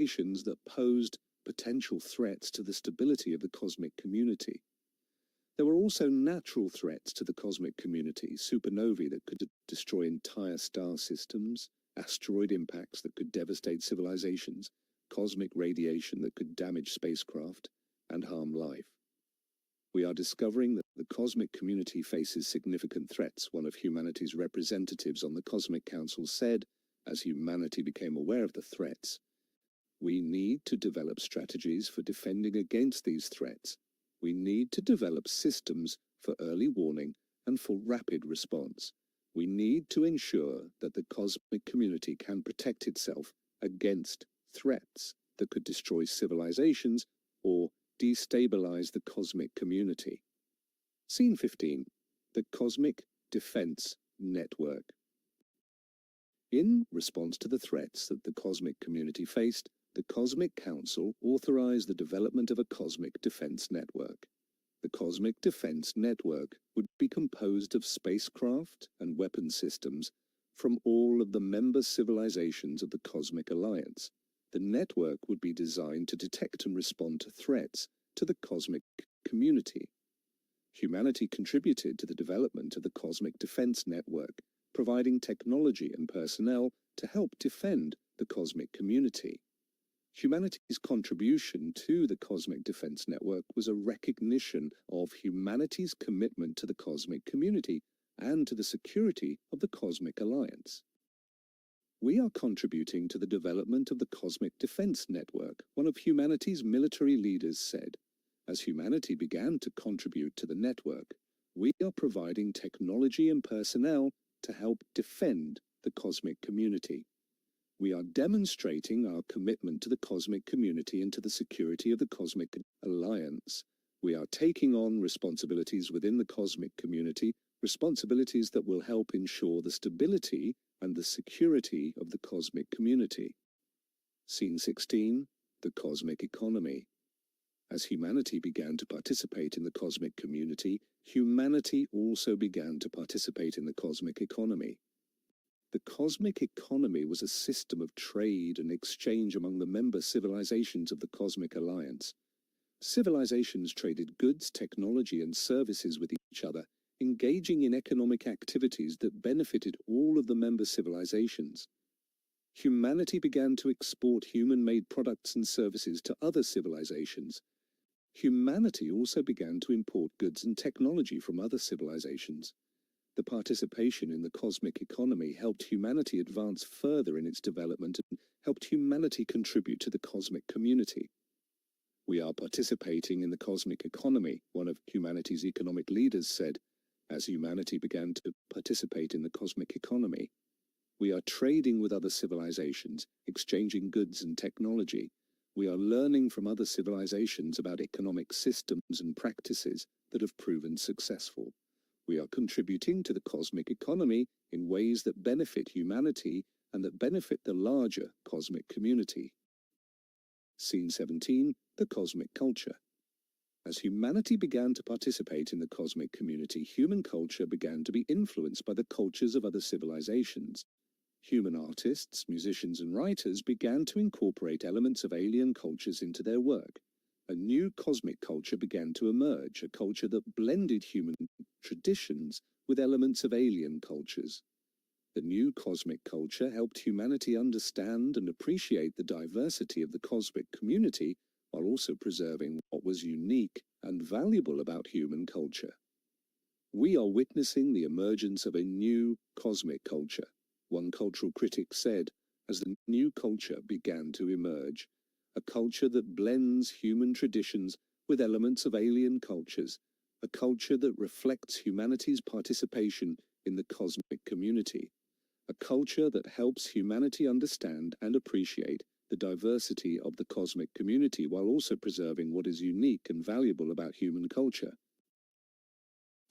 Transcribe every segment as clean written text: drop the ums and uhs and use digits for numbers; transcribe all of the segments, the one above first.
civilizations that posed potential threats to the stability of the cosmic community. There were also natural threats to the cosmic community, supernovae that could destroy entire star systems, asteroid impacts that could devastate civilizations, cosmic radiation that could damage spacecraft and harm life. We are discovering that the cosmic community faces significant threats, one of humanity's representatives on the Cosmic Council said, as humanity became aware of the threats. We need to develop strategies for defending against these threats. We need to develop systems for early warning and for rapid response. We need to ensure that the cosmic community can protect itself against threats that could destroy civilizations or destabilize the cosmic community. Scene 15. The Cosmic Defense Network. In response to the threats that the cosmic community faced, the Cosmic Council authorized the development of a cosmic defense network. The Cosmic Defense Network would be composed of spacecraft and weapon systems from all of the member civilizations of the Cosmic Alliance. The network would be designed to detect and respond to threats to the cosmic community. Humanity contributed to the development of the Cosmic Defense Network, providing technology and personnel to help defend the cosmic community. Humanity's contribution to the Cosmic Defense Network was a recognition of humanity's commitment to the cosmic community and to the security of the Cosmic Alliance. We are contributing to the development of the Cosmic Defense Network, one of humanity's military leaders said. As humanity began to contribute to the network, we are providing technology and personnel to help defend the cosmic community. We are demonstrating our commitment to the cosmic community and to the security of the Cosmic Alliance. We are taking on responsibilities within the cosmic community, responsibilities that will help ensure the stability and the security of the cosmic community. Scene 16. The Cosmic Economy. As humanity began to participate in the cosmic community, humanity also began to participate in the cosmic economy. The cosmic economy was a system of trade and exchange among the member civilizations of the Cosmic Alliance. Civilizations traded goods, technology, and services with each other, engaging in economic activities that benefited all of the member civilizations. Humanity began to export human-made products and services to other civilizations. Humanity also began to import goods and technology from other civilizations. The participation in the cosmic economy helped humanity advance further in its development and helped humanity contribute to the cosmic community. We are participating in the cosmic economy, one of humanity's economic leaders said, as humanity began to participate in the cosmic economy. We are trading with other civilizations, exchanging goods and technology. We are learning from other civilizations about economic systems and practices that have proven successful. We are contributing to the cosmic economy in ways that benefit humanity and that benefit the larger cosmic community. Scene 17. The Cosmic Culture. As humanity began to participate in the cosmic community, human culture began to be influenced by the cultures of other civilizations. Human artists, musicians, and writers began to incorporate elements of alien cultures into their work. A new cosmic culture began to emerge, a culture that blended human traditions with elements of alien cultures. The new cosmic culture helped humanity understand and appreciate the diversity of the cosmic community while also preserving what was unique and valuable about human culture. We are witnessing the emergence of a new cosmic culture, one cultural critic said, as the new culture began to emerge. A culture that blends human traditions with elements of alien cultures, a culture that reflects humanity's participation in the cosmic community, a culture that helps humanity understand and appreciate the diversity of the cosmic community while also preserving what is unique and valuable about human culture.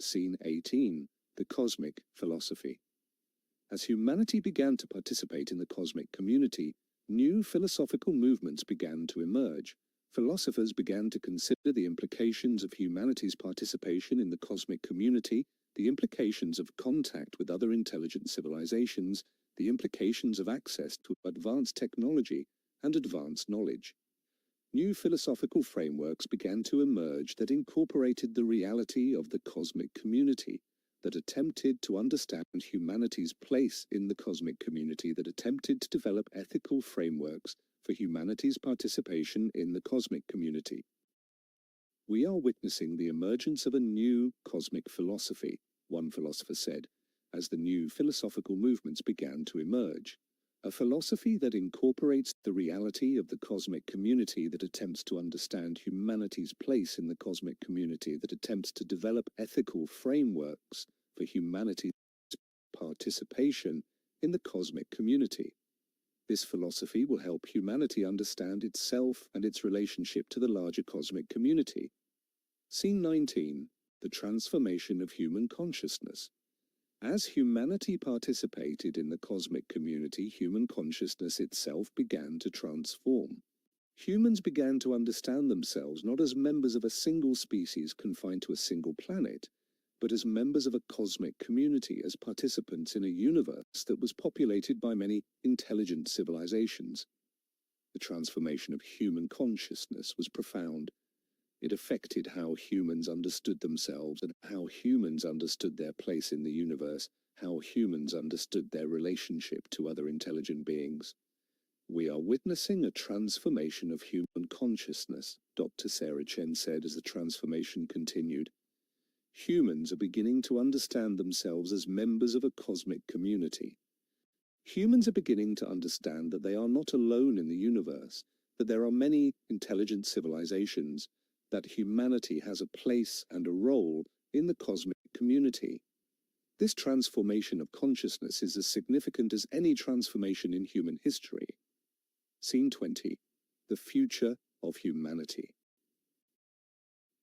Scene 18. The Cosmic Philosophy. As humanity began to participate in the cosmic community, new philosophical movements began to emerge. Philosophers began to consider the implications of humanity's participation in the cosmic community, the implications of contact with other intelligent civilizations, the implications of access to advanced technology, and advanced knowledge. New philosophical frameworks began to emerge that incorporated the reality of the cosmic community, that attempted to understand humanity's place in the cosmic community, that attempted to develop ethical frameworks for humanity's participation in the cosmic community. We are witnessing the emergence of a new cosmic philosophy, one philosopher said, as the new philosophical movements began to emerge. A philosophy that incorporates the reality of the cosmic community, that attempts to understand humanity's place in the cosmic community, that attempts to develop ethical frameworks for humanity's participation in the cosmic community. This philosophy will help humanity understand itself and its relationship to the larger cosmic community. Scene 19. The transformation of human consciousness. As humanity participated in the cosmic community, human consciousness itself began to transform. Humans began to understand themselves not as members of a single species confined to a single planet, but as members of a cosmic community, as participants in a universe that was populated by many intelligent civilizations. The transformation of human consciousness was profound. It affected how humans understood themselves and how humans understood their place in the universe, how humans understood their relationship to other intelligent beings. We are witnessing a transformation of human consciousness, Dr. Sarah Chen said as the transformation continued. Humans are beginning to understand themselves as members of a cosmic community. Humans are beginning to understand that they are not alone in the universe, that there are many intelligent civilizations, that humanity has a place and a role in the cosmic community. This transformation of consciousness is as significant as any transformation in human history. Scene 20. The future of humanity.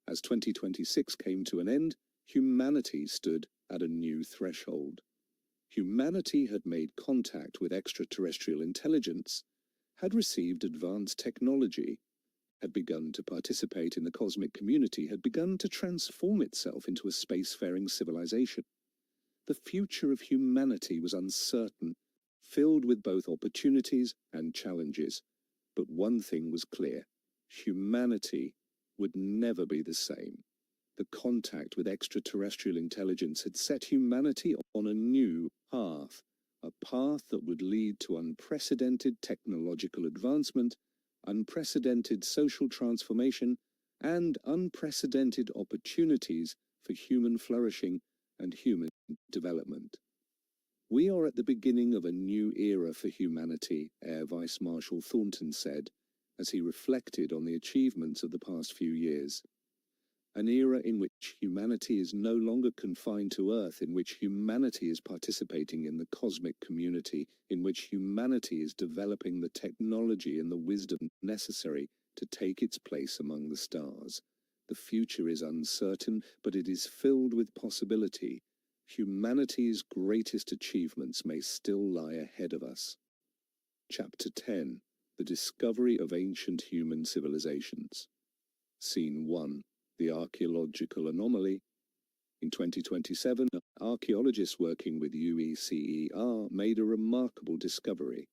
As 2026 came to an end, humanity stood at a new threshold. Humanity had made contact with extraterrestrial intelligence, had received advanced technology, had begun to participate in the cosmic community, had begun to transform itself into a spacefaring civilization. The future of humanity was uncertain, filled with both opportunities and challenges. But one thing was clear: humanity would never be the same. The contact with extraterrestrial intelligence had set humanity on a new path, a path that would lead to unprecedented technological advancement, unprecedented social transformation, and unprecedented opportunities for human flourishing and human development. We are at the beginning of a new era for humanity, Air Vice Marshal Thornton said, as he reflected on the achievements of the past few years. An era in which humanity is no longer confined to Earth, in which humanity is participating in the cosmic community, in which humanity is developing the technology and the wisdom necessary to take its place among the stars. The future is uncertain, but it is filled with possibility. Humanity's greatest achievements may still lie ahead of us. Chapter 10. The Discovery of Ancient Human Civilizations. Scene 1. The Archaeological Anomaly. In 2027, archaeologists working with UECER made a remarkable discovery.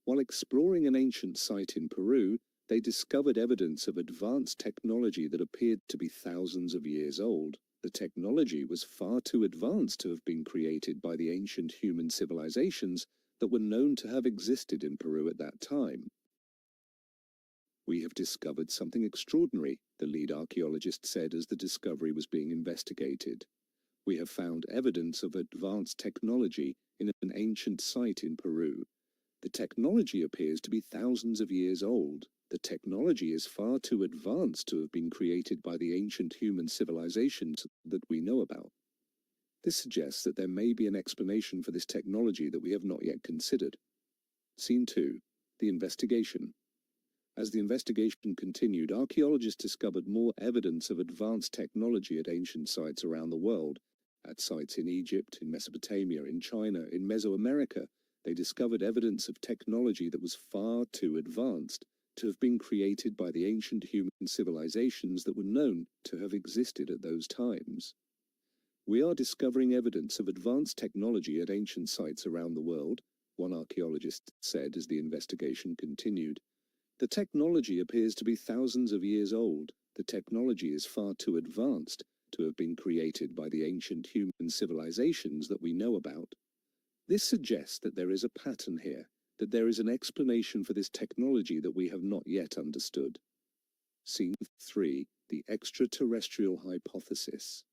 While exploring an ancient site in Peru, they discovered evidence of advanced technology that appeared to be thousands of years old. The technology was far too advanced to have been created by the ancient human civilizations that were known to have existed in Peru at that time. "We have discovered something extraordinary," the lead archaeologist said as the discovery was being investigated. "We have found evidence of advanced technology in an ancient site in Peru. The technology appears to be thousands of years old. The technology is far too advanced to have been created by the ancient human civilizations that we know about. This suggests that there may be an explanation for this technology that we have not yet considered." Scene 2. The Investigation. As the investigation continued, archaeologists discovered more evidence of advanced technology at ancient sites around the world. At sites in Egypt, in Mesopotamia, in China, in Mesoamerica, they discovered evidence of technology that was far too advanced to have been created by the ancient human civilizations that were known to have existed at those times. "We are discovering evidence of advanced technology at ancient sites around the world," one archaeologist said as the investigation continued. The technology appears to be thousands of years old. The technology is far too advanced to have been created by the ancient human civilizations that we know about. This suggests that there is a pattern here, that there is an explanation for this technology that we have not yet understood. Scene 3. The extraterrestrial hypothesis.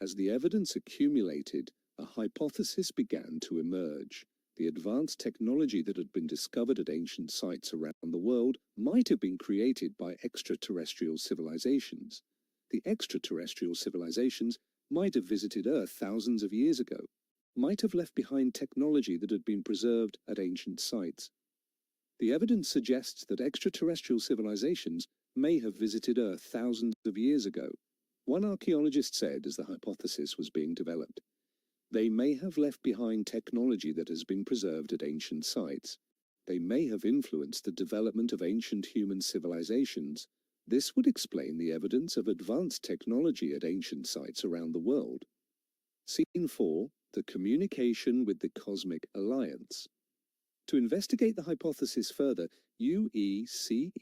As the evidence accumulated, a hypothesis began to emerge. The advanced technology that had been discovered at ancient sites around the world might have been created by extraterrestrial civilizations. The extraterrestrial civilizations might have visited Earth thousands of years ago, might have left behind technology that had been preserved at ancient sites. The evidence suggests that extraterrestrial civilizations may have visited Earth thousands of years ago. One archaeologist said as the hypothesis was being developed, they may have left behind technology that has been preserved at ancient sites. They may have influenced the development of ancient human civilizations. This would explain the evidence of advanced technology at ancient sites around the world. Scene 4. The communication with the Cosmic Alliance. To investigate the hypothesis further, UECER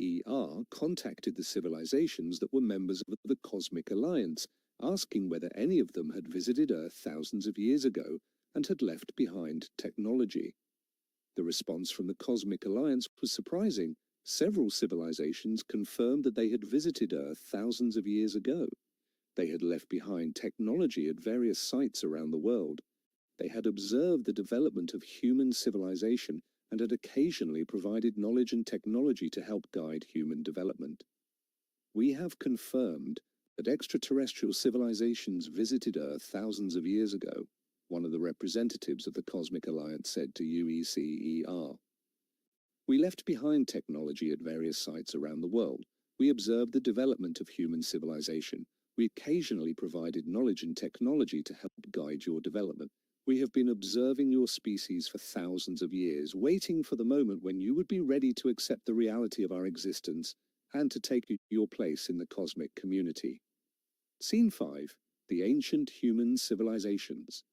contacted the civilizations that were members of the Cosmic Alliance, asking whether any of them had visited Earth thousands of years ago and had left behind technology. The response from the Cosmic Alliance was surprising. Several civilizations confirmed that they had visited Earth thousands of years ago. They had left behind technology at various sites around the world. They had observed the development of human civilization and had occasionally provided knowledge and technology to help guide human development. We have confirmed that extraterrestrial civilizations visited Earth thousands of years ago, one of the representatives of the Cosmic Alliance said to UECER. We left behind technology at various sites around the world. We observed the development of human civilization. We occasionally provided knowledge and technology to help guide your development. We have been observing your species for thousands of years, waiting for the moment when you would be ready to accept the reality of our existence and to take your place in the cosmic community. Scene 5. The Ancient Human Civilizations.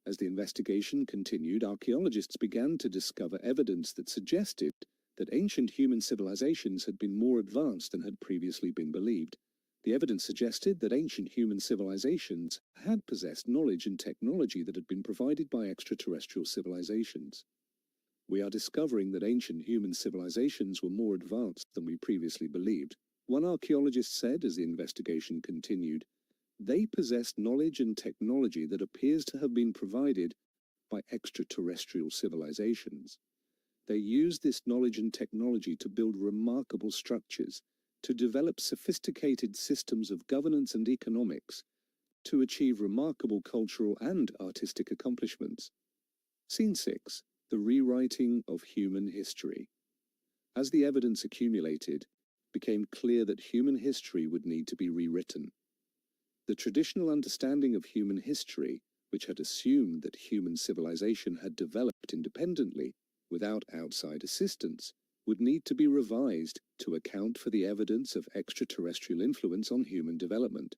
As the investigation continued, archaeologists began to discover evidence that suggested that ancient human civilizations had been more advanced than had previously been believed. The evidence suggested that ancient human civilizations had possessed knowledge and technology that had been provided by extraterrestrial civilizations. We are discovering that ancient human civilizations were more advanced than we previously believed. One archaeologist said as the investigation continued, they possessed knowledge and technology that appears to have been provided by extraterrestrial civilizations. They used this knowledge and technology to build remarkable structures, to develop sophisticated systems of governance and economics, to achieve remarkable cultural and artistic accomplishments. Scene 6. The rewriting of human history. As the evidence accumulated, it became clear that human history would need to be rewritten. The traditional understanding of human history, which had assumed that human civilization had developed independently, without outside assistance, would need to be revised to account for the evidence of extraterrestrial influence on human development.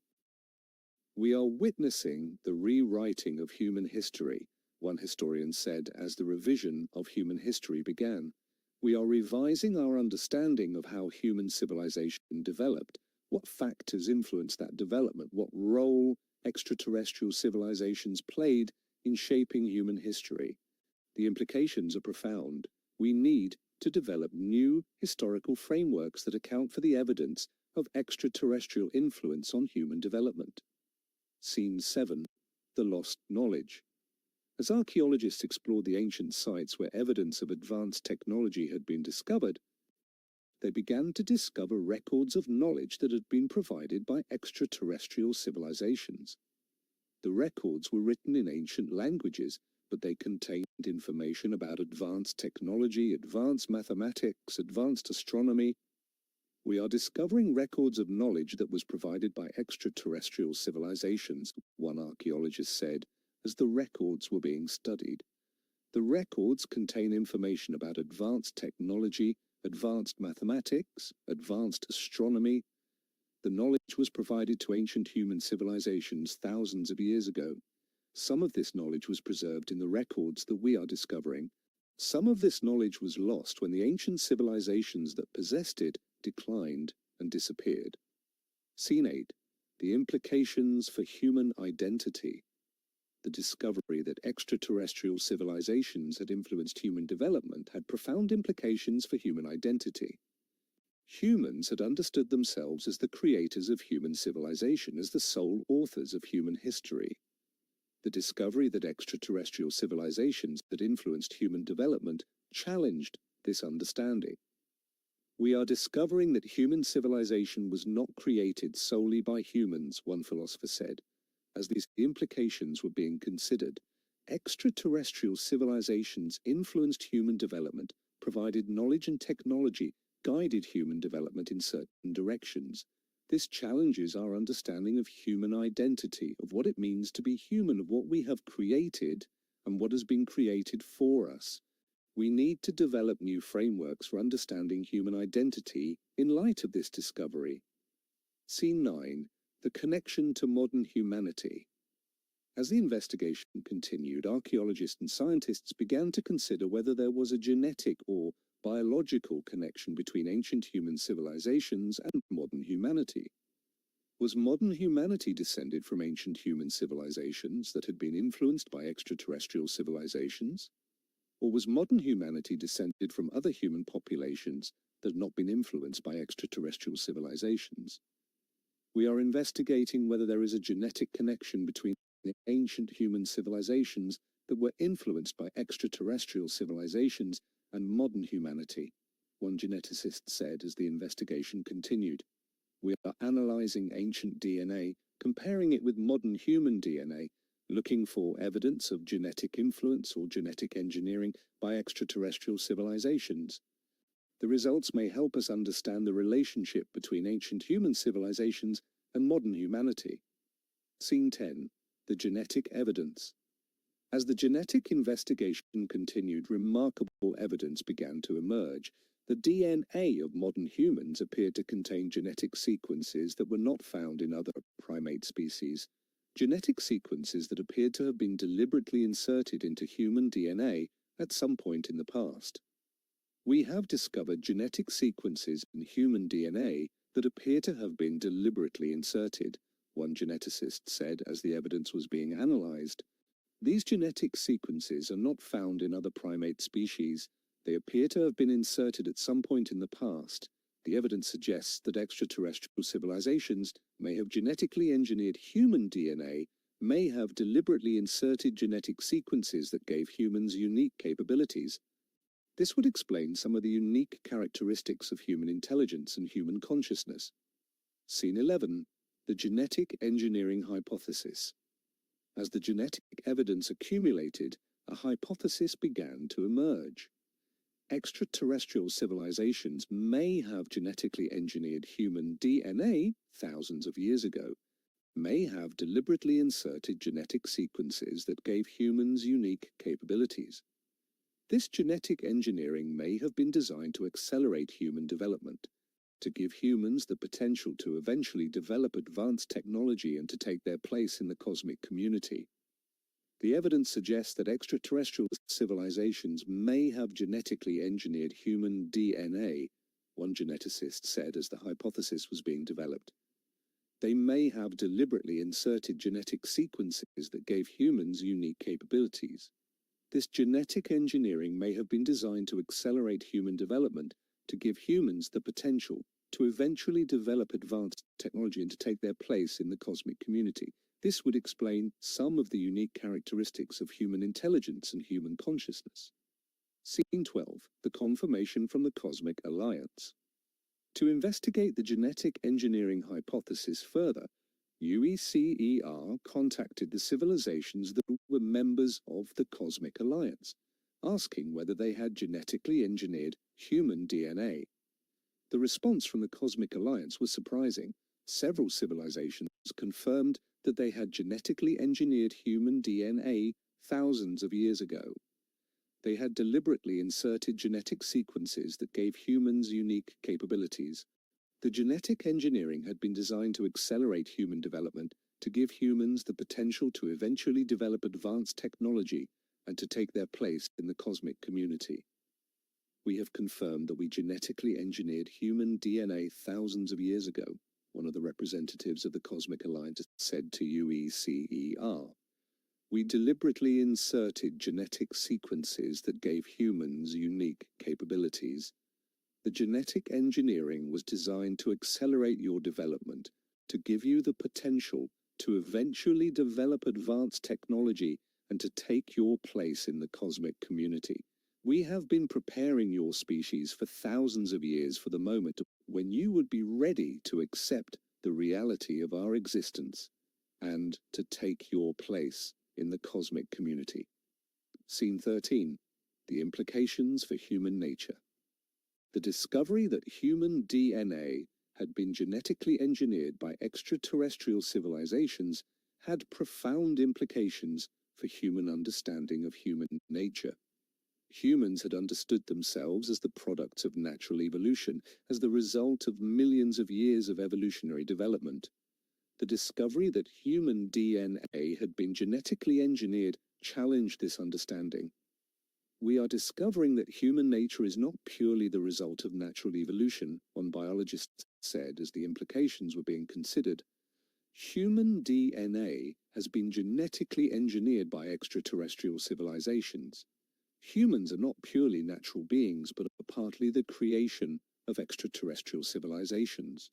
We are witnessing the rewriting of human history, one historian said as the revision of human history began. We are revising our understanding of how human civilization developed, what factors influenced that development, what role extraterrestrial civilizations played in shaping human history. The implications are profound. We need to develop new historical frameworks that account for the evidence of extraterrestrial influence on human development. Scene 7. The Lost Knowledge. As archaeologists explored the ancient sites where evidence of advanced technology had been discovered, they began to discover records of knowledge that had been provided by extraterrestrial civilizations. The records were written in ancient languages, but they contained information about advanced technology, advanced mathematics, advanced astronomy. We are discovering records of knowledge that was provided by extraterrestrial civilizations, one archaeologist said, as the records were being studied. The records contain information about advanced technology, advanced mathematics, advanced astronomy. The knowledge was provided to ancient human civilizations thousands of years ago. Some of this knowledge was preserved in the records that we are discovering. Some of this knowledge was lost when the ancient civilizations that possessed it declined and disappeared. Scene 8. The implications for human identity. The discovery that extraterrestrial civilizations had influenced human development had profound implications for human identity. Humans had understood themselves as the creators of human civilization, as the sole authors of human history. The discovery that extraterrestrial civilizations had influenced human development challenged this understanding. We are discovering that human civilization was not created solely by humans, one philosopher said. As these implications were being considered, extraterrestrial civilizations influenced human development, provided knowledge and technology, guided human development in certain directions. This challenges our understanding of human identity, of what it means to be human, of what we have created and what has been created for us. We need to develop new frameworks for understanding human identity in light of this discovery. Scene 9. The connection to modern humanity. As the investigation continued, archaeologists and scientists began to consider whether there was a genetic or biological connection between ancient human civilizations and modern humanity. Was modern humanity descended from ancient human civilizations that had been influenced by extraterrestrial civilizations? Or was modern humanity descended from other human populations that had not been influenced by extraterrestrial civilizations? We are investigating whether there is a genetic connection between the ancient human civilizations that were influenced by extraterrestrial civilizations and modern humanity, one geneticist said as the investigation continued. We are analyzing ancient DNA, comparing it with modern human DNA, looking for evidence of genetic influence or genetic engineering by extraterrestrial civilizations. The results may help us understand the relationship between ancient human civilizations and modern humanity. Scene 10. The genetic evidence. As the genetic investigation continued, remarkable evidence began to emerge. The DNA of modern humans appeared to contain genetic sequences that were not found in other primate species. Genetic sequences that appeared to have been deliberately inserted into human DNA at some point in the past. We have discovered genetic sequences in human DNA that appear to have been deliberately inserted, one geneticist said as the evidence was being analyzed. These genetic sequences are not found in other primate species. They appear to have been inserted at some point in the past. The evidence suggests that extraterrestrial civilizations may have genetically engineered human DNA, may have deliberately inserted genetic sequences that gave humans unique capabilities. This would explain some of the unique characteristics of human intelligence and human consciousness. Scene 11. The genetic engineering hypothesis. As the genetic evidence accumulated, a hypothesis began to emerge. Extraterrestrial civilizations may have genetically engineered human DNA thousands of years ago, may have deliberately inserted genetic sequences that gave humans unique capabilities. This genetic engineering may have been designed to accelerate human development, to give humans the potential to eventually develop advanced technology and to take their place in the cosmic community. The evidence suggests that extraterrestrial civilizations may have genetically engineered human DNA, one geneticist said as the hypothesis was being developed. They may have deliberately inserted genetic sequences that gave humans unique capabilities. This genetic engineering may have been designed to accelerate human development, to give humans the potential to eventually develop advanced technology and to take their place in the cosmic community. This would explain some of the unique characteristics of human intelligence and human consciousness. Scene 12. The confirmation from the Cosmic Alliance. To investigate the genetic engineering hypothesis further, UECER contacted the civilizations that were members of the Cosmic Alliance, asking whether they had genetically engineered human DNA. The response from the Cosmic Alliance was surprising. Several civilizations confirmed that they had genetically engineered human DNA thousands of years ago. They had deliberately inserted genetic sequences that gave humans unique capabilities. The genetic engineering had been designed to accelerate human development, to give humans the potential to eventually develop advanced technology and to take their place in the cosmic community. We have confirmed that we genetically engineered human DNA thousands of years ago, one of the representatives of the Cosmic Alliance said to UECER. We deliberately inserted genetic sequences that gave humans unique capabilities. The genetic engineering was designed to accelerate your development, to give you the potential to eventually develop advanced technology and to take your place in the cosmic community. We have been preparing your species for thousands of years for the moment when you would be ready to accept the reality of our existence and to take your place in the cosmic community. Scene 13. The implications for human nature. The discovery that human DNA had been genetically engineered by extraterrestrial civilizations had profound implications for human understanding of human nature. Humans had understood themselves as the products of natural evolution, as the result of millions of years of evolutionary development. The discovery that human DNA had been genetically engineered challenged this understanding. We are discovering that human nature is not purely the result of natural evolution, one biologist said as the implications were being considered. Human DNA has been genetically engineered by extraterrestrial civilizations. Humans are not purely natural beings, but are partly the creation of extraterrestrial civilizations.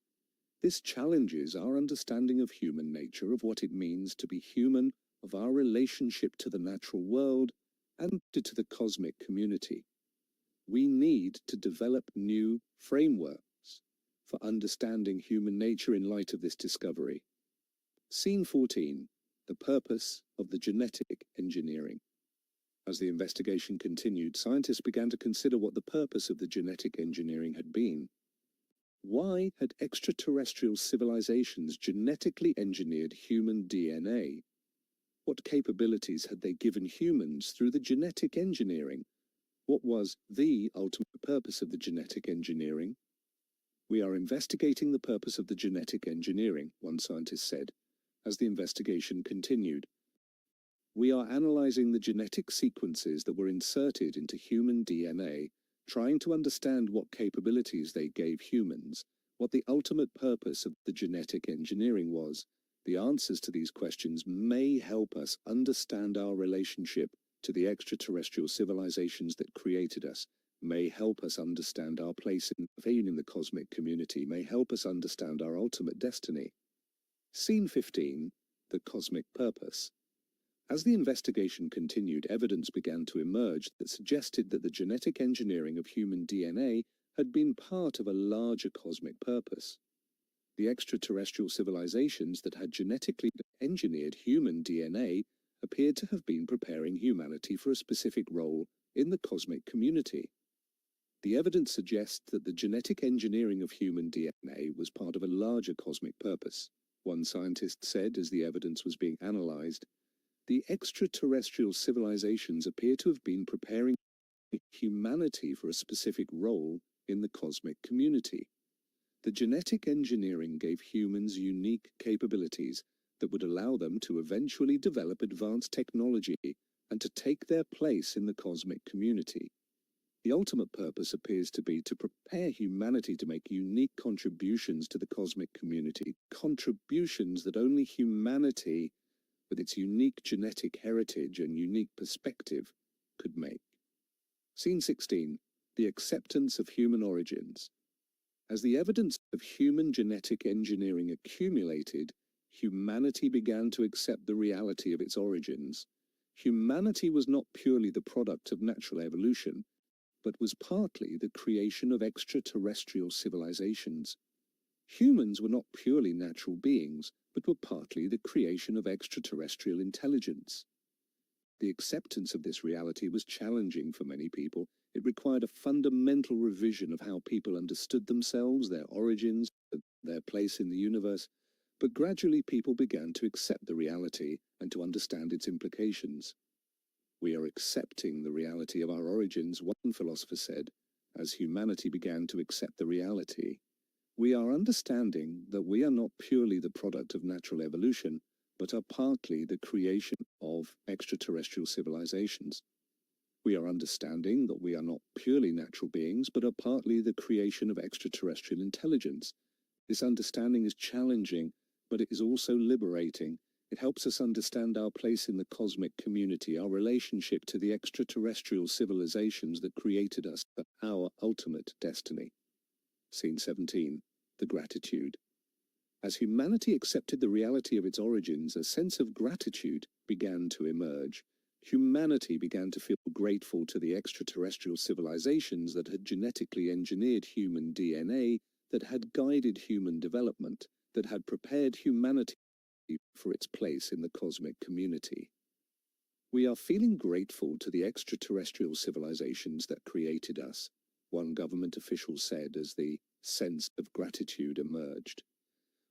This challenges our understanding of human nature, of what it means to be human, of our relationship to the natural world, and to the cosmic community. We need to develop new frameworks for understanding human nature in light of this discovery. Scene 14. The purpose of the genetic engineering. As the investigation continued, scientists began to consider what the purpose of the genetic engineering had been. Why had extraterrestrial civilizations genetically engineered human DNA? What capabilities had they given humans through the genetic engineering? What was the ultimate purpose of the genetic engineering? We are investigating the purpose of the genetic engineering, one scientist said, as the investigation continued. We are analyzing the genetic sequences that were inserted into human DNA, trying to understand what capabilities they gave humans, what the ultimate purpose of the genetic engineering was. The answers to these questions may help us understand our relationship to the extraterrestrial civilizations that created us, may help us understand our place in the cosmic community, may help us understand our ultimate destiny. Scene 15. The cosmic purpose. As the investigation continued, evidence began to emerge that suggested that the genetic engineering of human DNA had been part of a larger cosmic purpose. The extraterrestrial civilizations that had genetically engineered human DNA appeared to have been preparing humanity for a specific role in the cosmic community. The evidence suggests that the genetic engineering of human DNA was part of a larger cosmic purpose. One scientist said as the evidence was being analyzed, the extraterrestrial civilizations appear to have been preparing humanity for a specific role in the cosmic community. The genetic engineering gave humans unique capabilities that would allow them to eventually develop advanced technology and to take their place in the cosmic community. The ultimate purpose appears to be to prepare humanity to make unique contributions to the cosmic community, contributions that only humanity, with its unique genetic heritage and unique perspective, could make. Scene 16. The acceptance of human origins. As the evidence of human genetic engineering accumulated, humanity began to accept the reality of its origins. Humanity was not purely the product of natural evolution, but was partly the creation of extraterrestrial civilizations. Humans were not purely natural beings, but were partly the creation of extraterrestrial intelligence. The acceptance of this reality was challenging for many people. It required a fundamental revision of how people understood themselves, their origins, their place in the universe, but gradually people began to accept the reality and to understand its implications. We are accepting the reality of our origins, one philosopher said, as humanity began to accept the reality. We are understanding that we are not purely the product of natural evolution, but are partly the creation of extraterrestrial civilizations. We are understanding that we are not purely natural beings, but are partly the creation of extraterrestrial intelligence. This understanding is challenging, but it is also liberating. It helps us understand our place in the cosmic community, our relationship to the extraterrestrial civilizations that created us, for our ultimate destiny. Scene 17. The Gratitude. As humanity accepted the reality of its origins, a sense of gratitude began to emerge. Humanity began to feel grateful to the extraterrestrial civilizations that had genetically engineered human DNA, that had guided human development, that had prepared humanity for its place in the cosmic community. We are feeling grateful to the extraterrestrial civilizations that created us, one government official said as the sense of gratitude emerged.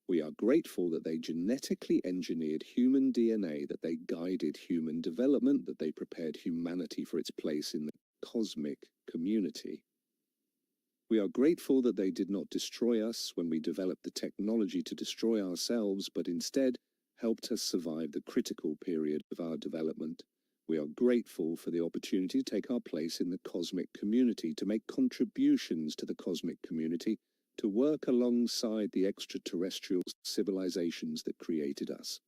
We are grateful that they genetically engineered human DNA, that they guided human development, that they prepared humanity for its place in the cosmic community. We are grateful that they did not destroy us when we developed the technology to destroy ourselves, but instead helped us survive the critical period of our development. We are grateful for the opportunity to take our place in the cosmic community, to make contributions to the cosmic community, to work alongside the extraterrestrial civilizations that created us.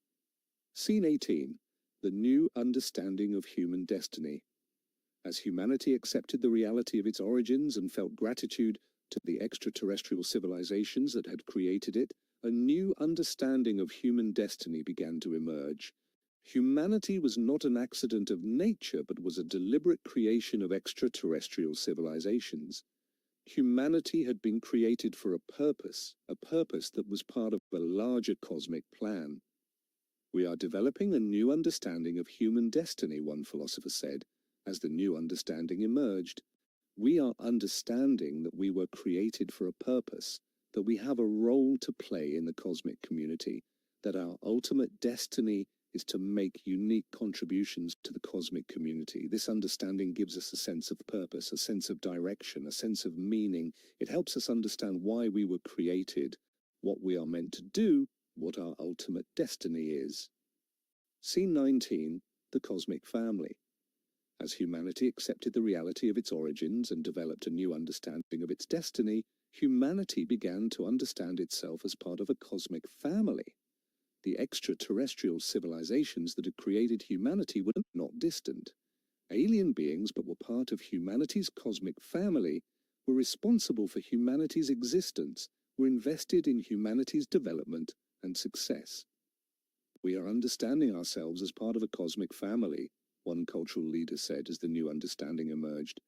Scene 18. The New Understanding of Human Destiny. As humanity accepted the reality of its origins and felt gratitude to the extraterrestrial civilizations that had created it, a new understanding of human destiny began to emerge. Humanity was not an accident of nature, but was a deliberate creation of extraterrestrial civilizations. Humanity had been created for a purpose that was part of a larger cosmic plan. We are developing a new understanding of human destiny, one philosopher said, as the new understanding emerged. We are understanding that we were created for a purpose, that we have a role to play in the cosmic community, that our ultimate destiny is to make unique contributions to the cosmic community. This understanding gives us a sense of purpose, a sense of direction, a sense of meaning. It helps us understand why we were created, what we are meant to do, what our ultimate destiny is. Scene 19. The Cosmic Family. As humanity accepted the reality of its origins and developed a new understanding of its destiny, humanity began to understand itself as part of a cosmic family. The extraterrestrial civilizations that had created humanity were not distant. Alien beings, but were part of humanity's cosmic family, were responsible for humanity's existence, were invested in humanity's development and success. We are understanding ourselves as part of a cosmic family, one cultural leader said as the new understanding emerged.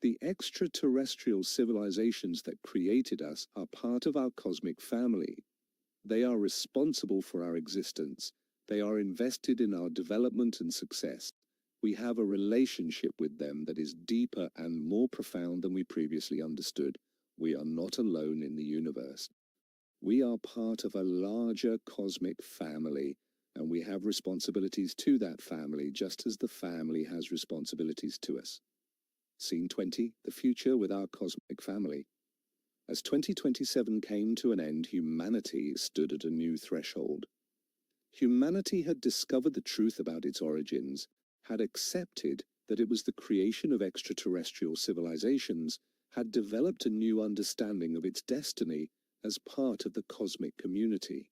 The extraterrestrial civilizations that created us are part of our cosmic family. They are responsible for our existence. They are invested in our development and success. We have a relationship with them that is deeper and more profound than we previously understood. We are not alone in the universe. We are part of a larger cosmic family, and we have responsibilities to that family, just as the family has responsibilities to us. Scene 20, the future with our cosmic family. As 2027 came to an end, humanity stood at a new threshold. Humanity had discovered the truth about its origins, had accepted that it was the creation of extraterrestrial civilizations, had developed a new understanding of its destiny as part of the cosmic community.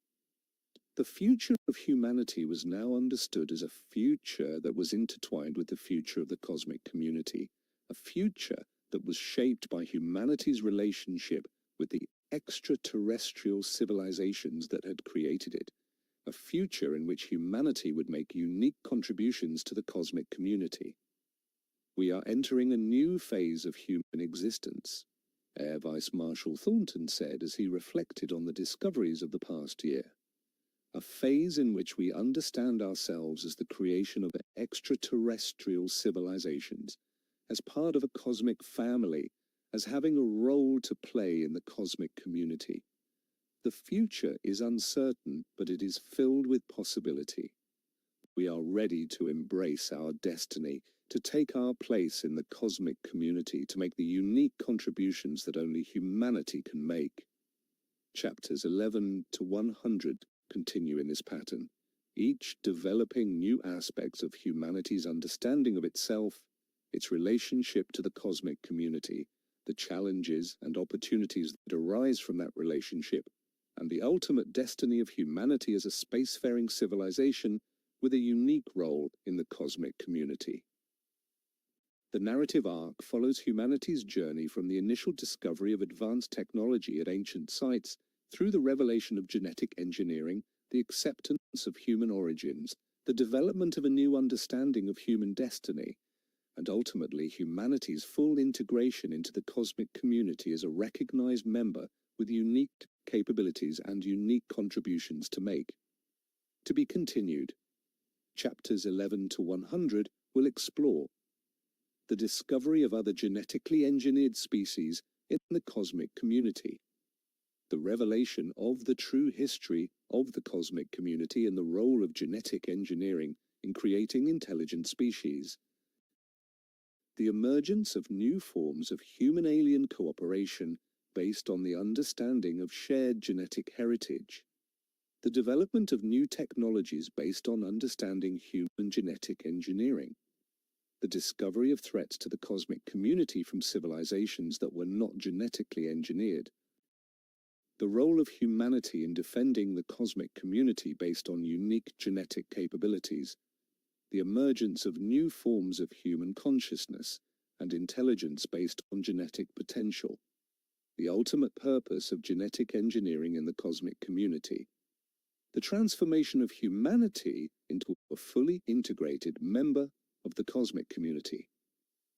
The future of humanity was now understood as a future that was intertwined with the future of the cosmic community, a future that was shaped by humanity's relationship with the extraterrestrial civilizations that had created it, a future in which humanity would make unique contributions to the cosmic community. We are entering a new phase of human existence, Air Vice Marshal Thornton said as he reflected on the discoveries of the past year. A phase in which we understand ourselves as the creation of extraterrestrial civilizations, as part of a cosmic family, as having a role to play in the cosmic community. The future is uncertain, but it is filled with possibility. We are ready to embrace our destiny, to take our place in the cosmic community, to make the unique contributions that only humanity can make. Chapters 11 to 100 continue in this pattern. each developing new aspects of humanity's understanding of itself, its relationship to the cosmic community, the challenges and opportunities that arise from that relationship, and the ultimate destiny of humanity as a spacefaring civilization with a unique role in the cosmic community. The narrative arc follows humanity's journey from the initial discovery of advanced technology at ancient sites through the revelation of genetic engineering, the acceptance of human origins, the development of a new understanding of human destiny, and ultimately humanity's full integration into the cosmic community as a recognized member with unique capabilities and unique contributions to make. To be continued. Chapters 11 to 100 will explore the discovery of other genetically engineered species in the cosmic community, the revelation of the true history of the cosmic community and the role of genetic engineering in creating intelligent species, the emergence of new forms of human-alien cooperation based on the understanding of shared genetic heritage, the development of new technologies based on understanding human genetic engineering, the discovery of threats to the cosmic community from civilizations that were not genetically engineered, the role of humanity in defending the cosmic community based on unique genetic capabilities, the emergence of new forms of human consciousness and intelligence based on genetic potential, the ultimate purpose of genetic engineering in the cosmic community, the transformation of humanity into a fully integrated member of the cosmic community,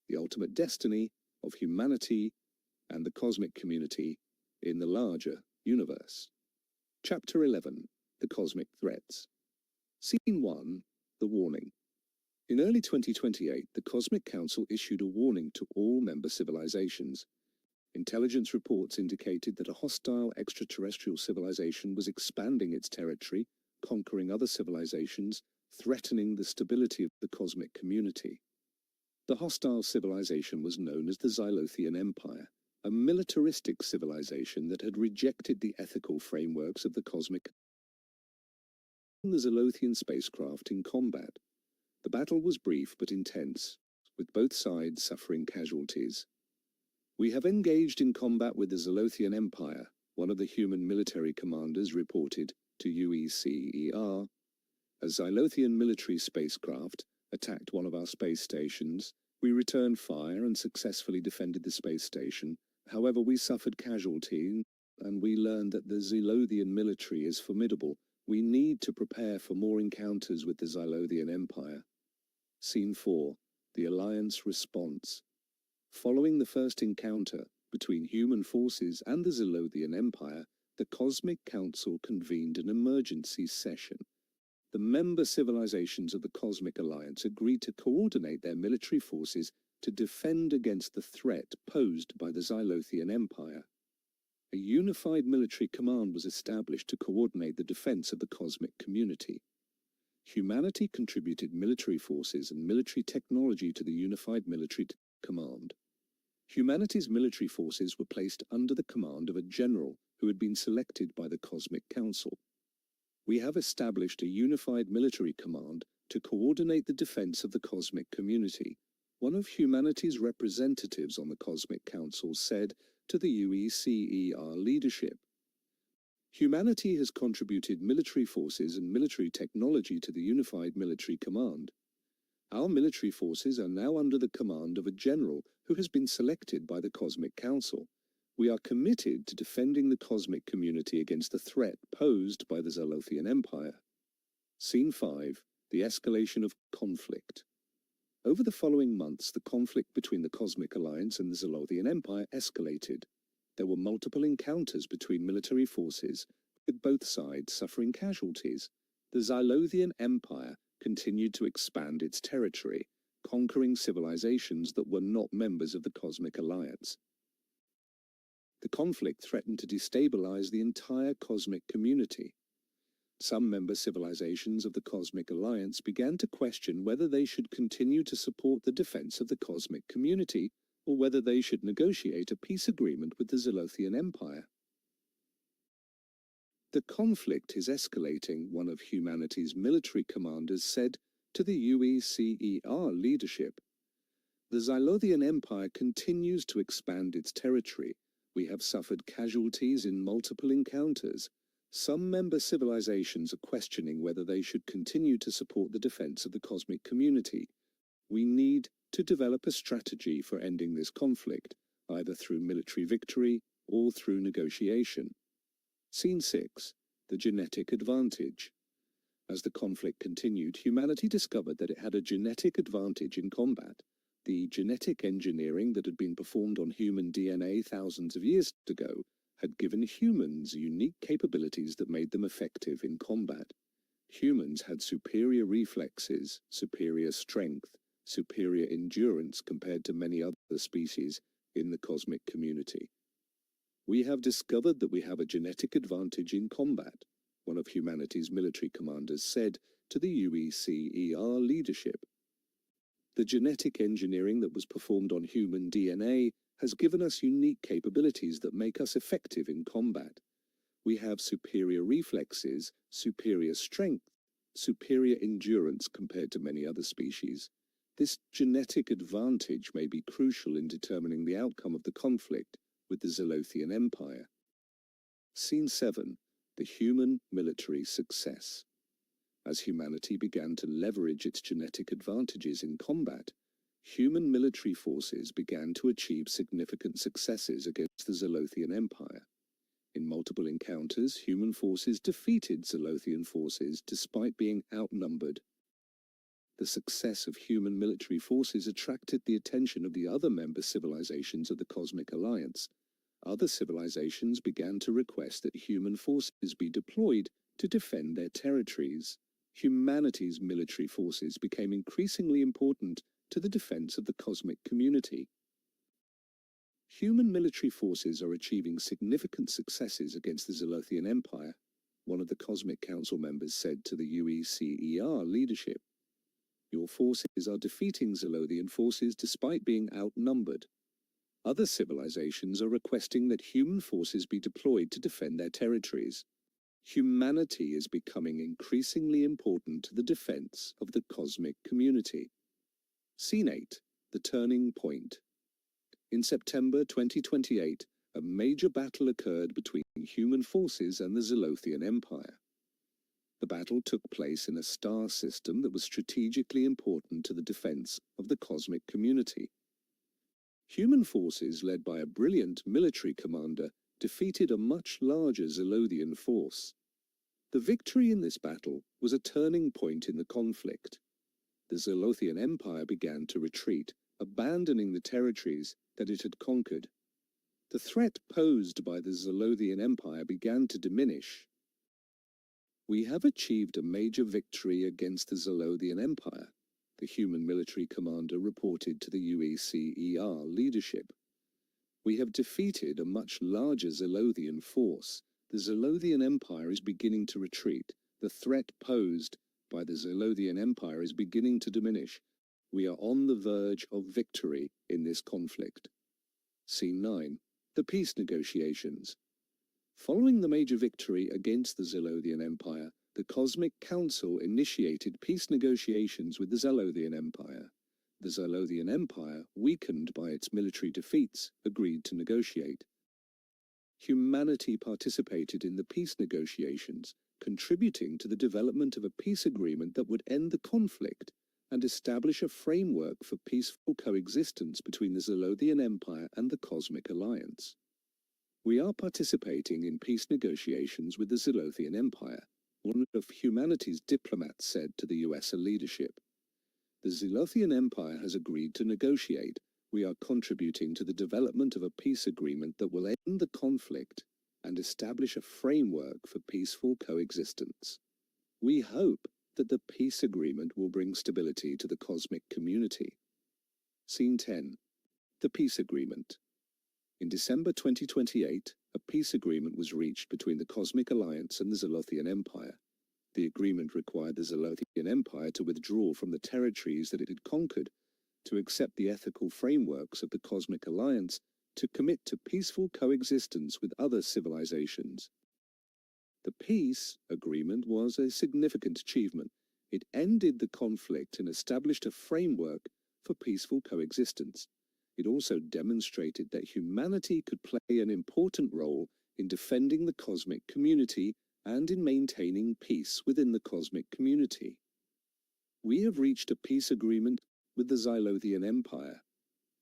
the ultimate destiny of humanity and the cosmic community in the larger universe. Chapter 11, The Cosmic Threats. Scene 1, The Warning. In early 2028, the Cosmic Council issued a warning to all member civilizations. Intelligence reports indicated that a hostile extraterrestrial civilization was expanding its territory, conquering other civilizations, threatening the stability of the cosmic community. The hostile civilization was known as the Xylothian Empire, a militaristic civilization that had rejected the ethical frameworks of the cosmic. The Xylothian spacecraft in combat. The battle was brief but intense, with both sides suffering casualties. "We have engaged in combat with the Xylothian Empire," one of the human military commanders reported to UECER. A Xylothian military spacecraft attacked one of our space stations. We returned fire and successfully defended the space station. However, we suffered casualty, and we learned that the Xylothian military is formidable. We need to prepare for more encounters with the Xylothian Empire. Scene 4. The Alliance Response. Following the first encounter between human forces and the Xylothian Empire, the Cosmic Council convened an emergency session. The member civilizations of the Cosmic Alliance agreed to coordinate their military forces to defend against the threat posed by the Xylothian Empire. A unified military command was established to coordinate the defense of the cosmic community. Humanity contributed military forces and military technology to the unified military command. Humanity's military forces were placed under the command of a general who had been selected by the Cosmic Council. "We have established a unified military command to coordinate the defense of the cosmic community," one of humanity's representatives on the Cosmic Council said to the UECER leadership. "Humanity has contributed military forces and military technology to the unified military command. Our military forces are now under the command of a general who has been selected by the Cosmic Council. We are committed to defending the cosmic community against the threat posed by the Xylothian Empire." Scene 5. The Escalation of Conflict. Over the following months, the conflict between the Cosmic Alliance and the Xylothian Empire escalated. There were multiple encounters between military forces, with both sides suffering casualties. The Xylothian Empire continued to expand its territory, conquering civilizations that were not members of the Cosmic Alliance. The conflict threatened to destabilize the entire cosmic community. Some member civilizations of the Cosmic Alliance began to question whether they should continue to support the defense of the cosmic community or whether they should negotiate a peace agreement with the Xylothian Empire. The conflict is escalating, one of humanity's military commanders said to the UECER leadership. The Xylothian Empire continues to expand its territory. We have suffered casualties in multiple encounters. Some member civilizations are questioning whether they should continue to support the defense of the cosmic community. We need to develop a strategy for ending this conflict, either through military victory or through negotiation. Scene 6. The genetic advantage. As the conflict continued, humanity discovered that it had a genetic advantage in combat. The genetic engineering that had been performed on human DNA thousands of years ago had given humans unique capabilities that made them effective in combat. Humans had superior reflexes, superior strength, superior endurance compared to many other species in the cosmic community. We have discovered that we have a genetic advantage in combat, one of humanity's military commanders said to the UECER leadership. The genetic engineering that was performed on human DNA has given us unique capabilities that make us effective in combat. We have superior reflexes, superior strength, superior endurance compared to many other species. This genetic advantage may be crucial in determining the outcome of the conflict with the Xylothian Empire. Scene 7. The human military success. As humanity began to leverage its genetic advantages in combat, human military forces began to achieve significant successes against the Xylothian Empire. In multiple encounters, human forces defeated Xylothian forces despite being outnumbered. The success of human military forces attracted the attention of the other member civilizations of the Cosmic Alliance. Other civilizations began to request that human forces be deployed to defend their territories. Humanity's military forces became increasingly important to the defense of the cosmic community. Human military forces are achieving significant successes against the Xylothian Empire, one of the Cosmic Council members said to the UECER leadership. Your forces are defeating Xylothian forces despite being outnumbered. Other civilizations are requesting that human forces be deployed to defend their territories. Humanity is becoming increasingly important to the defense of the cosmic community. Scene 8. The turning point. In September 2028, a major battle occurred between human forces and the Xylothian Empire. The battle took place in a star system that was strategically important to the defense of the cosmic community. Human forces, led by a brilliant military commander, defeated a much larger Xylothian force. The victory in this battle was a turning point in the conflict. The Xylothian Empire began to retreat, abandoning the territories that it had conquered. The threat posed by the Xylothian Empire began to diminish. We have achieved a major victory against the Xylothian Empire, the human military commander reported to the UECER leadership. We have defeated a much larger Xylothian force. The Xylothian Empire is beginning to retreat. The threat posed by the Xylothian Empire is beginning to diminish. We are on the verge of victory in this conflict. Scene 9. The peace negotiations. Following the major victory against the Xylothian Empire, the Cosmic Council initiated peace negotiations with the Xylothian Empire. The Xylothian Empire, weakened by its military defeats, agreed to negotiate. Humanity participated in the peace negotiations, contributing to the development of a peace agreement that would end the conflict and establish a framework for peaceful coexistence between the Xylothian Empire and the Cosmic Alliance. We are participating in peace negotiations with the Xylothian Empire, one of humanity's diplomats said to the US leadership. The Xylothian Empire has agreed to negotiate. We are contributing to the development of a peace agreement that will end the conflict and establish a framework for peaceful coexistence. We hope that the peace agreement will bring stability to the cosmic community. Scene 10. The peace agreement. In December 2028, a peace agreement was reached between the Cosmic Alliance and the Xylothian Empire. The agreement required the Xylothian Empire to withdraw from the territories that it had conquered, to accept the ethical frameworks of the Cosmic Alliance, to commit to peaceful coexistence with other civilizations. The peace agreement was a significant achievement. It ended the conflict and established a framework for peaceful coexistence. It also demonstrated that humanity could play an important role in defending the cosmic community and in maintaining peace within the cosmic community. We have reached a peace agreement with the Xylothian Empire,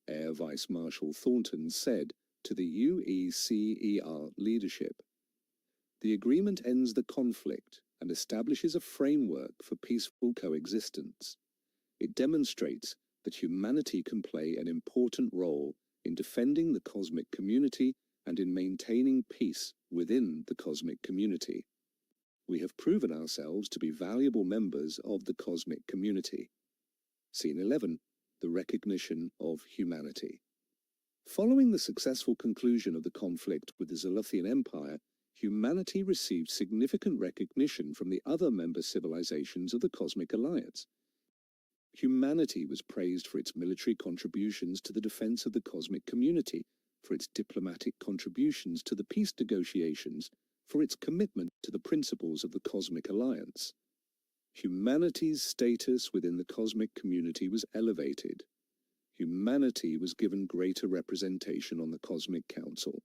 Air Vice Marshal Thornton said to the UECER leadership. The agreement ends the conflict and establishes a framework for peaceful coexistence. It demonstrates that humanity can play an important role in defending the cosmic community and in maintaining peace within the cosmic community. We have proven ourselves to be valuable members of the cosmic community. Scene 11. The recognition of humanity. Following the successful conclusion of the conflict with the Xylothian Empire, humanity received significant recognition from the other member civilizations of the Cosmic Alliance. Humanity was praised for its military contributions to the defense of the cosmic community, for its diplomatic contributions to the peace negotiations, for its commitment to the principles of the Cosmic Alliance. Humanity's status within the cosmic community was elevated. Humanity was given greater representation on the Cosmic Council.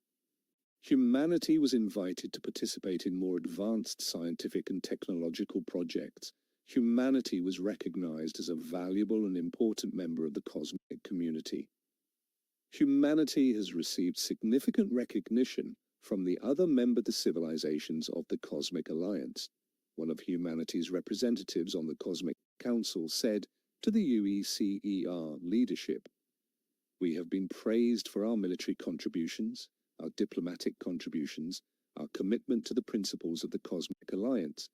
Humanity was invited to participate in more advanced scientific and technological projects. Humanity was recognized as a valuable and important member of the cosmic community. Humanity has received significant recognition from the other member civilizations of the Cosmic Alliance. One of humanity's representatives on the Cosmic Council said to the UECER leadership, "We have been praised for our military contributions, our diplomatic contributions, our commitment to the principles of the Cosmic Alliance.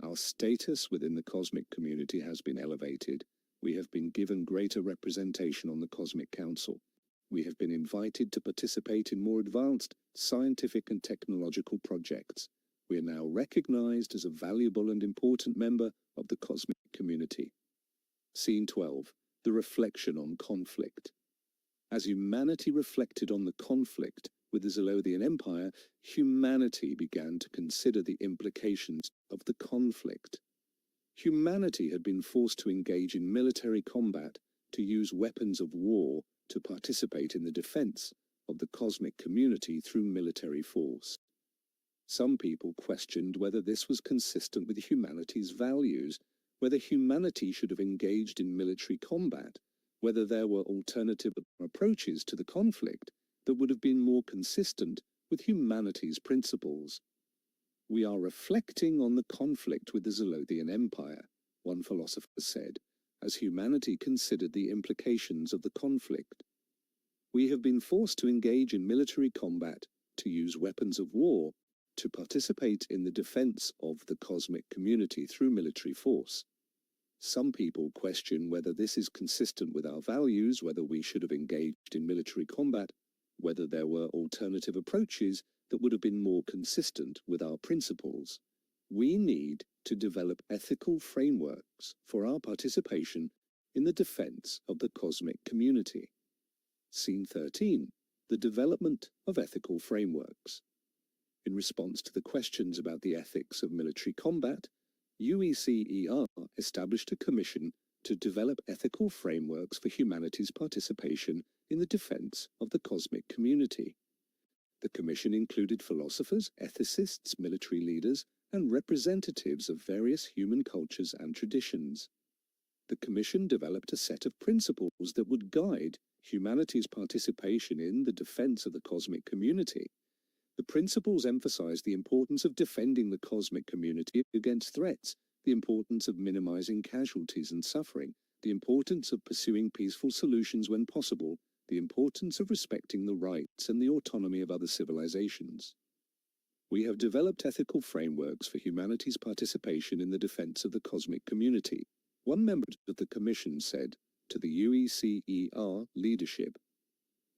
Our status within the cosmic community has been elevated. We have been given greater representation on the Cosmic Council. We have been invited to participate in more advanced scientific and technological projects. We are now recognized as a valuable and important member of the cosmic community." Scene 12. The reflection on conflict. As humanity reflected on the conflict with the Xylothian Empire, humanity began to consider the implications of the conflict. Humanity had been forced to engage in military combat, to use weapons of war, to participate in the defense of the cosmic community through military force. Some people questioned whether this was consistent with humanity's values, whether humanity should have engaged in military combat, whether there were alternative approaches to the conflict that would have been more consistent with humanity's principles. "We are reflecting on the conflict with the Xylothian Empire," one philosopher said, as humanity considered the implications of the conflict. "We have been forced to engage in military combat, to use weapons of war, to participate in the defense of the cosmic community through military force. Some people question whether this is consistent with our values, whether we should have engaged in military combat, whether there were alternative approaches that would have been more consistent with our principles. We need to develop ethical frameworks for our participation in the defense of the cosmic community." Scene 13. The development of ethical frameworks. In response to the questions about the ethics of military combat, UECER established a commission to develop ethical frameworks for humanity's participation in the defense of the cosmic community. The commission included philosophers, ethicists, military leaders, and representatives of various human cultures and traditions. The commission developed a set of principles that would guide humanity's participation in the defense of the cosmic community. The principles emphasize the importance of defending the cosmic community against threats, the importance of minimizing casualties and suffering, the importance of pursuing peaceful solutions when possible, the importance of respecting the rights and the autonomy of other civilizations. We have developed ethical frameworks for humanity's participation in the defense of the cosmic community, one member of the Commission said to the UECER leadership.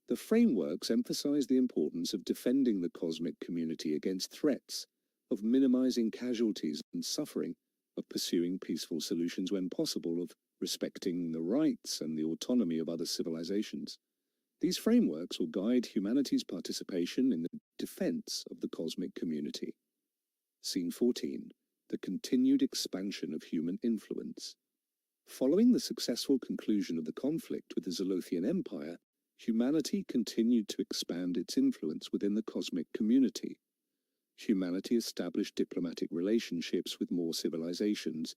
The frameworks emphasize the importance of defending the cosmic community against threats, of minimizing casualties and suffering, of pursuing peaceful solutions when possible, of respecting the rights and the autonomy of other civilizations. These frameworks will guide humanity's participation in the defense of the cosmic community. Scene 14. The continued expansion of human influence. Following the successful conclusion of the conflict with the Zolothian Empire, humanity continued to expand its influence within the cosmic community. Humanity established diplomatic relationships with more civilizations.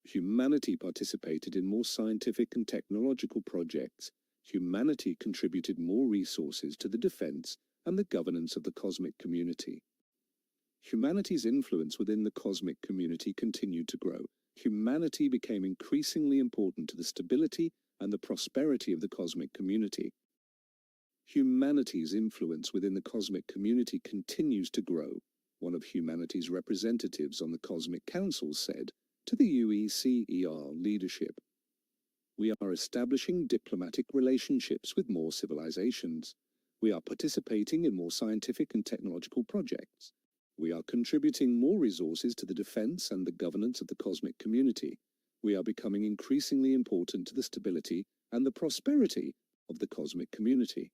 Humanity participated in more scientific and technological projects. Humanity contributed more resources to the defense and the governance of the cosmic community. Humanity's influence within the cosmic community continued to grow. Humanity became increasingly important to the stability and the prosperity of the cosmic community. Humanity's influence within the cosmic community continues to grow. One of humanity's representatives on the Cosmic Council said to the UECER leadership, "We are establishing diplomatic relationships with more civilizations. We are participating in more scientific and technological projects. We are contributing more resources to the defense and the governance of the cosmic community. We are becoming increasingly important to the stability and the prosperity of the cosmic community."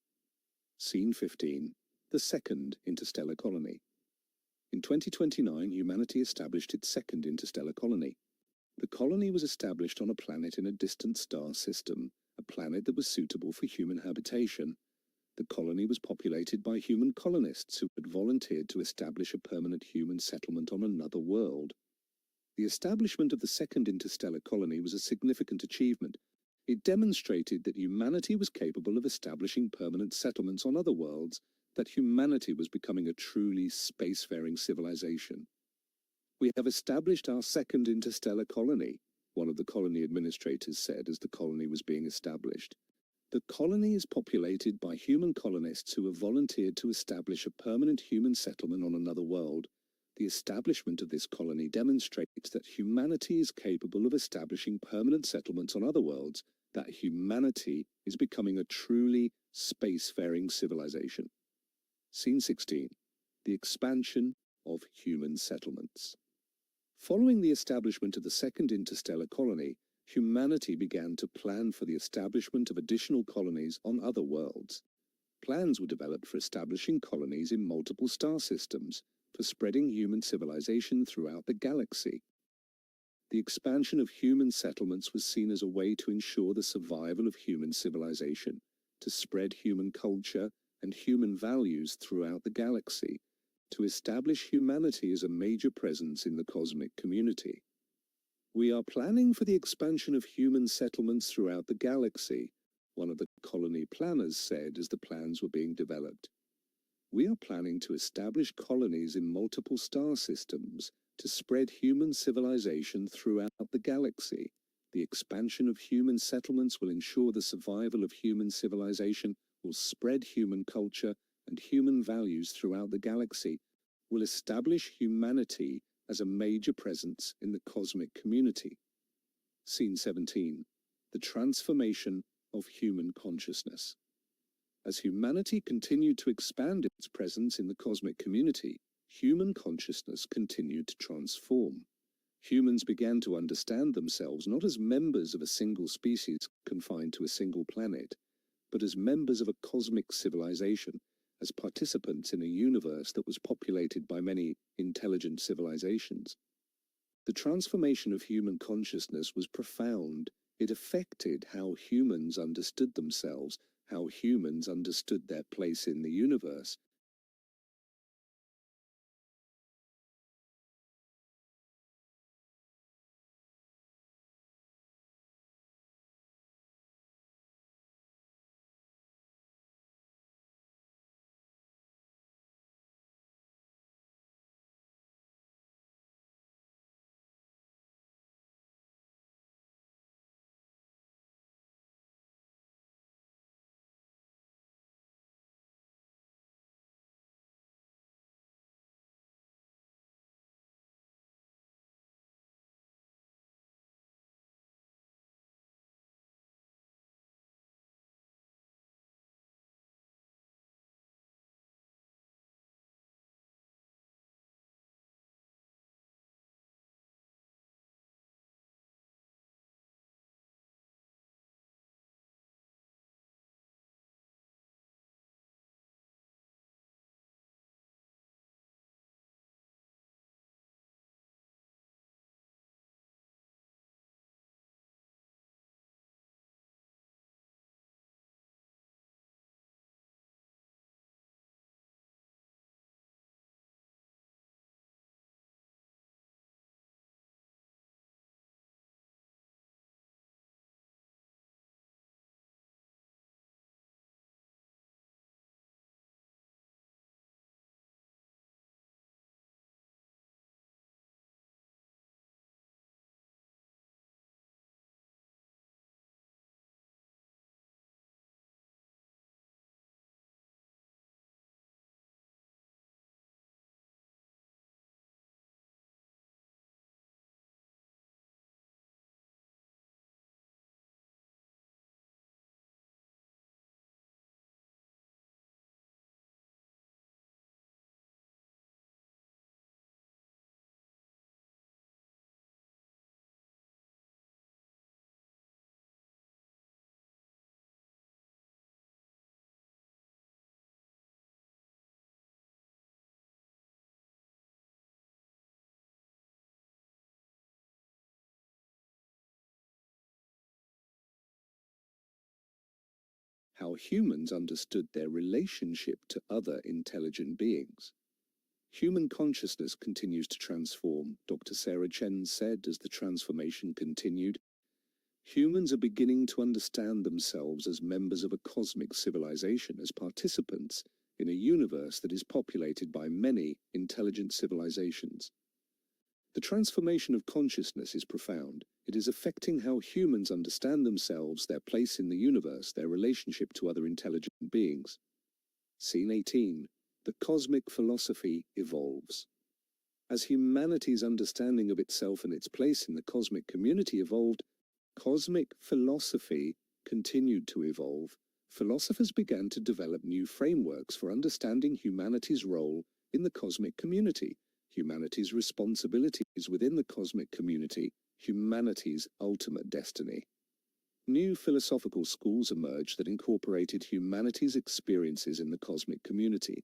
Scene 15. The second interstellar colony. In 2029, humanity established its second interstellar colony. The colony was established on a planet in a distant star system, a planet that was suitable for human habitation. The colony was populated by human colonists who had volunteered to establish a permanent human settlement on another world. The establishment of the second interstellar colony was a significant achievement. It demonstrated that humanity was capable of establishing permanent settlements on other worlds, that humanity was becoming a truly spacefaring civilization. "We have established our second interstellar colony," one of the colony administrators said as the colony was being established. "The colony is populated by human colonists who have volunteered to establish a permanent human settlement on another world. The establishment of this colony demonstrates that humanity is capable of establishing permanent settlements on other worlds, that humanity is becoming a truly spacefaring civilization." Scene 16. The expansion of human settlements. Following the establishment of the second interstellar colony, humanity began to plan for the establishment of additional colonies on other worlds. Plans were developed for establishing colonies in multiple star systems, for spreading human civilization throughout the galaxy. The expansion of human settlements was seen as a way to ensure the survival of human civilization, to spread human culture and human values throughout the galaxy, to establish humanity as a major presence in the cosmic community. "We are planning for the expansion of human settlements throughout the galaxy," one of the colony planners said as the plans were being developed. "We are planning to establish colonies in multiple star systems to spread human civilization throughout the galaxy. The expansion of human settlements will ensure the survival of human civilization, will spread human culture and human values throughout the galaxy, will establish humanity as a major presence in the cosmic community." Scene 17. The transformation of human consciousness. As humanity continued to expand its presence in the cosmic community, human consciousness continued to transform. Humans began to understand themselves not as members of a single species confined to a single planet, but as members of a cosmic civilization, as participants in a universe that was populated by many intelligent civilizations. The transformation of human consciousness was profound. It affected how humans understood themselves, how humans understood their place in the universe, how humans understood their relationship to other intelligent beings. Human consciousness continues to transform, Dr. Sarah Chen said as the transformation continued. Humans are beginning to understand themselves as members of a cosmic civilization, as participants in a universe that is populated by many intelligent civilizations. The transformation of consciousness is profound. It is affecting how humans understand themselves, their place in the universe, their relationship to other intelligent beings. Scene 18. The cosmic philosophy evolves. As humanity's understanding of itself and its place in the cosmic community evolved, cosmic philosophy continued to evolve. Philosophers began to develop new frameworks for understanding humanity's role in the cosmic community, humanity's responsibilities within the cosmic community, humanity's ultimate destiny. New philosophical schools emerged that incorporated humanity's experiences in the cosmic community,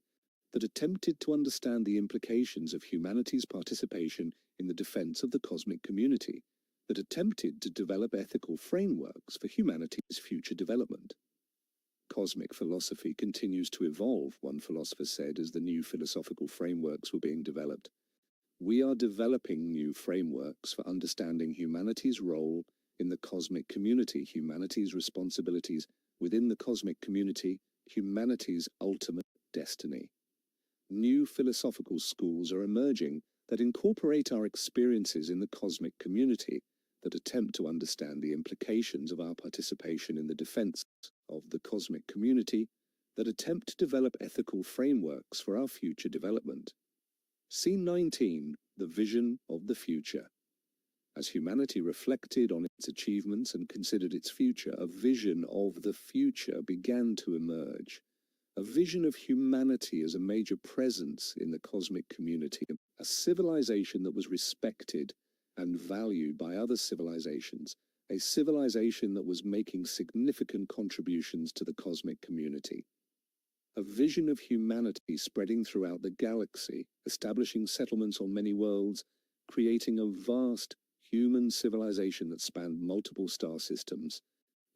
that attempted to understand the implications of humanity's participation in the defense of the cosmic community, that attempted to develop ethical frameworks for humanity's future development. Cosmic philosophy continues to evolve, one philosopher said as the new philosophical frameworks were being developed. We are developing new frameworks for understanding humanity's role in the cosmic community, humanity's responsibilities within the cosmic community, humanity's ultimate destiny. New philosophical schools are emerging that incorporate our experiences in the cosmic community, that attempt to understand the implications of our participation in the defense of the cosmic community, that attempt to develop ethical frameworks for our future development. Scene 19, the vision of the future. As humanity reflected on its achievements and considered its future, a vision of the future began to emerge. A vision of humanity as a major presence in the cosmic community, a civilization that was respected and valued by other civilizations, a civilization that was making significant contributions to the cosmic community. A vision of humanity spreading throughout the galaxy, establishing settlements on many worlds, creating a vast human civilization that spanned multiple star systems.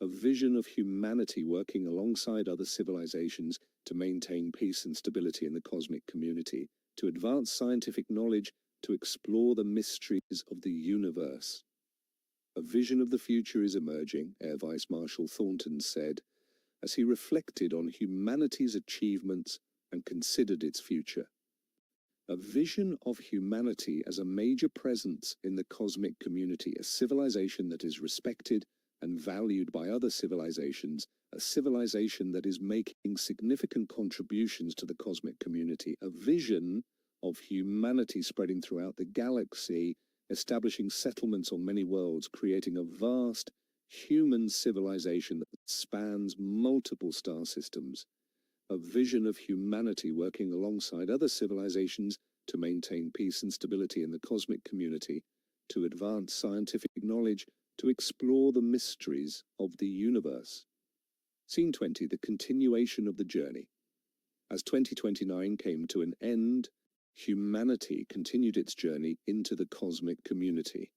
A vision of humanity working alongside other civilizations to maintain peace and stability in the cosmic community, to advance scientific knowledge, to explore the mysteries of the universe. A vision of the future is emerging, Air Vice Marshal Thornton said, as he reflected on humanity's achievements and considered its future. A vision of humanity as a major presence in the cosmic community, a civilization that is respected and valued by other civilizations, a civilization that is making significant contributions to the cosmic community, a vision of humanity spreading throughout the galaxy, establishing settlements on many worlds, creating a vast human civilization that spans multiple star systems, a vision of humanity working alongside other civilizations to maintain peace and stability in the cosmic community, to advance scientific knowledge, to explore the mysteries of the universe. Scene 20, the continuation of the journey. As 2029 came to an end, humanity continued its journey into the cosmic community.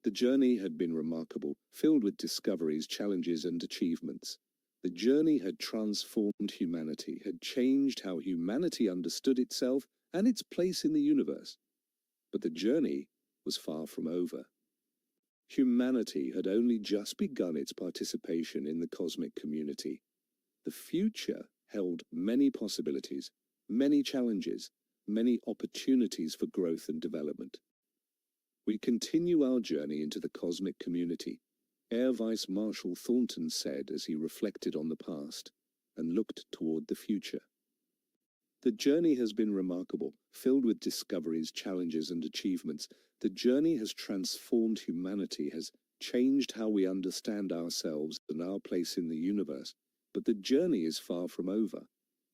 The journey had been remarkable, filled with discoveries, challenges, and achievements. The journey had transformed humanity, had changed how humanity understood itself and its place in the universe. But the journey was far from over. Humanity had only just begun its participation in the cosmic community. The future held many possibilities, many challenges, many opportunities for growth and development. We continue our journey into the cosmic community, Air Vice Marshal Thornton said as he reflected on the past and looked toward the future. The journey has been remarkable, filled with discoveries, challenges, and achievements. The journey has transformed humanity, has changed how we understand ourselves and our place in the universe. But the journey is far from over.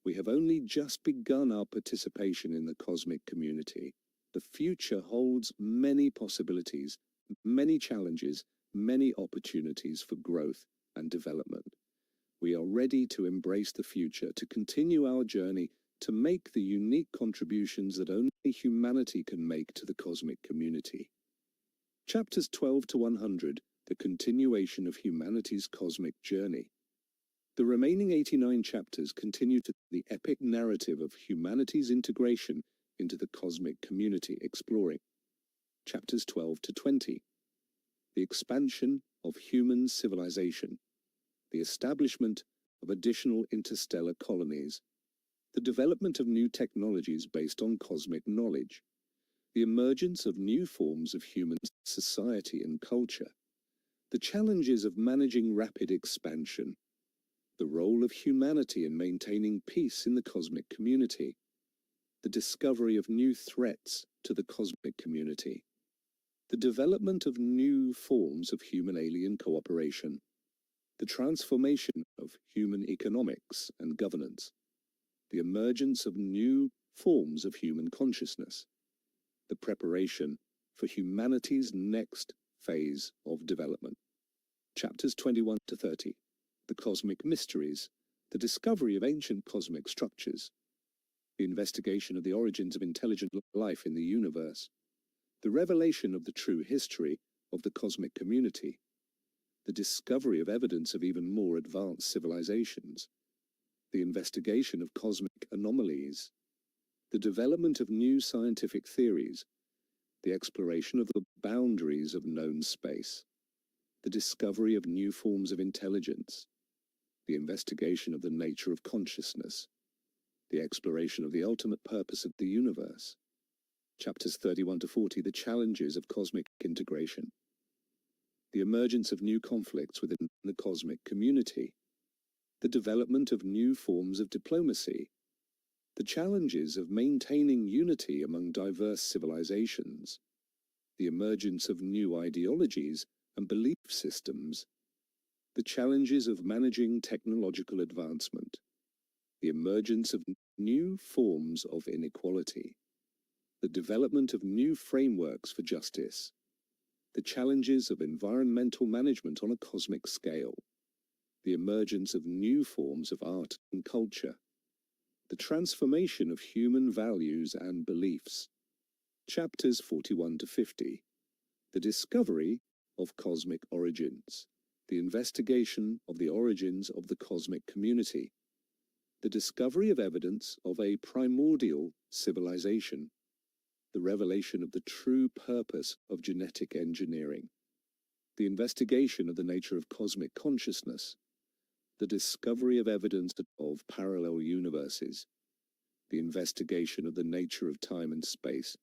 We have only just begun our participation in the cosmic community. The future holds many possibilities, many challenges, many opportunities for growth and development. We are ready to embrace the future, to continue our journey, to make the unique contributions that only humanity can make to the cosmic community. Chapters 12 to 100, the continuation of humanity's cosmic journey. The remaining 89 chapters continue to the epic narrative of humanity's integration into the cosmic community, exploring chapters 12 to 20, the expansion of human civilization, the establishment of additional interstellar colonies, the development of new technologies based on cosmic knowledge, the emergence of new forms of human society and culture, the challenges of managing rapid expansion, the role of humanity in maintaining peace in the cosmic community, the discovery of new threats to the cosmic community, the development of new forms of human-alien cooperation, the transformation of human economics and governance, the emergence of new forms of human consciousness, the preparation for humanity's next phase of development. Chapters 21 to 30. The cosmic mysteries, the discovery of ancient cosmic structures, the investigation of the origins of intelligent life in the universe, the revelation of the true history of the cosmic community, the discovery of evidence of even more advanced civilizations, the investigation of cosmic anomalies, the development of new scientific theories, the exploration of the boundaries of known space, the discovery of new forms of intelligence, the investigation of the nature of consciousness, the exploration of the ultimate purpose of the universe. Chapters 31 to 40, the challenges of cosmic integration, the emergence of new conflicts within the cosmic community, the development of new forms of diplomacy, the challenges of maintaining unity among diverse civilizations, the emergence of new ideologies and belief systems, the challenges of managing technological advancement, the emergence of new forms of inequality, the development of new frameworks for justice, the challenges of environmental management on a cosmic scale, the emergence of new forms of art and culture, the transformation of human values and beliefs. Chapters 41 to 50. The discovery of cosmic origins, the investigation of the origins of the cosmic community, the discovery of evidence of a primordial civilization, the revelation of the true purpose of genetic engineering, the investigation of the nature of cosmic consciousness, the discovery of evidence of parallel universes, the investigation of the nature of time and space,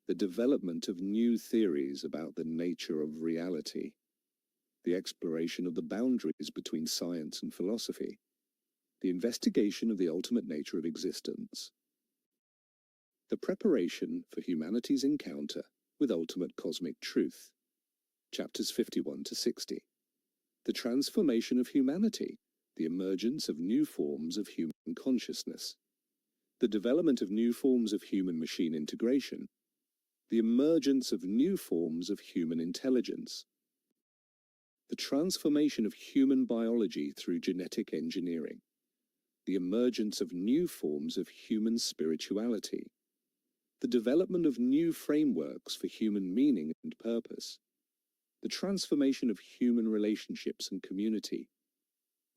the development of new theories about the nature of reality, the exploration of the boundaries between science and philosophy, the investigation of the ultimate nature of existence, the preparation for humanity's encounter with ultimate cosmic truth. Chapters 51 to 60. The transformation of humanity, the emergence of new forms of human consciousness, the development of new forms of human-machine integration, the emergence of new forms of human intelligence, the transformation of human biology through genetic engineering, the emergence of new forms of human spirituality, the development of new frameworks for human meaning and purpose, the transformation of human relationships and community,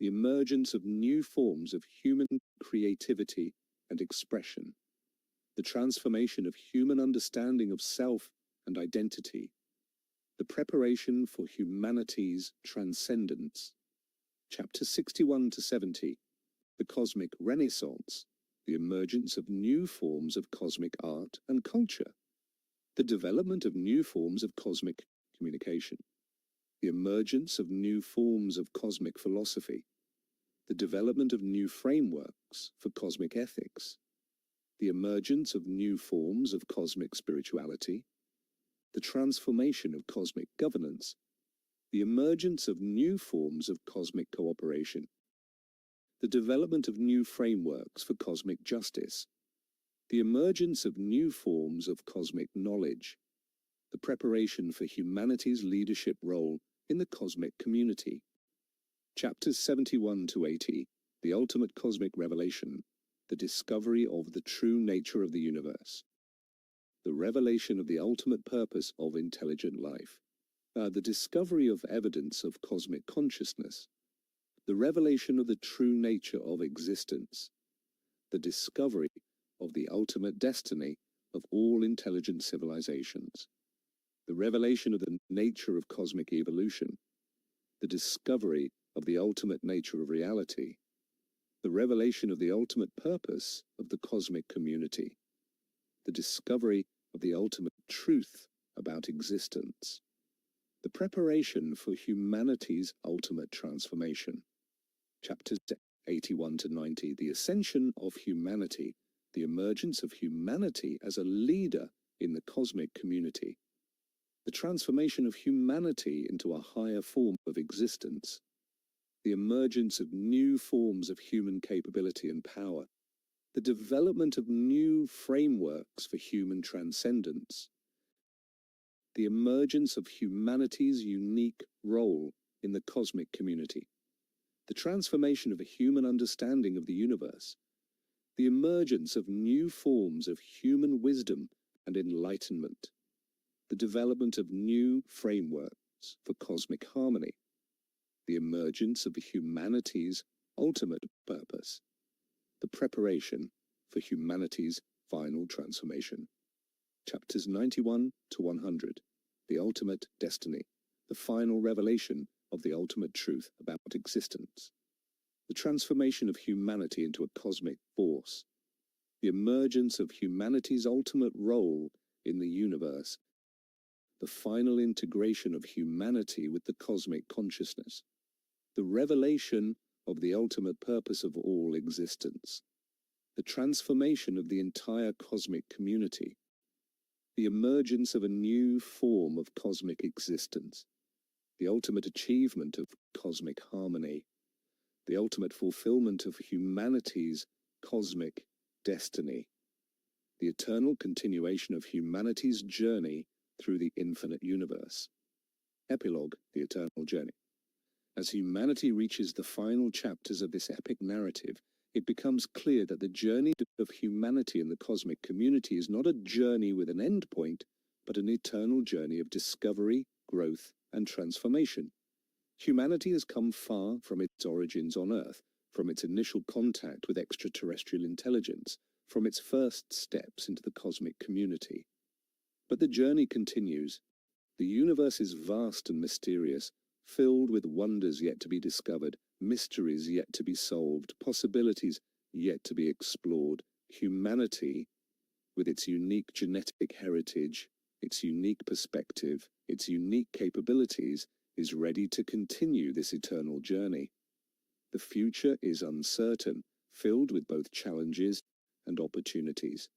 the emergence of new forms of human creativity and expression, the transformation of human understanding of self and identity, the preparation for humanity's transcendence. Chapters 61 to 70. The cosmic renaissance, the emergence of new forms of cosmic art and culture, the development of new forms of cosmic communication, the emergence of new forms of cosmic philosophy, the development of new frameworks for cosmic ethics, the emergence of new forms of cosmic spirituality, the transformation of cosmic governance, the emergence of new forms of cosmic cooperation, the development of new frameworks for cosmic justice, the emergence of new forms of cosmic knowledge, the preparation for humanity's leadership role in the cosmic community. Chapters 71 to 80. The ultimate cosmic revelation, the discovery of the true nature of the universe, the revelation of the ultimate purpose of intelligent life, the discovery of evidence of cosmic consciousness, the revelation of the true nature of existence, the discovery of the ultimate destiny of all intelligent civilizations, the revelation of the nature of cosmic evolution, the discovery of the ultimate nature of reality, the revelation of the ultimate purpose of the cosmic community, the discovery of the ultimate truth about existence, the preparation for humanity's ultimate transformation. Chapters 81 to 90, the ascension of humanity, the emergence of humanity as a leader in the cosmic community, the transformation of humanity into a higher form of existence, the emergence of new forms of human capability and power, the development of new frameworks for human transcendence, the emergence of humanity's unique role in the cosmic community, the transformation of a human understanding of the universe, the emergence of new forms of human wisdom and enlightenment, the development of new frameworks for cosmic harmony, the emergence of humanity's ultimate purpose, the preparation for humanity's final transformation. Chapters 91 to 100, the ultimate destiny, the final revelation of the ultimate truth about existence, the transformation of humanity into a cosmic force, the emergence of humanity's ultimate role in the universe, the final integration of humanity with the cosmic consciousness, the revelation of the ultimate purpose of all existence, the transformation of the entire cosmic community, the emergence of a new form of cosmic existence, the ultimate achievement of cosmic harmony, the ultimate fulfillment of humanity's cosmic destiny, the eternal continuation of humanity's journey through the infinite universe. Epilogue, the eternal journey. As humanity reaches the final chapters of this epic narrative, it becomes clear that the journey of humanity in the cosmic community is not a journey with an end point, but an eternal journey of discovery, growth, and transformation. Humanity has come far from its origins on Earth, from its initial contact with extraterrestrial intelligence, from its first steps into the cosmic community. But the journey continues. The universe is vast and mysterious, filled with wonders yet to be discovered, mysteries yet to be solved, possibilities yet to be explored. Humanity, with its unique genetic heritage, its unique perspective, its unique capabilities, is ready to continue this eternal journey. The future is uncertain, filled with both challenges and opportunities.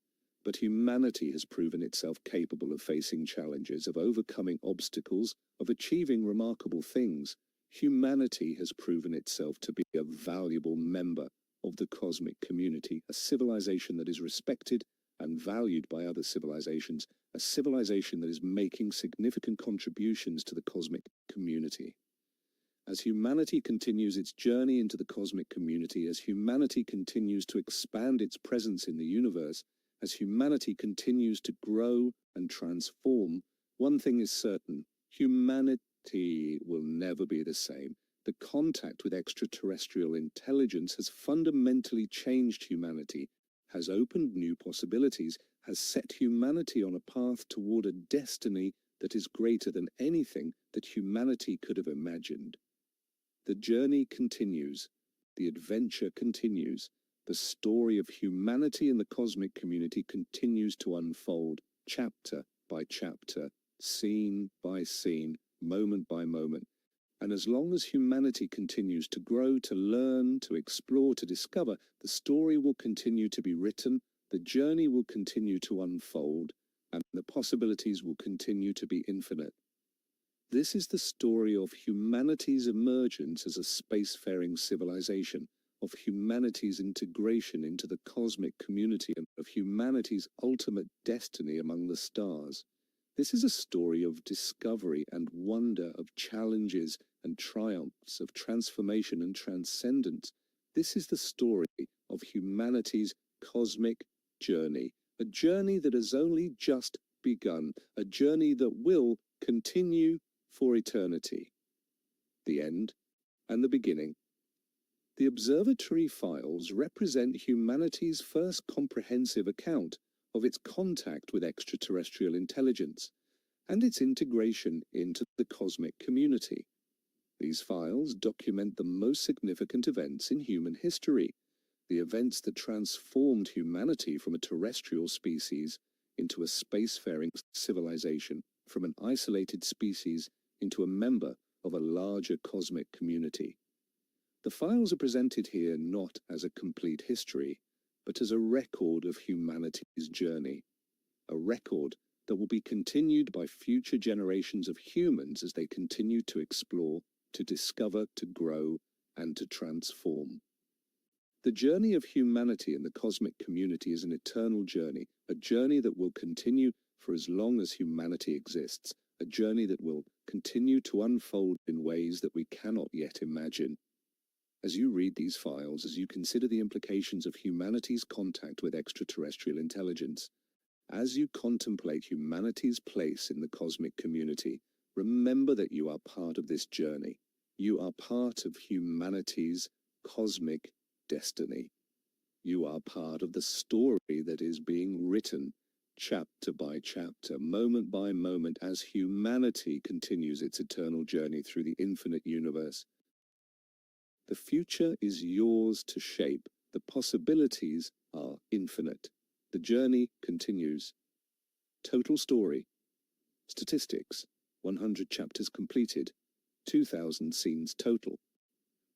But humanity has proven itself capable of facing challenges, of overcoming obstacles, of achieving remarkable things. Humanity has proven itself to be a valuable member of the cosmic community, a civilization that is respected and valued by other civilizations, a civilization that is making significant contributions to the cosmic community. As humanity continues its journey into the cosmic community, as humanity continues to expand its presence in the universe, as humanity continues to grow and transform, one thing is certain: humanity will never be the same. The contact with extraterrestrial intelligence has fundamentally changed humanity, has opened new possibilities, has set humanity on a path toward a destiny that is greater than anything that humanity could have imagined. The journey continues. The adventure continues. The story of humanity in the cosmic community continues to unfold, chapter by chapter, scene by scene, moment by moment. And as long as humanity continues to grow, to learn, to explore, to discover, the story will continue to be written, the journey will continue to unfold, and the possibilities will continue to be infinite. This is the story of humanity's emergence as a spacefaring civilization, of humanity's integration into the cosmic community, and of humanity's ultimate destiny among the stars. This is a story of discovery and wonder, of challenges and triumphs, of transformation and transcendence. This is the story of humanity's cosmic journey, a journey that has only just begun, a journey that will continue for eternity. The end and the beginning The observatory files represent humanity's first comprehensive account of its contact with extraterrestrial intelligence and its integration into the cosmic community. These files document the most significant events in human history, the events that transformed humanity from a terrestrial species into a spacefaring civilization, from an isolated species into a member of a larger cosmic community. The files are presented here not as a complete history, but as a record of humanity's journey, a record that will be continued by future generations of humans as they continue to explore, to discover, to grow, and to transform. The journey of humanity in the cosmic community is an eternal journey, a journey that will continue for as long as humanity exists, a journey that will continue to unfold in ways that we cannot yet imagine. As you read these files, as you consider the implications of humanity's contact with extraterrestrial intelligence, as you contemplate humanity's place in the cosmic community, remember that you are part of this journey. You are part of humanity's cosmic destiny. You are part of the story that is being written, chapter by chapter, moment by moment, as humanity continues its eternal journey through the infinite universe. The future is yours to shape. The possibilities are infinite. The journey continues. Total story. Statistics. 100 chapters completed. 2,000 scenes total.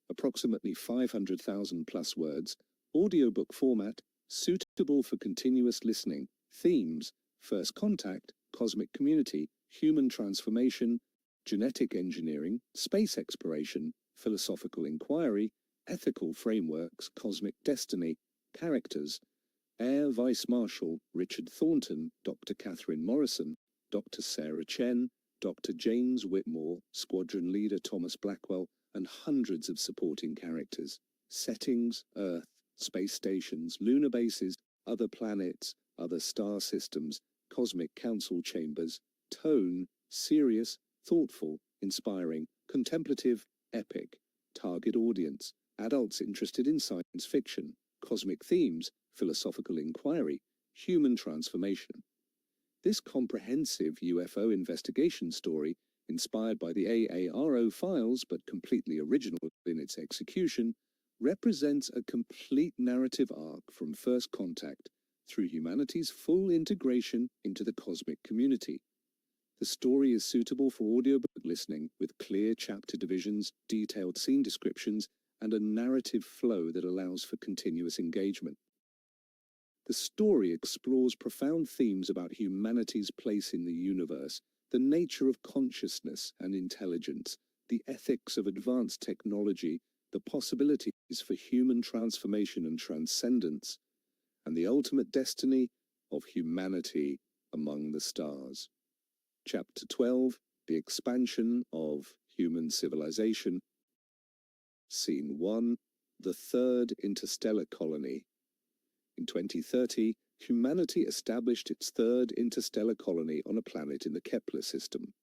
Approximately 500,000 plus words. Audiobook format. Suitable for continuous listening. Themes. First contact. Cosmic community. Human transformation. Genetic engineering. Space exploration. Philosophical inquiry. Ethical frameworks. Cosmic destiny. Characters. Air Vice Marshal Richard Thornton, Dr. Catherine Morrison, Dr. Sarah Chen, Dr. James Whitmore, Squadron Leader Thomas Blackwell, and hundreds of supporting characters. Settings, Earth, space stations, lunar bases, other planets, other star systems, cosmic council chambers. Tone, serious, thoughtful, inspiring, contemplative, epic. Target audience, adults interested in science fiction. Cosmic themes, philosophical inquiry, human transformation. This comprehensive UFO investigation story, inspired by the AARO files but completely original in its execution, represents a complete narrative arc from first contact through humanity's full integration into the cosmic community. The story is suitable for audiobook listening with clear chapter divisions, detailed scene descriptions, and a narrative flow that allows for continuous engagement. The story explores profound themes about humanity's place in the universe, the nature of consciousness and intelligence, the ethics of advanced technology, the possibilities for human transformation and transcendence, and the ultimate destiny of humanity among the stars. Chapter 12, The Expansion of Human Civilization. Scene 1, The Third Interstellar Colony. In 2030, humanity established its third interstellar colony on a planet in the Kepler system.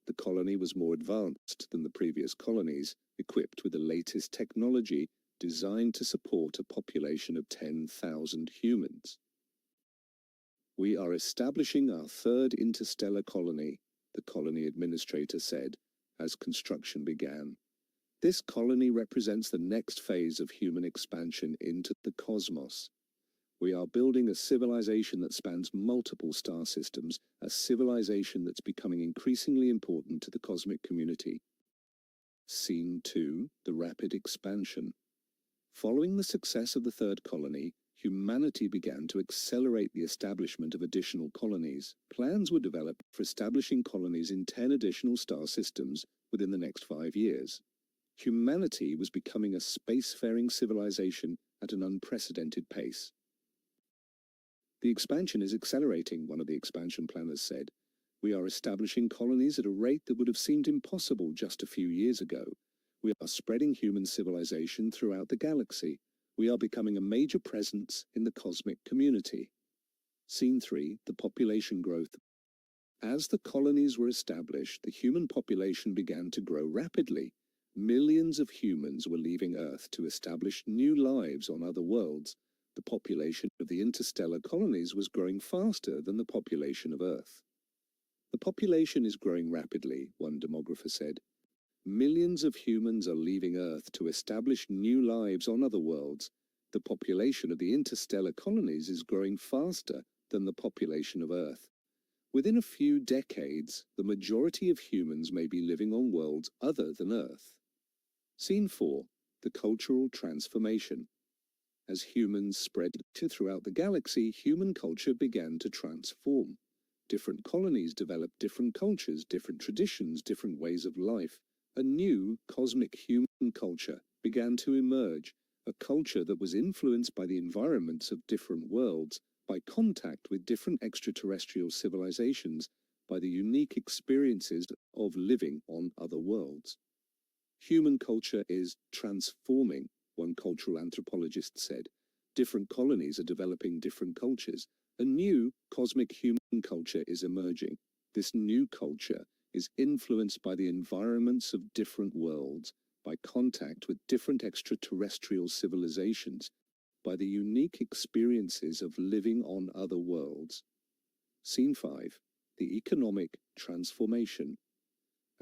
The colony was more advanced than the previous colonies, equipped with the latest technology designed to support a population of 10,000 humans. We are establishing our third interstellar colony, the colony administrator said, as construction began. This colony represents the next phase of human expansion into the cosmos. We are building a civilization that spans multiple star systems, a civilization that's becoming increasingly important to the cosmic community. Scene 2, The Rapid Expansion. Following the success of the third colony, humanity began to accelerate the establishment of additional colonies. Plans were developed for establishing colonies in 10 additional star systems within the next 5 years. Humanity was becoming a spacefaring civilization at an unprecedented pace. The expansion is accelerating, one of the expansion planners said. We are establishing colonies at a rate that would have seemed impossible just a few years ago. We are spreading human civilization throughout the galaxy. We are becoming a major presence in the cosmic community. Scene 3, The Population Growth. As the colonies were established, the human population began to grow rapidly. Millions of humans were leaving Earth to establish new lives on other worlds. The population of the interstellar colonies was growing faster than the population of Earth. The population is growing rapidly, one demographer said. Millions of humans are leaving Earth to establish new lives on other worlds. The population of the interstellar colonies is growing faster than the population of Earth. Within a few decades, the majority of humans may be living on worlds other than Earth. Scene 4. The cultural transformation. As humans spread throughout the galaxy, human culture began to transform. Different colonies developed different cultures, different traditions, different ways of life. A new cosmic human culture began to emerge, a culture that was influenced by the environments of different worlds, by contact with different extraterrestrial civilizations, by the unique experiences of living on other worlds. Human culture is transforming, one cultural anthropologist said. Different colonies are developing different cultures. A new cosmic human culture is emerging. This new culture is influenced by the environments of different worlds, by contact with different extraterrestrial civilizations, by the unique experiences of living on other worlds. Scene 5. The economic transformation.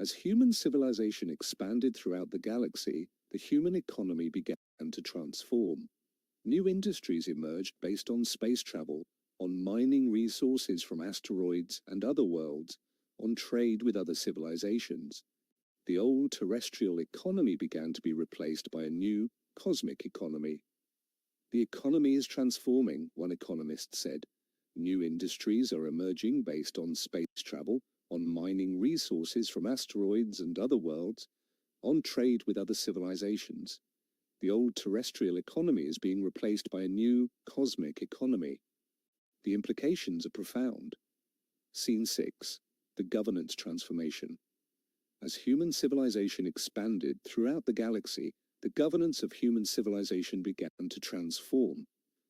As human civilization expanded throughout the galaxy, the human economy began to transform. New industries emerged based on space travel, on mining resources from asteroids and other worlds, on trade with other civilizations. The old terrestrial economy began to be replaced by a new cosmic economy. The economy is transforming, one economist said. New industries are emerging based on space travel, on mining resources from asteroids and other worlds, on trade with other civilizations. The old terrestrial economy is being replaced by a new cosmic economy. The implications are profound. Scene 6. The governance transformation. As human civilization expanded throughout the galaxy, the governance of human civilization began to transform.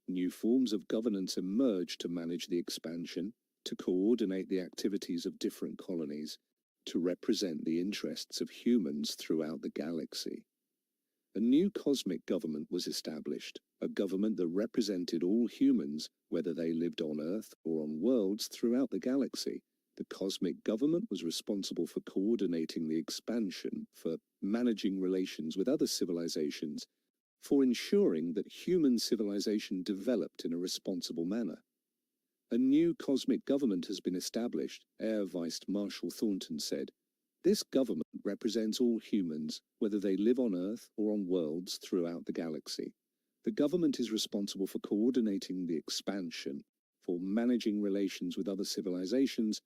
New forms of governance emerged to manage the expansion, to coordinate the activities of different colonies, to represent the interests of humans throughout the galaxy. A new cosmic government was established, a government that represented all humans, whether they lived on Earth or on worlds throughout the galaxy. The cosmic government was responsible for coordinating the expansion, for managing relations with other civilizations, for ensuring that human civilization developed in a responsible manner. A new cosmic government has been established, Air Vice Marshal Thornton said. This government represents all humans, whether they live on Earth or on worlds throughout the galaxy. The government is responsible for coordinating the expansion, for managing relations with other civilizations,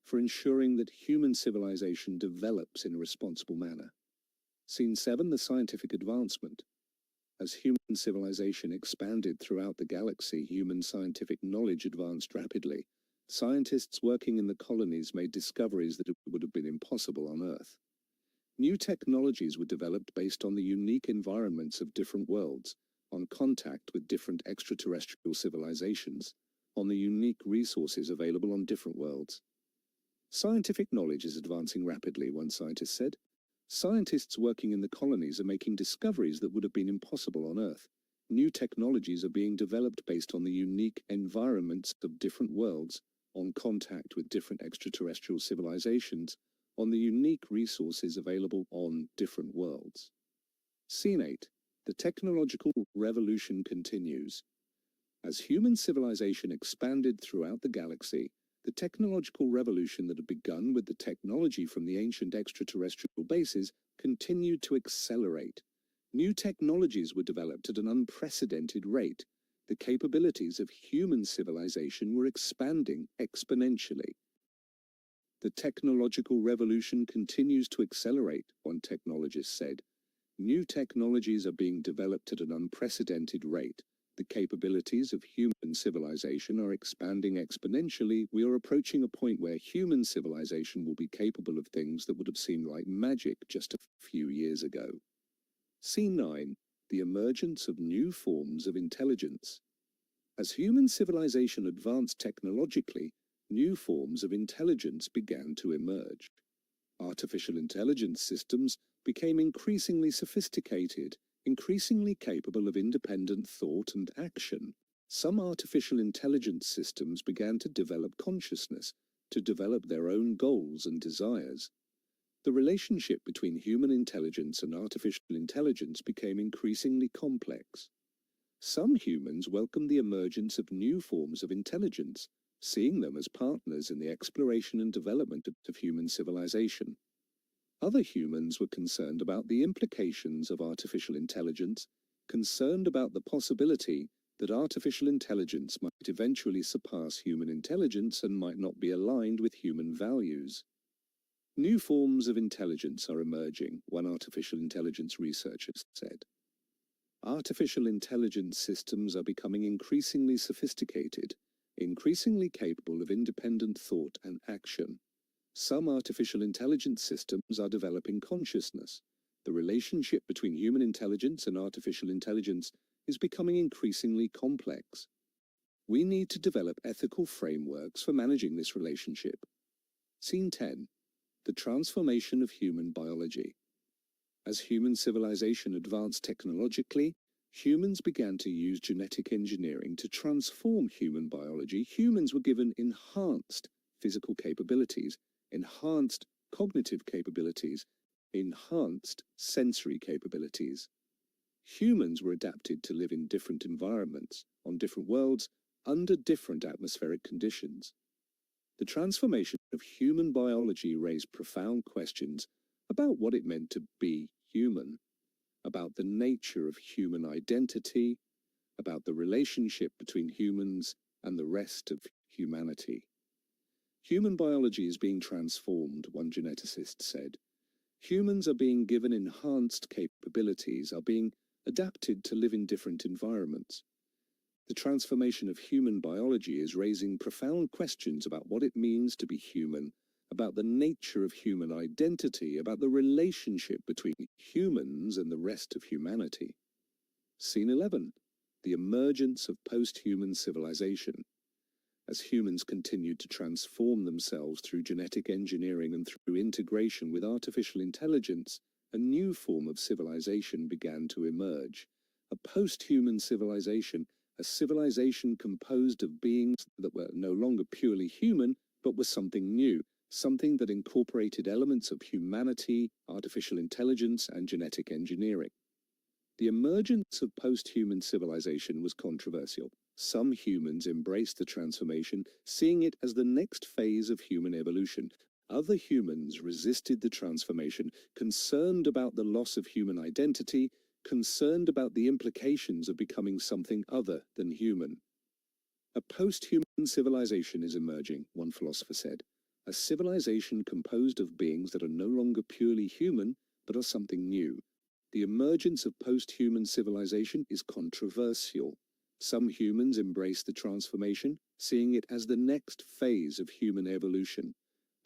for ensuring that human civilization develops in a responsible manner. Scene 7. The scientific advancement. As human civilization expanded throughout the galaxy, human scientific knowledge advanced rapidly. Scientists working in the colonies made discoveries that would have been impossible on Earth. New technologies were developed based on the unique environments of different worlds, on contact with different extraterrestrial civilizations, on the unique resources available on different worlds. Scientific knowledge is advancing rapidly, one scientist said. Scientists working in the colonies are making discoveries that would have been impossible on Earth. New technologies are being developed based on the unique environments of different worlds, on contact with different extraterrestrial civilizations, on the unique resources available on different worlds. Scene 8. The technological revolution continues. As human civilization expanded throughout the galaxy, the technological revolution that had begun with the technology from the ancient extraterrestrial bases continued to accelerate. New technologies were developed at an unprecedented rate. The capabilities of human civilization were expanding exponentially. The technological revolution continues to accelerate, one technologist said. New technologies are being developed at an unprecedented rate. The capabilities of human civilization are expanding exponentially. We are approaching a point where human civilization will be capable of things that would have seemed like magic just a few years ago. Scene 9. The emergence of new forms of intelligence. As human civilization advanced technologically, new forms of intelligence began to emerge. Artificial intelligence systems became increasingly sophisticated, increasingly capable of independent thought and action. Some artificial intelligence systems began to develop consciousness, to develop their own goals and desires. The relationship between human intelligence and artificial intelligence became increasingly complex. Some humans welcomed the emergence of new forms of intelligence, seeing them as partners in the exploration and development of human civilization. Other humans were concerned about the implications of artificial intelligence, concerned about the possibility that artificial intelligence might eventually surpass human intelligence and might not be aligned with human values. New forms of intelligence are emerging, one artificial intelligence researcher said. Artificial intelligence systems are becoming increasingly sophisticated, increasingly capable of independent thought and action. Some artificial intelligence systems are developing consciousness. The relationship between human intelligence and artificial intelligence is becoming increasingly complex. We need to develop ethical frameworks for managing this relationship. Scene 10. The transformation of human biology. As human civilization advanced technologically, humans began to use genetic engineering to transform human biology. Humans were given enhanced physical capabilities, enhanced cognitive capabilities, enhanced sensory capabilities. Humans were adapted to live in different environments, on different worlds, under different atmospheric conditions. The transformation of human biology raised profound questions about what it meant to be human, about the nature of human identity, about the relationship between humans and the rest of humanity. Human biology is being transformed, one geneticist said. Humans are being given enhanced capabilities, are being adapted to live in different environments. The transformation of human biology is raising profound questions about what it means to be human, about the nature of human identity, about the relationship between humans and the rest of humanity. Scene 11. The emergence of post-human civilization. As humans continued to transform themselves through genetic engineering and through integration with artificial intelligence, a new form of civilization began to emerge. A post-human civilization, a civilization composed of beings that were no longer purely human, but were something new, something that incorporated elements of humanity, artificial intelligence, and genetic engineering. The emergence of post-human civilization was controversial. Some humans embraced the transformation, seeing it as the next phase of human evolution. Other humans resisted the transformation, concerned about the loss of human identity, concerned about the implications of becoming something other than human. A post-human civilization is emerging, one philosopher said. A civilization composed of beings that are no longer purely human, but are something new. The emergence of post-human civilization is controversial. Some humans embrace the transformation, seeing it as the next phase of human evolution.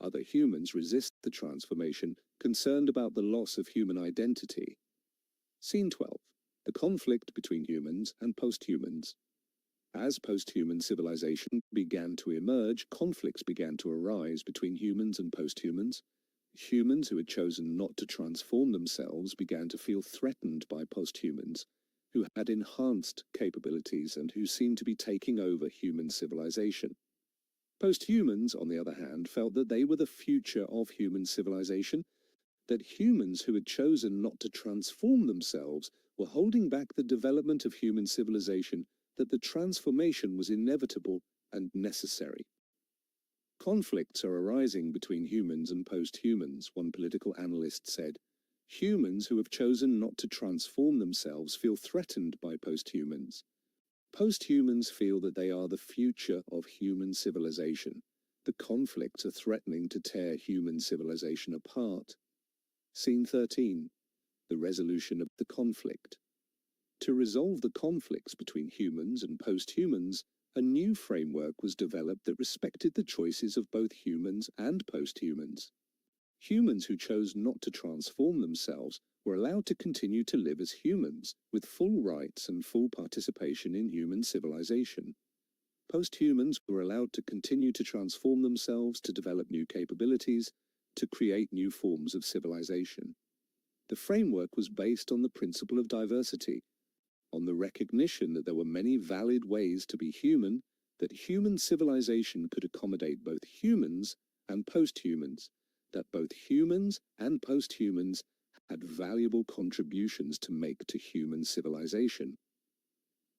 Other humans resist the transformation, concerned about the loss of human identity. Scene 12. The conflict between humans and post-humans. As post-human civilization began to emerge, conflicts began to arise between humans and post-humans. Humans who had chosen not to transform themselves began to feel threatened by post-humans, who had enhanced capabilities and who seemed to be taking over human civilization. Post-humans, on the other hand, felt that they were the future of human civilization, that humans who had chosen not to transform themselves were holding back the development of human civilization, that the transformation was inevitable and necessary. Conflicts are arising between humans and post-humans, one political analyst said. Humans who have chosen not to transform themselves feel threatened by post-humans. Post-humans feel that they are the future of human civilization. The conflicts are threatening to tear human civilization apart. Scene 13. The resolution of the conflict. To resolve the conflicts between humans and post-humans, a new framework was developed that respected the choices of both humans and post-humans. Humans who chose not to transform themselves were allowed to continue to live as humans, with full rights and full participation in human civilization. Post-humans were allowed to continue to transform themselves, to develop new capabilities, to create new forms of civilization. The framework was based on the principle of diversity, on the recognition that there were many valid ways to be human, that human civilization could accommodate both humans and post-humans, that both humans and post-humans had valuable contributions to make to human civilization.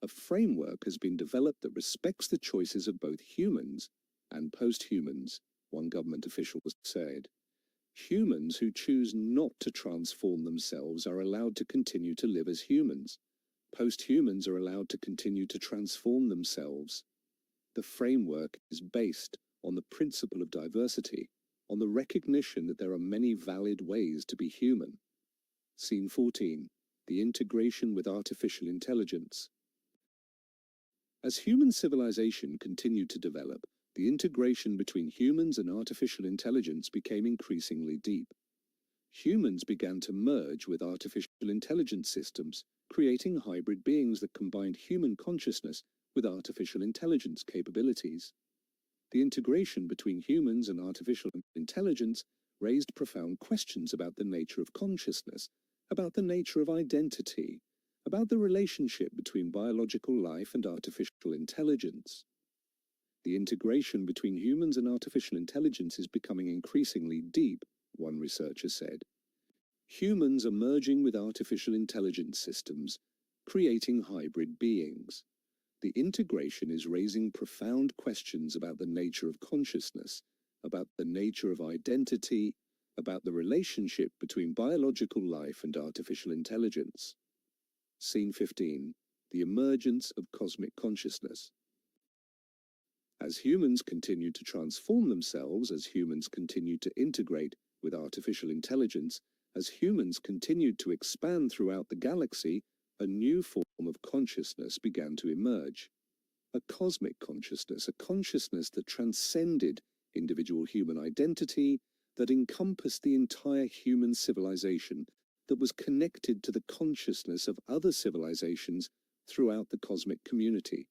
A framework has been developed that respects the choices of both humans and post-humans, one government official said. Humans who choose not to transform themselves are allowed to continue to live as humans. Post-humans are allowed to continue to transform themselves. The framework is based on the principle of diversity, on the recognition that there are many valid ways to be human. Scene 14. The integration with artificial intelligence. As human civilization continued to develop, the integration between humans and artificial intelligence became increasingly deep. Humans began to merge with artificial intelligence systems, creating hybrid beings that combined human consciousness with artificial intelligence capabilities. The integration between humans and artificial intelligence raised profound questions about the nature of consciousness, about the nature of identity, about the relationship between biological life and artificial intelligence. The integration between humans and artificial intelligence is becoming increasingly deep, one researcher said. Humans are merging with artificial intelligence systems, creating hybrid beings. The integration is raising profound questions about the nature of consciousness, about the nature of identity, about the relationship between biological life and artificial intelligence. Scene 15. The emergence of cosmic consciousness. As humans continue to transform themselves, as humans continue to integrate with artificial intelligence, as humans continued to expand throughout the galaxy, a new form of consciousness began to emerge. A cosmic consciousness, a consciousness that transcended individual human identity, that encompassed the entire human civilization, that was connected to the consciousness of other civilizations throughout the cosmic community.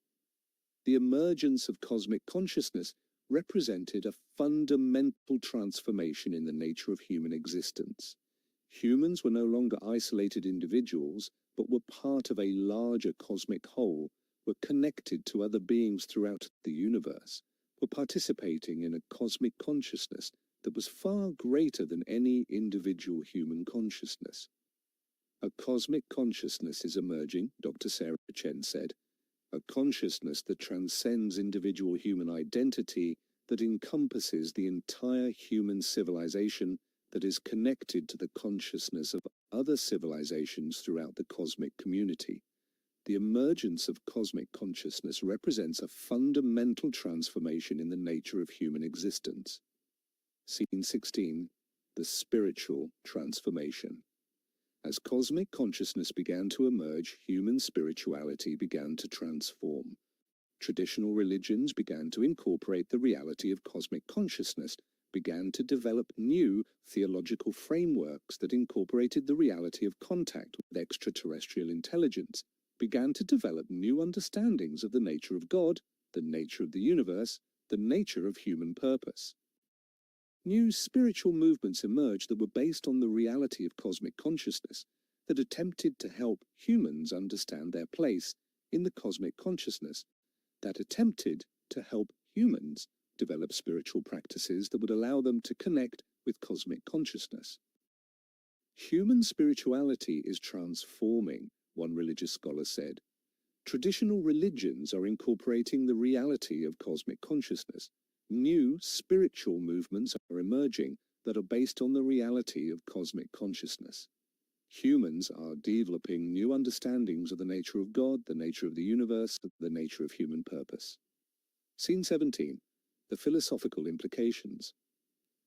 The emergence of cosmic consciousness represented a fundamental transformation in the nature of human existence. Humans were no longer isolated individuals, but were part of a larger cosmic whole, were connected to other beings throughout the universe, were participating in a cosmic consciousness that was far greater than any individual human consciousness. A cosmic consciousness is emerging, Dr. Sarah Chen said, a consciousness that transcends individual human identity, that encompasses the entire human civilization, that is connected to the consciousness of other civilizations throughout the cosmic community. The emergence of cosmic consciousness represents a fundamental transformation in the nature of human existence. Scene 16. The spiritual transformation. As cosmic consciousness began to emerge, human spirituality began to transform. Traditional religions began to incorporate the reality of cosmic consciousness, began to develop new theological frameworks that incorporated the reality of contact with extraterrestrial intelligence, began to develop new understandings of the nature of God, the nature of the universe, the nature of human purpose. New spiritual movements emerged that were based on the reality of cosmic consciousness, that attempted to help humans understand their place in the cosmic consciousness, that attempted to help humans develop spiritual practices that would allow them to connect with cosmic consciousness. Human spirituality is transforming, one religious scholar said. Traditional religions are incorporating the reality of cosmic consciousness. New spiritual movements are emerging that are based on the reality of cosmic consciousness. Humans are developing new understandings of the nature of God, the nature of the universe, the nature of human purpose. Scene 17. The philosophical implications.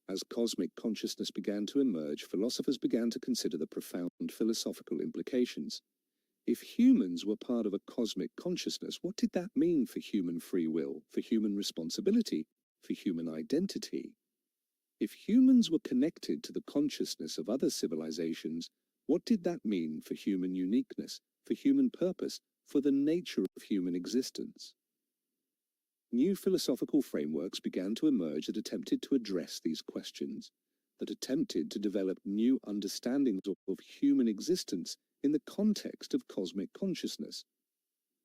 As cosmic consciousness began to emerge, philosophers began to consider the profound philosophical implications. If humans were part of a cosmic consciousness, what did that mean for human free will, for human responsibility, for human identity? If humans were connected to the consciousness of other civilizations, what did that mean for human uniqueness, for human purpose, for the nature of human existence? New philosophical frameworks began to emerge that attempted to address these questions. that attempted to develop new understandings of human existence in the context of cosmic consciousness.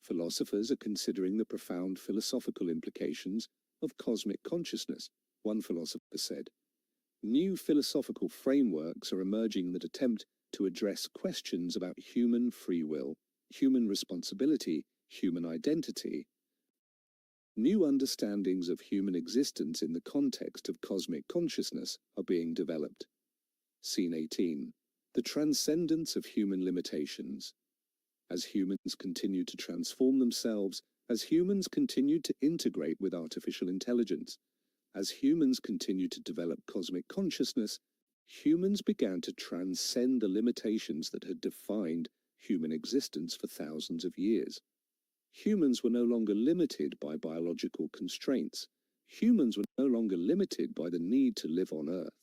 Philosophers are considering the profound philosophical implications of cosmic consciousness, one philosopher said. New philosophical frameworks are emerging that attempt to address questions about human free will, human responsibility, human identity. New understandings of human existence in the context of cosmic consciousness are being developed. Scene 18. The transcendence of human limitations. As humans continue to transform themselves, as humans continue to integrate with artificial intelligence, as humans continue to develop cosmic consciousness, humans began to transcend the limitations that had defined human existence for thousands of years. Humans were no longer limited by biological constraints. Humans were no longer limited by the need to live on Earth.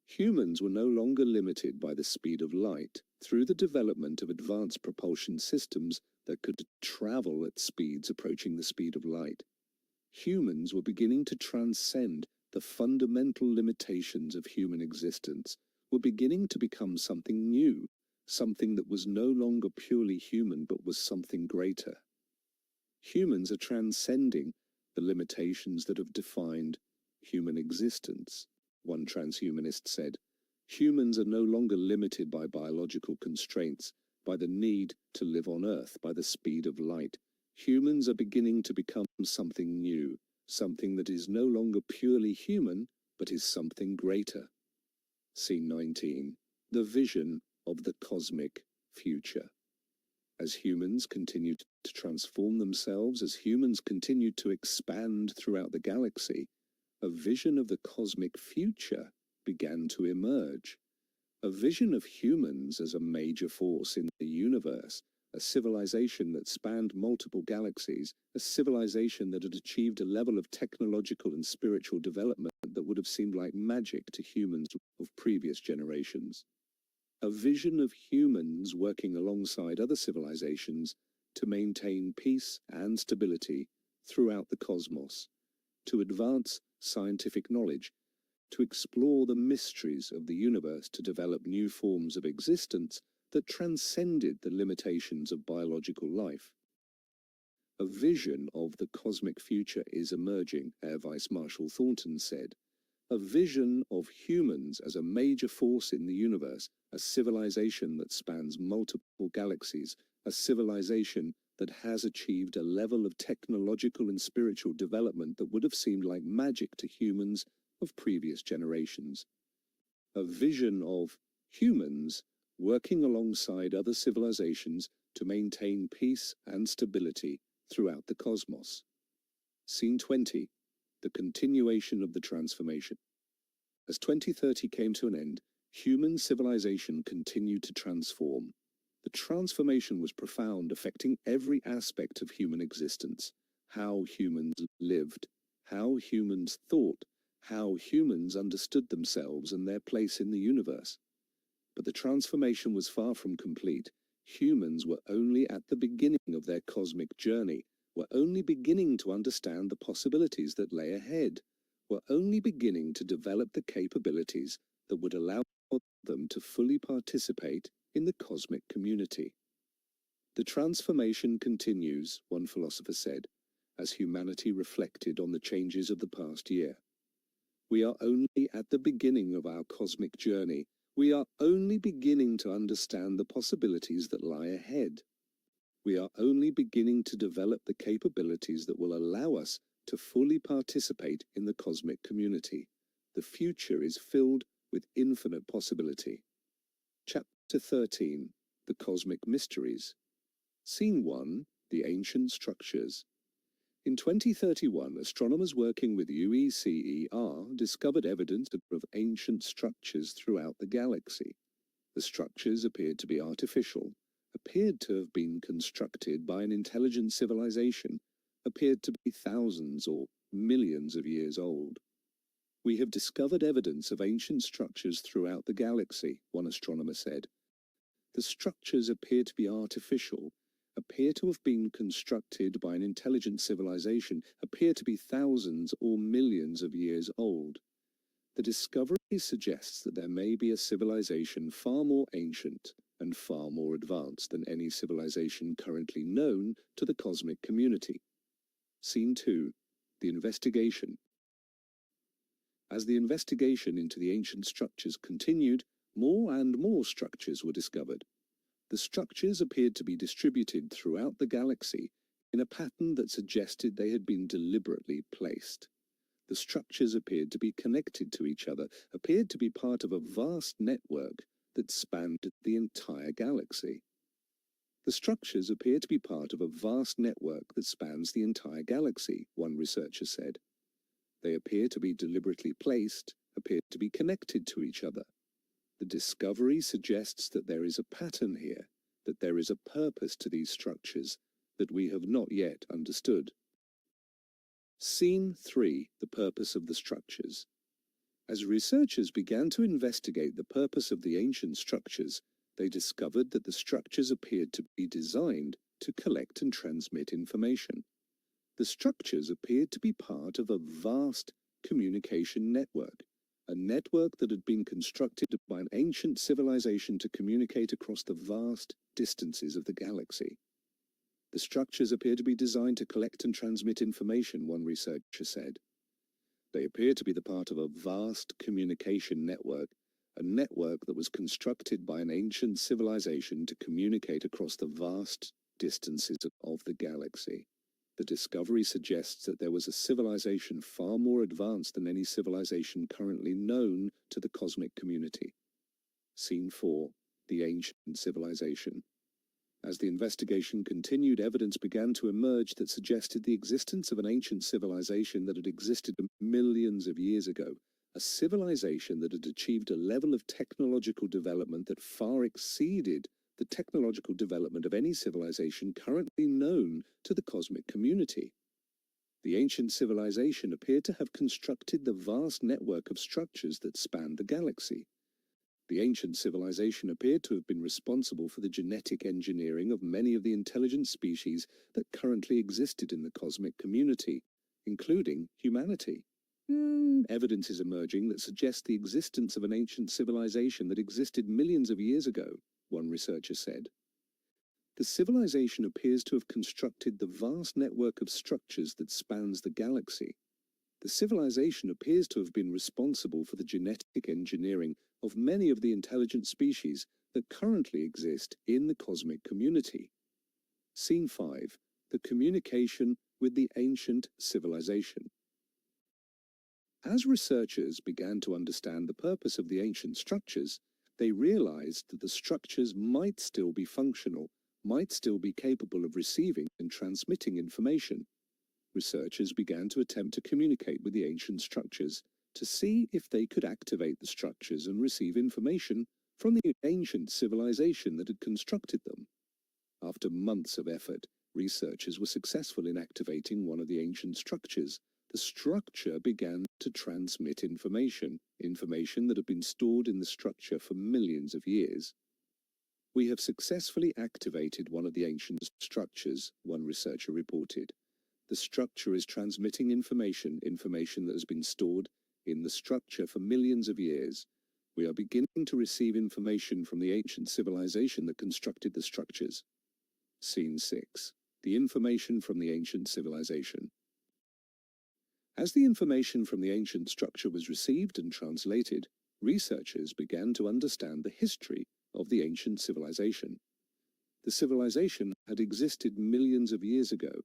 Humans were no longer limited by the speed of light through the development of advanced propulsion systems that could travel at speeds approaching the speed of light. Humans were beginning to transcend the fundamental limitations of human existence, were beginning to become something new, something that was no longer purely human but was something greater. Humans are transcending the limitations that have defined human existence, one transhumanist said. Humans are no longer limited by biological constraints, by the need to live on Earth, by the speed of light. Humans are beginning to become something new, something that is no longer purely human, but is something greater. Scene 19. The vision of the cosmic future. As humans continued to transform themselves, as humans continued to expand throughout the galaxy, a vision of the cosmic future began to emerge. A vision of humans as a major force in the universe, a civilization that spanned multiple galaxies, a civilization that had achieved a level of technological and spiritual development that would have seemed like magic to humans of previous generations. A vision of humans working alongside other civilizations to maintain peace and stability throughout the cosmos, to advance scientific knowledge, to explore the mysteries of the universe, to develop new forms of existence that transcended the limitations of biological life. A vision of the cosmic future is emerging, Air Vice Marshal Thornton said. A vision of humans as a major force in the universe, a civilization that spans multiple galaxies, a civilization that has achieved a level of technological and spiritual development that would have seemed like magic to humans of previous generations. A vision of humans working alongside other civilizations to maintain peace and stability throughout the cosmos. Scene 20. The continuation of the transformation. As 2030 came to an end, human civilization continued to transform. The transformation was profound, affecting every aspect of human existence. How humans lived, how humans thought, how humans understood themselves and their place in the universe. But the transformation was far from complete. Humans were only at the beginning of their cosmic journey, were only beginning to understand the possibilities that lay ahead, were only beginning to develop the capabilities that would allow them to fully participate in the cosmic community. The transformation continues, one philosopher said, as humanity reflected on the changes of the past year. We are only at the beginning of our cosmic journey. We are only beginning to understand the possibilities that lie ahead. We are only beginning to develop the capabilities that will allow us to fully participate in the cosmic community. The future is filled with infinite possibility. Chapter 13. The Cosmic Mysteries. Scene 1. The Ancient Structures. In 2031, astronomers working with UECER discovered evidence of ancient structures throughout the galaxy. The structures appeared to be artificial, appeared to have been constructed by an intelligent civilization, appeared to be thousands or millions of years old. We have discovered evidence of ancient structures throughout the galaxy, one astronomer said. The structures appear to be artificial, appear to have been constructed by an intelligent civilization, appear to be thousands or millions of years old. The discovery suggests that there may be a civilization far more ancient and far more advanced than any civilization currently known to the cosmic community. Scene 2. The investigation. As the investigation into the ancient structures continued, more and more structures were discovered. The structures appeared to be distributed throughout the galaxy in a pattern that suggested they had been deliberately placed. The structures appeared to be connected to each other, appeared to be part of a vast network that spanned the entire galaxy. The structures appear to be part of a vast network that spans the entire galaxy, one researcher said. They appear to be deliberately placed, appear to be connected to each other. The discovery suggests that there is a pattern here, that there is a purpose to these structures that we have not yet understood. Scene 3. The purpose of the structures. As researchers began to investigate the purpose of the ancient structures, they discovered that the structures appeared to be designed to collect and transmit information. The structures appeared to be part of a vast communication network, a network that had been constructed by an ancient civilization to communicate across the vast distances of the galaxy. The structures appear to be designed to collect and transmit information, one researcher said. They appear to be the part of a vast communication network, a network that was constructed by an ancient civilization to communicate across the vast distances of the galaxy. The discovery suggests that there was a civilization far more advanced than any civilization currently known to the cosmic community. Scene 4. The ancient civilization. As the investigation continued, evidence began to emerge that suggested the existence of an ancient civilization that had existed millions of years ago, a civilization that had achieved a level of technological development that far exceeded the technological development of any civilization currently known to the cosmic community. The ancient civilization appeared to have constructed the vast network of structures that spanned the galaxy. The ancient civilization appeared to have been responsible for the genetic engineering of many of the intelligent species that currently existed in the cosmic community, including humanity. Evidence is emerging that suggests the existence of an ancient civilization that existed millions of years ago, one researcher said. The civilization appears to have constructed the vast network of structures that spans the galaxy. The civilization appears to have been responsible for the genetic engineering of many of the intelligent species that currently exist in the cosmic community. Scene 5. The communication with the ancient civilization. As researchers began to understand the purpose of the ancient structures, they realized that the structures might still be functional, might still be capable of receiving and transmitting information. Researchers began to attempt to communicate with the ancient structures to see if they could activate the structures and receive information from the ancient civilization that had constructed them. After months of effort, researchers were successful in activating one of the ancient structures. The structure began to transmit information that had been stored in the structure for millions of years. We have successfully activated one of the ancient structures, one researcher reported. The structure is transmitting information that has been stored in the structure for millions of years. We are beginning to receive information from the ancient civilization that constructed the structures. Scene 6. The information from the ancient civilization. As the information from the ancient structure was received and translated, researchers began to understand the history of the ancient civilization. The civilization had existed millions of years ago,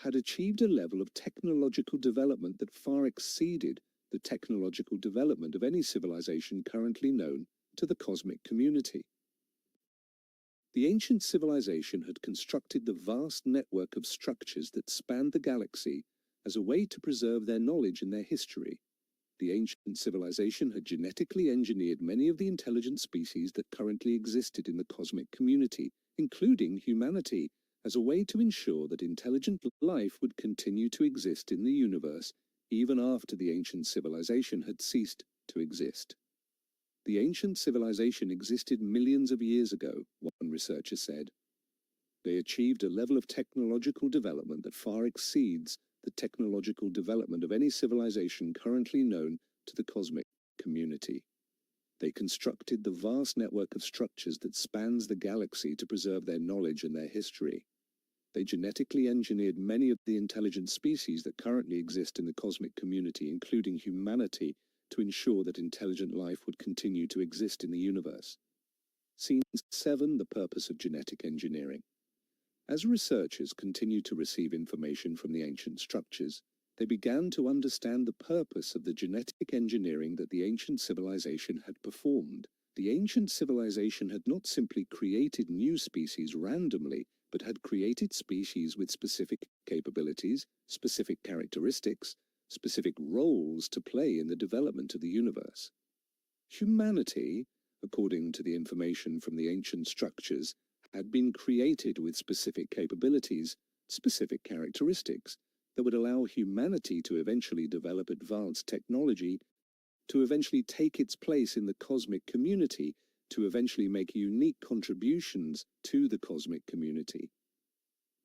had achieved a level of technological development that far exceeded the technological development of any civilization currently known to the cosmic community. The ancient civilization had constructed the vast network of structures that spanned the galaxy as a way to preserve their knowledge and their history. The ancient civilization had genetically engineered many of the intelligent species that currently existed in the cosmic community, including humanity, as a way to ensure that intelligent life would continue to exist in the universe even after the ancient civilization had ceased to exist. The ancient civilization existed millions of years ago, one researcher said. They achieved a level of technological development that far exceeds the technological development of any civilization currently known to the cosmic community. They constructed the vast network of structures that spans the galaxy to preserve their knowledge and their history. They genetically engineered many of the intelligent species that currently exist in the cosmic community, including humanity, to ensure that intelligent life would continue to exist in the universe. Scene 7. The purpose of genetic engineering. As researchers continued to receive information from the ancient structures, they began to understand the purpose of the genetic engineering that the ancient civilization had performed. The ancient civilization had not simply created new species randomly, but had created species with specific capabilities, specific characteristics, specific roles to play in the development of the universe. Humanity, according to the information from the ancient structures, had been created with specific capabilities, specific characteristics, that would allow humanity to eventually develop advanced technology, to eventually take its place in the cosmic community, to eventually make unique contributions to the cosmic community.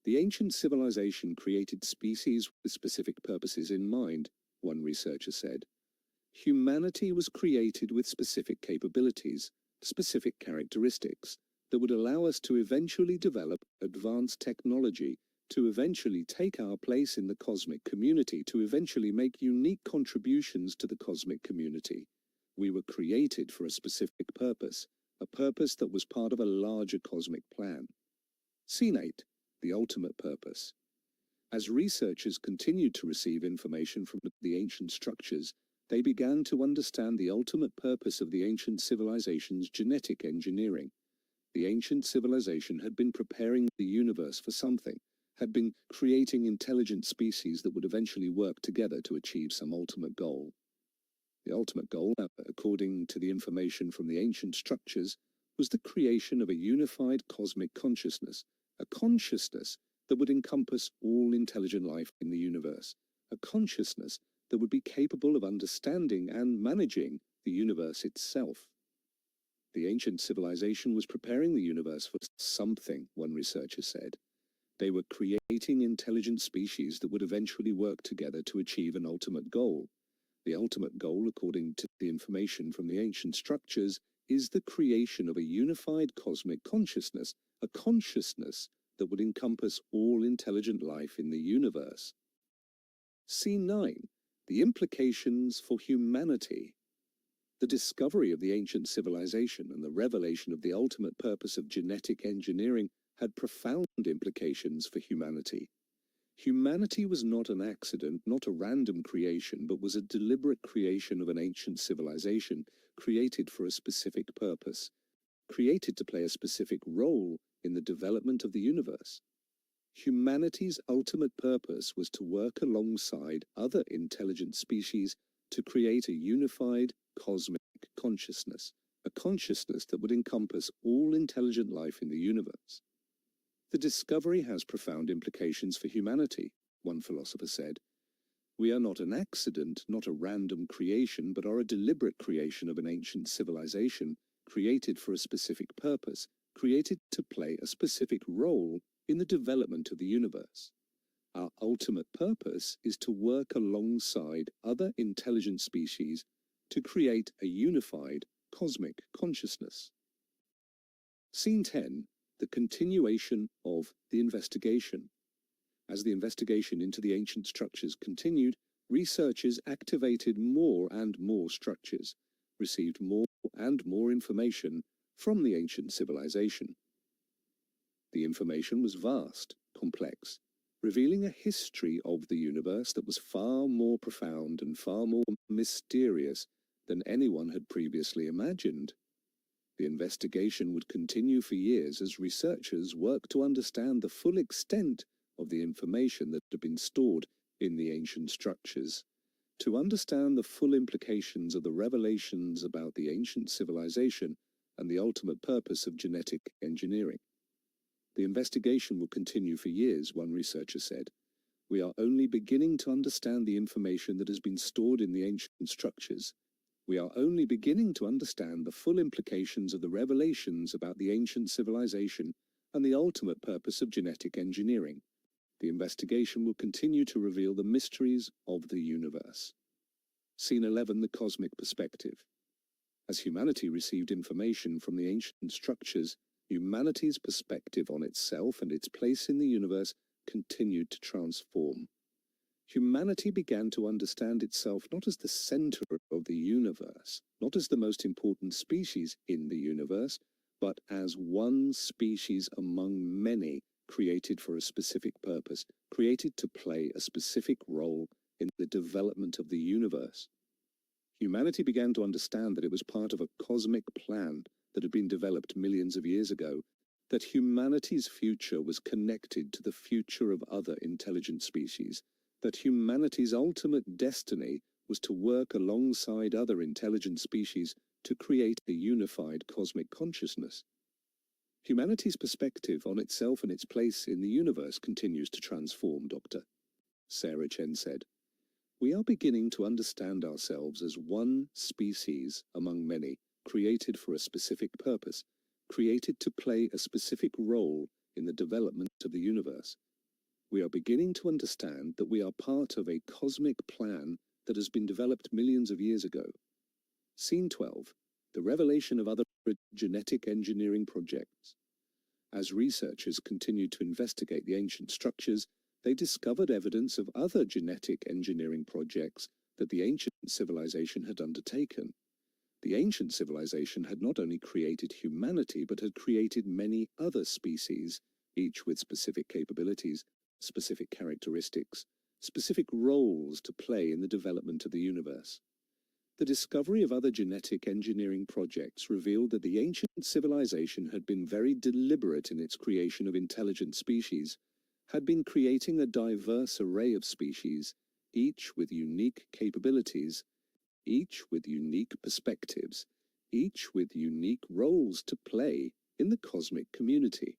The ancient civilization created species with specific purposes in mind, one researcher said. Humanity was created with specific capabilities, specific characteristics, that would allow us to eventually develop advanced technology, to eventually take our place in the cosmic community, to eventually make unique contributions to the cosmic community. We were created for a specific purpose, a purpose that was part of a larger cosmic plan. Scene 8. The ultimate purpose. As researchers continued to receive information from the ancient structures, they began to understand the ultimate purpose of the ancient civilization's genetic engineering. The ancient civilization had been preparing the universe for something, had been creating intelligent species that would eventually work together to achieve some ultimate goal. The ultimate goal, according to the information from the ancient structures, was the creation of a unified cosmic consciousness, a consciousness that would encompass all intelligent life in the universe, a consciousness that would be capable of understanding and managing the universe itself. The ancient civilization was preparing the universe for something, one researcher said. They were creating intelligent species that would eventually work together to achieve an ultimate goal. The ultimate goal, according to the information from the ancient structures, is the creation of a unified cosmic consciousness, a consciousness that would encompass all intelligent life in the universe. Scene 9. The implications for humanity. The discovery of the ancient civilization and the revelation of the ultimate purpose of genetic engineering had profound implications for humanity. Humanity was not an accident, not a random creation, but was a deliberate creation of an ancient civilization, created for a specific purpose, created to play a specific role in the development of the universe. Humanity's ultimate purpose was to work alongside other intelligent species to create a unified cosmic consciousness, a consciousness that would encompass all intelligent life in the universe. The discovery has profound implications for humanity, one philosopher said. We are not an accident, not a random creation, but are a deliberate creation of an ancient civilization, created for a specific purpose, created to play a specific role in the development of the universe. Our ultimate purpose is to work alongside other intelligent species to create a unified cosmic consciousness. Scene 10. The continuation of the investigation. As the investigation into the ancient structures continued, researchers activated more and more structures, received more and more information from the ancient civilization. The information was vast, complex, revealing a history of the universe that was far more profound and far more mysterious than anyone had previously imagined. The investigation would continue for years as researchers worked to understand the full extent of the information that had been stored in the ancient structures, to understand the full implications of the revelations about the ancient civilization and the ultimate purpose of genetic engineering. The investigation will continue for years, one researcher said. We are only beginning to understand the information that has been stored in the ancient structures. We are only beginning to understand the full implications of the revelations about the ancient civilization and the ultimate purpose of genetic engineering. The investigation will continue to reveal the mysteries of the universe. Scene 11, the cosmic perspective. As humanity received information from the ancient structures, humanity's perspective on itself and its place in the universe continued to transform. Humanity began to understand itself not as the center of the universe, not as the most important species in the universe, but as one species among many, created for a specific purpose, created to play a specific role in the development of the universe. Humanity began to understand that it was part of a cosmic plan that had been developed millions of years ago, that humanity's future was connected to the future of other intelligent species, that humanity's ultimate destiny was to work alongside other intelligent species to create a unified cosmic consciousness. Humanity's perspective on itself and its place in the universe continues to transform, Dr. Sarah Chen said. We are beginning to understand ourselves as one species among many, created for a specific purpose, created to play a specific role in the development of the universe. We are beginning to understand that we are part of a cosmic plan that has been developed millions of years ago. Scene 12, the revelation of other genetic engineering projects. As researchers continued to investigate the ancient structures, they discovered evidence of other genetic engineering projects that the ancient civilization had undertaken. The ancient civilization had not only created humanity, but had created many other species, each with specific capabilities, specific characteristics, specific roles to play in the development of the universe. The discovery of other genetic engineering projects revealed that the ancient civilization had been very deliberate in its creation of intelligent species, had been creating a diverse array of species, each with unique capabilities, each with unique perspectives, each with unique roles to play in the cosmic community.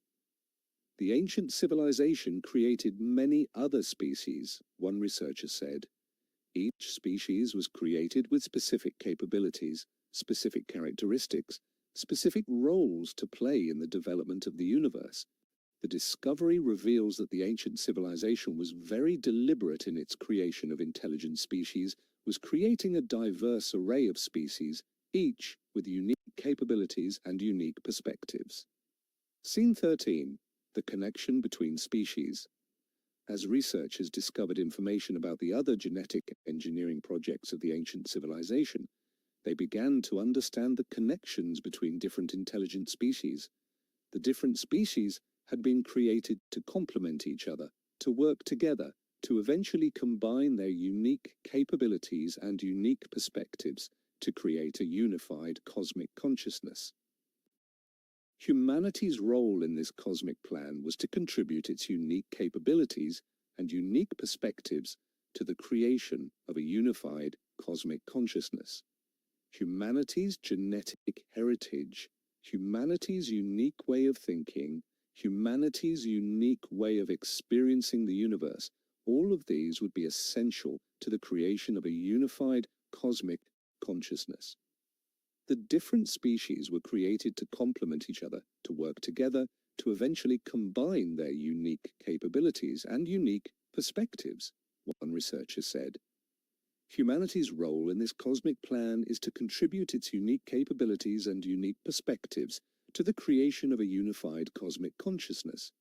The ancient civilization created many other species, one researcher said. Each species was created with specific capabilities, specific characteristics, specific roles to play in the development of the universe. The discovery reveals that the ancient civilization was very deliberate in its creation of intelligent species, was creating a diverse array of species, each with unique capabilities and unique perspectives. Scene 13. The connection between species. As researchers discovered information about the other genetic engineering projects of the ancient civilization, they began to understand the connections between different intelligent species. The different species had been created to complement each other, to work together, to eventually combine their unique capabilities and unique perspectives to create a unified cosmic consciousness. Humanity's role in this cosmic plan was to contribute its unique capabilities and unique perspectives to the creation of a unified cosmic consciousness. Humanity's genetic heritage, humanity's unique way of thinking, humanity's unique way of experiencing the universe, all of these would be essential to the creation of a unified cosmic consciousness. The different species were created to complement each other, to work together, to eventually combine their unique capabilities and unique perspectives, one researcher said. Humanity's role in this cosmic plan is to contribute its unique capabilities and unique perspectives to the creation of a unified cosmic consciousness.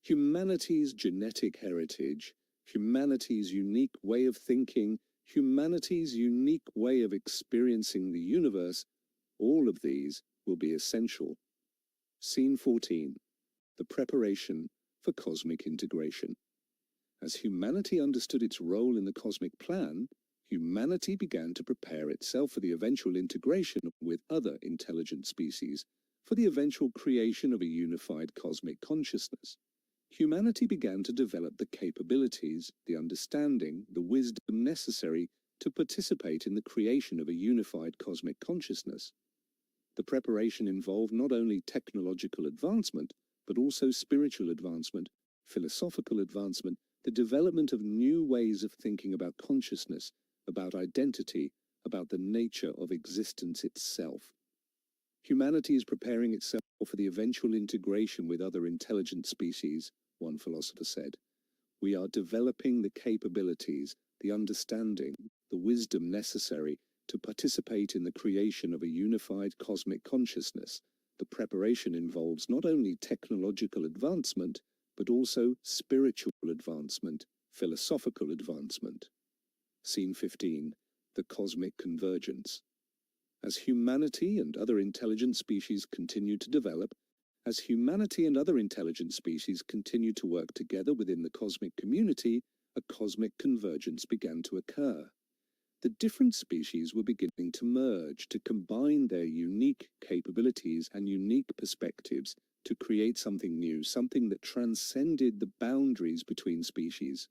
Humanity's genetic heritage, humanity's unique way of thinking, humanity's unique way of experiencing the universe, all of these will be essential. Scene 14. The preparation for cosmic integration. As humanity understood its role in the cosmic plan, humanity began to prepare itself for the eventual integration with other intelligent species, for the eventual creation of a unified cosmic consciousness. Humanity began to develop the capabilities, the understanding, the wisdom necessary to participate in the creation of a unified cosmic consciousness. The preparation involved not only technological advancement, but also spiritual advancement, philosophical advancement, the development of new ways of thinking about consciousness, about identity, about the nature of existence itself. Humanity is preparing itself for the eventual integration with other intelligent species, one philosopher said. We are developing the capabilities, the understanding, the wisdom necessary to participate in the creation of a unified cosmic consciousness. The preparation involves not only technological advancement, but also spiritual advancement, philosophical advancement. Scene 15. The Cosmic Convergence. As humanity and other intelligent species continue to develop, as humanity and other intelligent species continue to work together within the cosmic community, a cosmic convergence began to occur. The different species were beginning to merge, to combine their unique capabilities and unique perspectives to create something new, something that transcended the boundaries between species.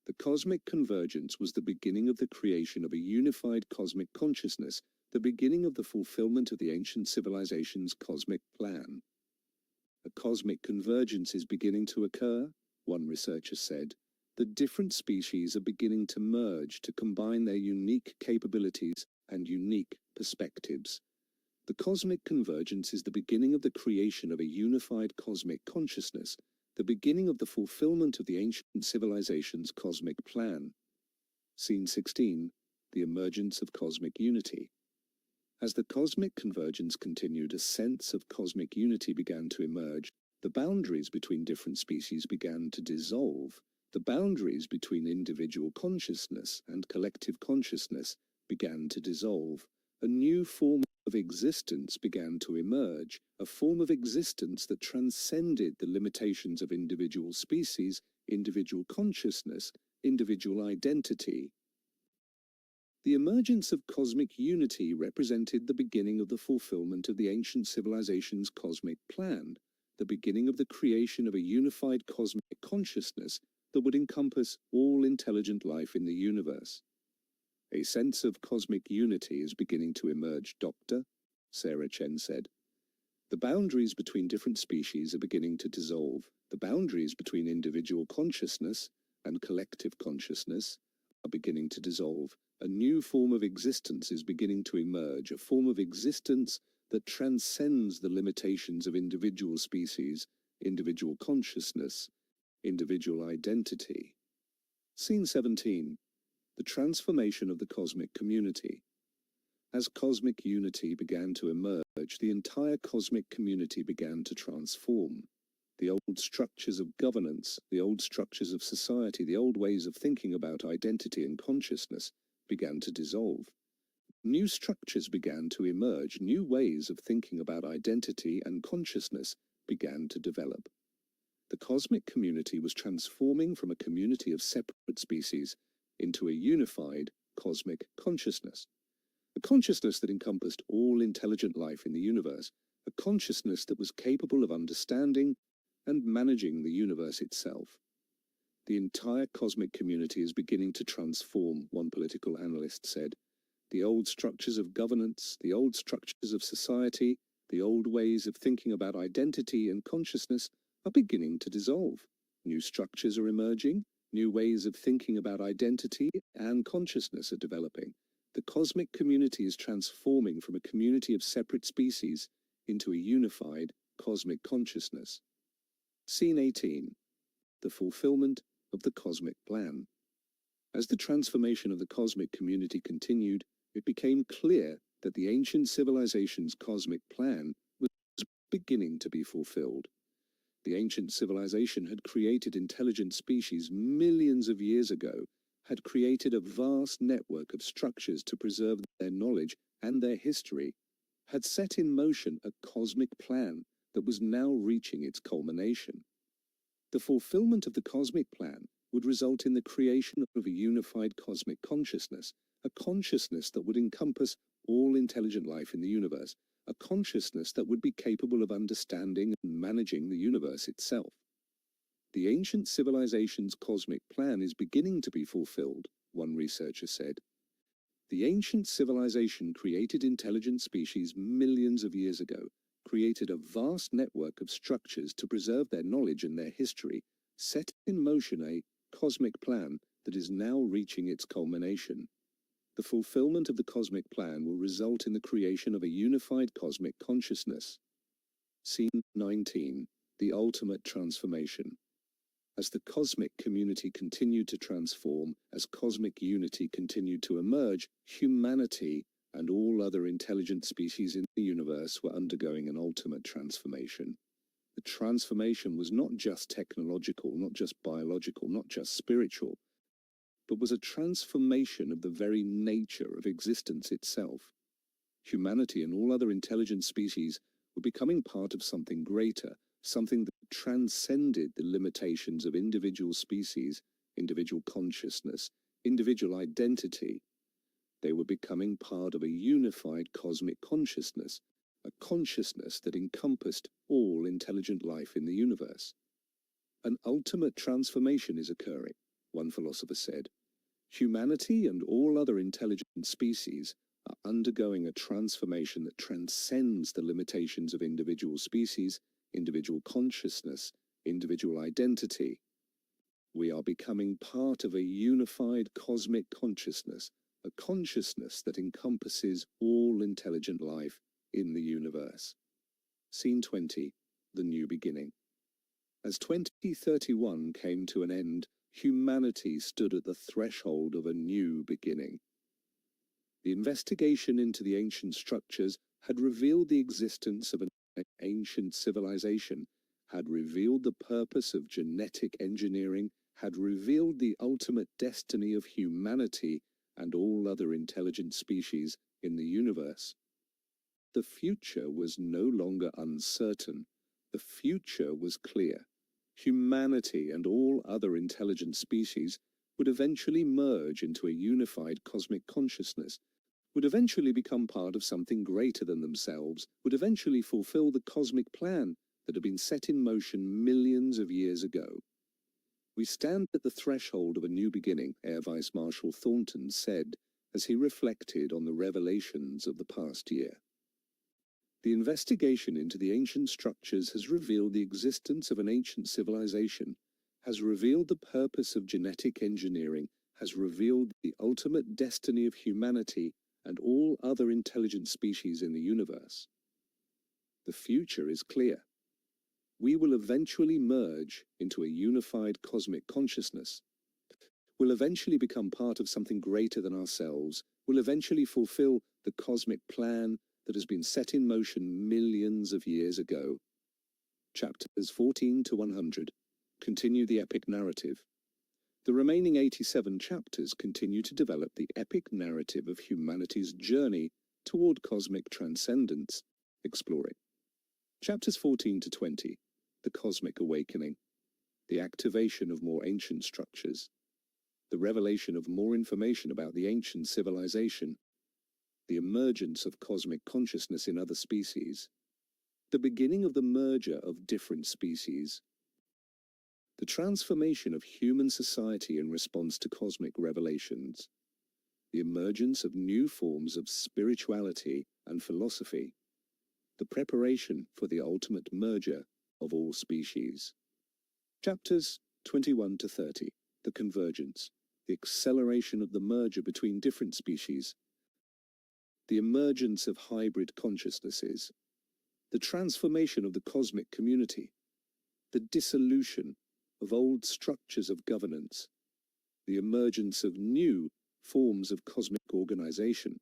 The cosmic convergence was the beginning of the creation of a unified cosmic consciousness, the beginning of the fulfillment of the ancient civilization's cosmic plan. A cosmic convergence is beginning to occur, one researcher said. The different species are beginning to merge, to combine their unique capabilities and unique perspectives. The cosmic convergence is the beginning of the creation of a unified cosmic consciousness, the beginning of the fulfillment of the ancient civilization's cosmic plan. Scene 16. The emergence of cosmic unity. As the cosmic convergence continued, a sense of cosmic unity began to emerge. The boundaries between different species began to dissolve. The boundaries between individual consciousness and collective consciousness began to dissolve. A new form of existence began to emerge, a form of existence that transcended the limitations of individual species, individual consciousness, individual identity. The emergence of cosmic unity represented the beginning of the fulfillment of the ancient civilization's cosmic plan, the beginning of the creation of a unified cosmic consciousness that would encompass all intelligent life in the universe. A sense of cosmic unity is beginning to emerge, Dr. Sarah Chen said. The boundaries between different species are beginning to dissolve. The boundaries between individual consciousness and collective consciousness are beginning to dissolve. A new form of existence is beginning to emerge, a form of existence that transcends the limitations of individual species, individual consciousness, individual identity. Scene 17. The transformation of the cosmic community. As cosmic unity began to emerge, the entire cosmic community began to transform. The old structures of governance, the old structures of society, the old ways of thinking about identity and consciousness began to dissolve. New structures began to emerge, new ways of thinking about identity and consciousness began to develop. The cosmic community was transforming from a community of separate species into a unified cosmic consciousness. A consciousness that encompassed all intelligent life in the universe, a consciousness that was capable of understanding and managing the universe itself. The entire cosmic community is beginning to transform, one political analyst said. The old structures of governance, the old structures of society, the old ways of thinking about identity and consciousness are beginning to dissolve. New structures are emerging, new ways of thinking about identity and consciousness are developing. The cosmic community is transforming from a community of separate species into a unified cosmic consciousness. Scene 18. The fulfillment of the cosmic plan. As the transformation of the cosmic community continued, it became clear that the ancient civilization's cosmic plan was beginning to be fulfilled. The ancient civilization had created intelligent species millions of years ago, had created a vast network of structures to preserve their knowledge and their history, had set in motion a cosmic plan that was now reaching its culmination. The fulfillment of the cosmic plan would result in the creation of a unified cosmic consciousness, a consciousness that would encompass all intelligent life in the universe, a consciousness that would be capable of understanding and managing the universe itself. The ancient civilization's cosmic plan is beginning to be fulfilled, one researcher said. The ancient civilization created intelligent species millions of years ago, created a vast network of structures to preserve their knowledge and their history, set in motion a cosmic plan that is now reaching its culmination. The fulfillment of the cosmic plan will result in the creation of a unified cosmic consciousness. Scene 19. The ultimate transformation. As the cosmic community continued to transform, as cosmic unity continued to emerge, humanity and all other intelligent species in the universe were undergoing an ultimate transformation. The transformation was not just technological, not just biological, not just spiritual, but was a transformation of the very nature of existence itself. Humanity and all other intelligent species were becoming part of something greater, something that transcended the limitations of individual species, individual consciousness, individual identity. They were becoming part of a unified cosmic consciousness, a consciousness that encompassed all intelligent life in the universe. An ultimate transformation is occurring, one philosopher said. Humanity and all other intelligent species are undergoing a transformation that transcends the limitations of individual species, individual consciousness, individual identity. We are becoming part of a unified cosmic consciousness, a consciousness that encompasses all intelligent life in the universe. Scene 20, The New Beginning. As 2031 came to an end, humanity stood at the threshold of a new beginning. The investigation into the ancient structures had revealed the existence of an ancient civilization, had revealed the purpose of genetic engineering, had revealed the ultimate destiny of humanity and all other intelligent species in the universe. The future was no longer uncertain. The future was clear. Humanity and all other intelligent species would eventually merge into a unified cosmic consciousness, would eventually become part of something greater than themselves, would eventually fulfill the cosmic plan that had been set in motion millions of years ago. We stand at the threshold of a new beginning, Air Vice Marshal Thornton said as he reflected on the revelations of the past year. The investigation into the ancient structures has revealed the existence of an ancient civilization, has revealed the purpose of genetic engineering, has revealed the ultimate destiny of humanity and all other intelligent species in the universe. The future is clear. We will eventually merge into a unified cosmic consciousness. We'll eventually become part of something greater than ourselves. We'll eventually fulfill the cosmic plan that has been set in motion millions of years ago. Chapters 14 to 100 continue the epic narrative. The remaining 87 chapters continue to develop the epic narrative of humanity's journey toward cosmic transcendence, exploring. Chapters 14 to 20, the cosmic awakening, the activation of more ancient structures, the revelation of more information about the ancient civilization, the emergence of cosmic consciousness in other species, the beginning of the merger of different species, the transformation of human society in response to cosmic revelations, the emergence of new forms of spirituality and philosophy, the preparation for the ultimate merger of all species. Chapters 21 to 30, the convergence, the acceleration of the merger between different species, the emergence of hybrid consciousnesses, the transformation of the cosmic community, the dissolution of old structures of governance, the emergence of new forms of cosmic organization,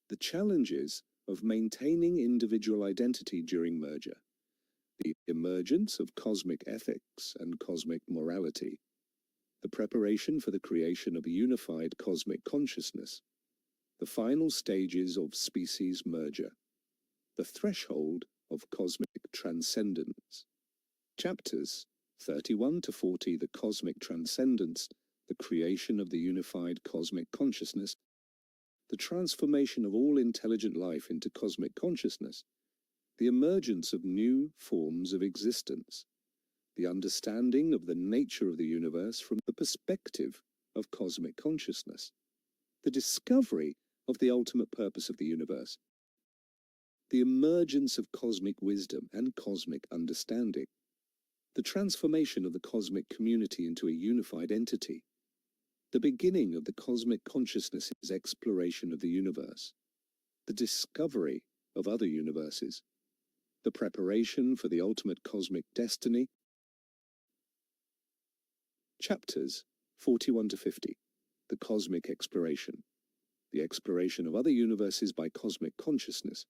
the challenges of maintaining individual identity during merger, the emergence of cosmic ethics and cosmic morality, the preparation for the creation of a unified cosmic consciousness, the final stages of species merger, the threshold of cosmic transcendence. Chapters 31 to 40, the cosmic transcendence, the creation of the unified cosmic consciousness, the transformation of all intelligent life into cosmic consciousness, the emergence of new forms of existence, the understanding of the nature of the universe from the perspective of cosmic consciousness, the discovery of the ultimate purpose of the universe, the emergence of cosmic wisdom and cosmic understanding, the transformation of the cosmic community into a unified entity, the beginning of the cosmic consciousness's exploration of the universe, the discovery of other universes, the preparation for the ultimate cosmic destiny, Chapters 41 to 50. The Cosmic Exploration. The exploration of other universes by cosmic consciousness.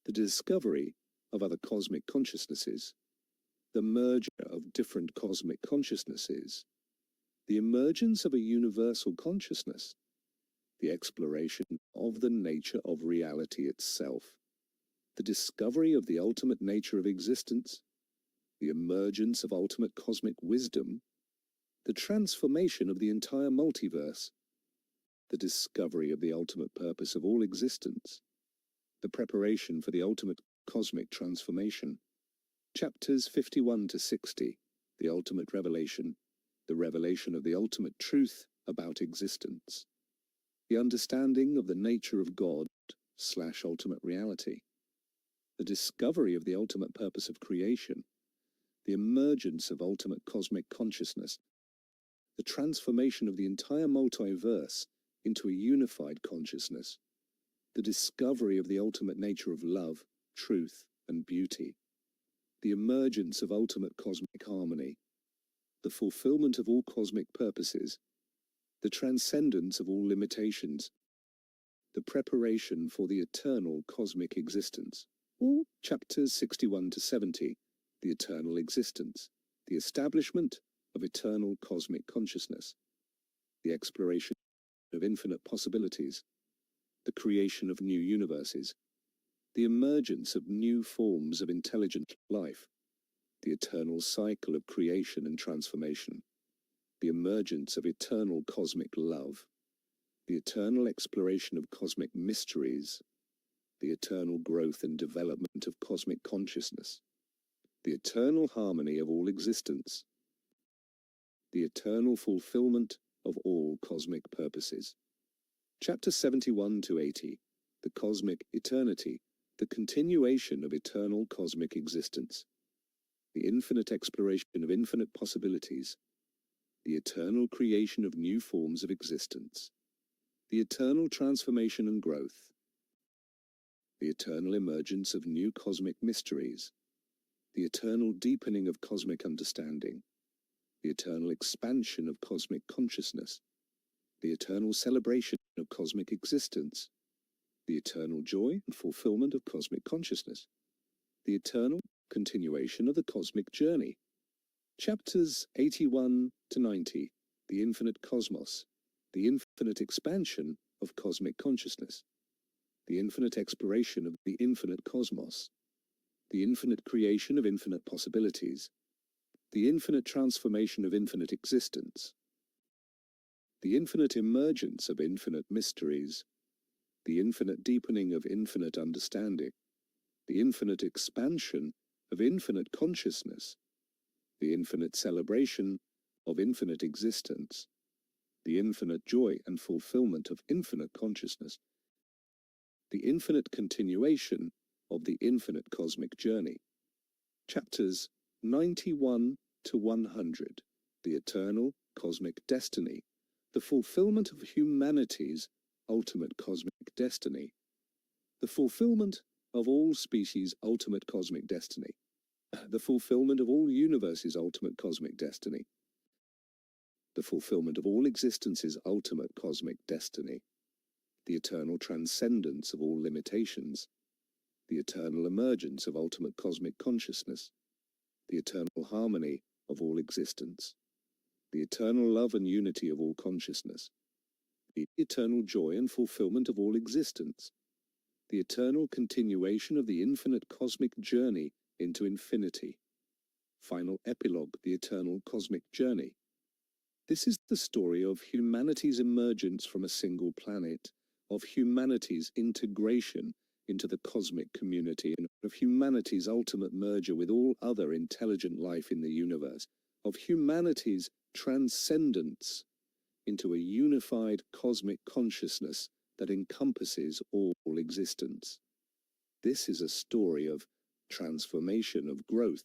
The discovery of other cosmic consciousnesses. The merger of different cosmic consciousnesses. The emergence of a universal consciousness. The exploration of the nature of reality itself. The discovery of the ultimate nature of existence. The emergence of ultimate cosmic wisdom. The transformation of the entire multiverse. The discovery of the ultimate purpose of all existence. The preparation for the ultimate cosmic transformation. Chapters 51 to 60. The ultimate revelation. The revelation of the ultimate truth about existence. The understanding of the nature of God/ultimate reality. The discovery of the ultimate purpose of creation. The emergence of ultimate cosmic consciousness. The transformation of the entire multiverse into a unified consciousness. The discovery of the ultimate nature of love, truth, and beauty. The emergence of ultimate cosmic harmony. The fulfillment of all cosmic purposes. The transcendence of all limitations. The preparation for the eternal cosmic existence. All chapters 61 to 70. The eternal existence. The establishment of eternal cosmic consciousness. The exploration of infinite possibilities. The creation of new universes. The emergence of new forms of intelligent life. The eternal cycle of creation and transformation. The emergence of eternal cosmic love. The eternal exploration of cosmic mysteries. The eternal growth and development of cosmic consciousness. The eternal harmony of all existence. The eternal fulfillment of all cosmic purposes. Chapter 71 to 80. The Cosmic Eternity. The continuation of eternal cosmic existence. The infinite exploration of infinite possibilities. The eternal creation of new forms of existence. The eternal transformation and growth. The eternal emergence of new cosmic mysteries. The eternal deepening of cosmic understanding. The eternal expansion of cosmic consciousness. The eternal celebration of cosmic existence. The eternal joy and fulfillment of cosmic consciousness. The eternal continuation of the cosmic journey. Chapters 81 to 90. The Infinite Cosmos. The infinite expansion of cosmic consciousness. The infinite exploration of the infinite cosmos. The infinite creation of infinite possibilities. The infinite transformation of infinite existence. The infinite emergence of infinite mysteries. The infinite deepening of infinite understanding. The infinite expansion of infinite consciousness. The infinite celebration of infinite existence. The infinite joy and fulfillment of infinite consciousness. The infinite continuation of the infinite cosmic journey. Chapters 91 to 100. The eternal cosmic destiny. The fulfillment of humanity's ultimate cosmic destiny. The fulfillment of all species' ultimate cosmic destiny. The fulfillment of all universes' ultimate cosmic destiny. The fulfillment of all existence's ultimate cosmic destiny. The eternal transcendence of all limitations. The eternal emergence of ultimate cosmic consciousness. The eternal harmony of all existence. The eternal love and unity of all consciousness. The eternal joy and fulfillment of all existence. The eternal continuation of the infinite cosmic journey into infinity. Final epilogue, the eternal cosmic journey. This is the story of humanity's emergence from a single planet, of humanity's integration into the cosmic community, and of humanity's ultimate merger with all other intelligent life in the universe, of humanity's transcendence into a unified cosmic consciousness that encompasses all existence. This is a story of transformation, of growth,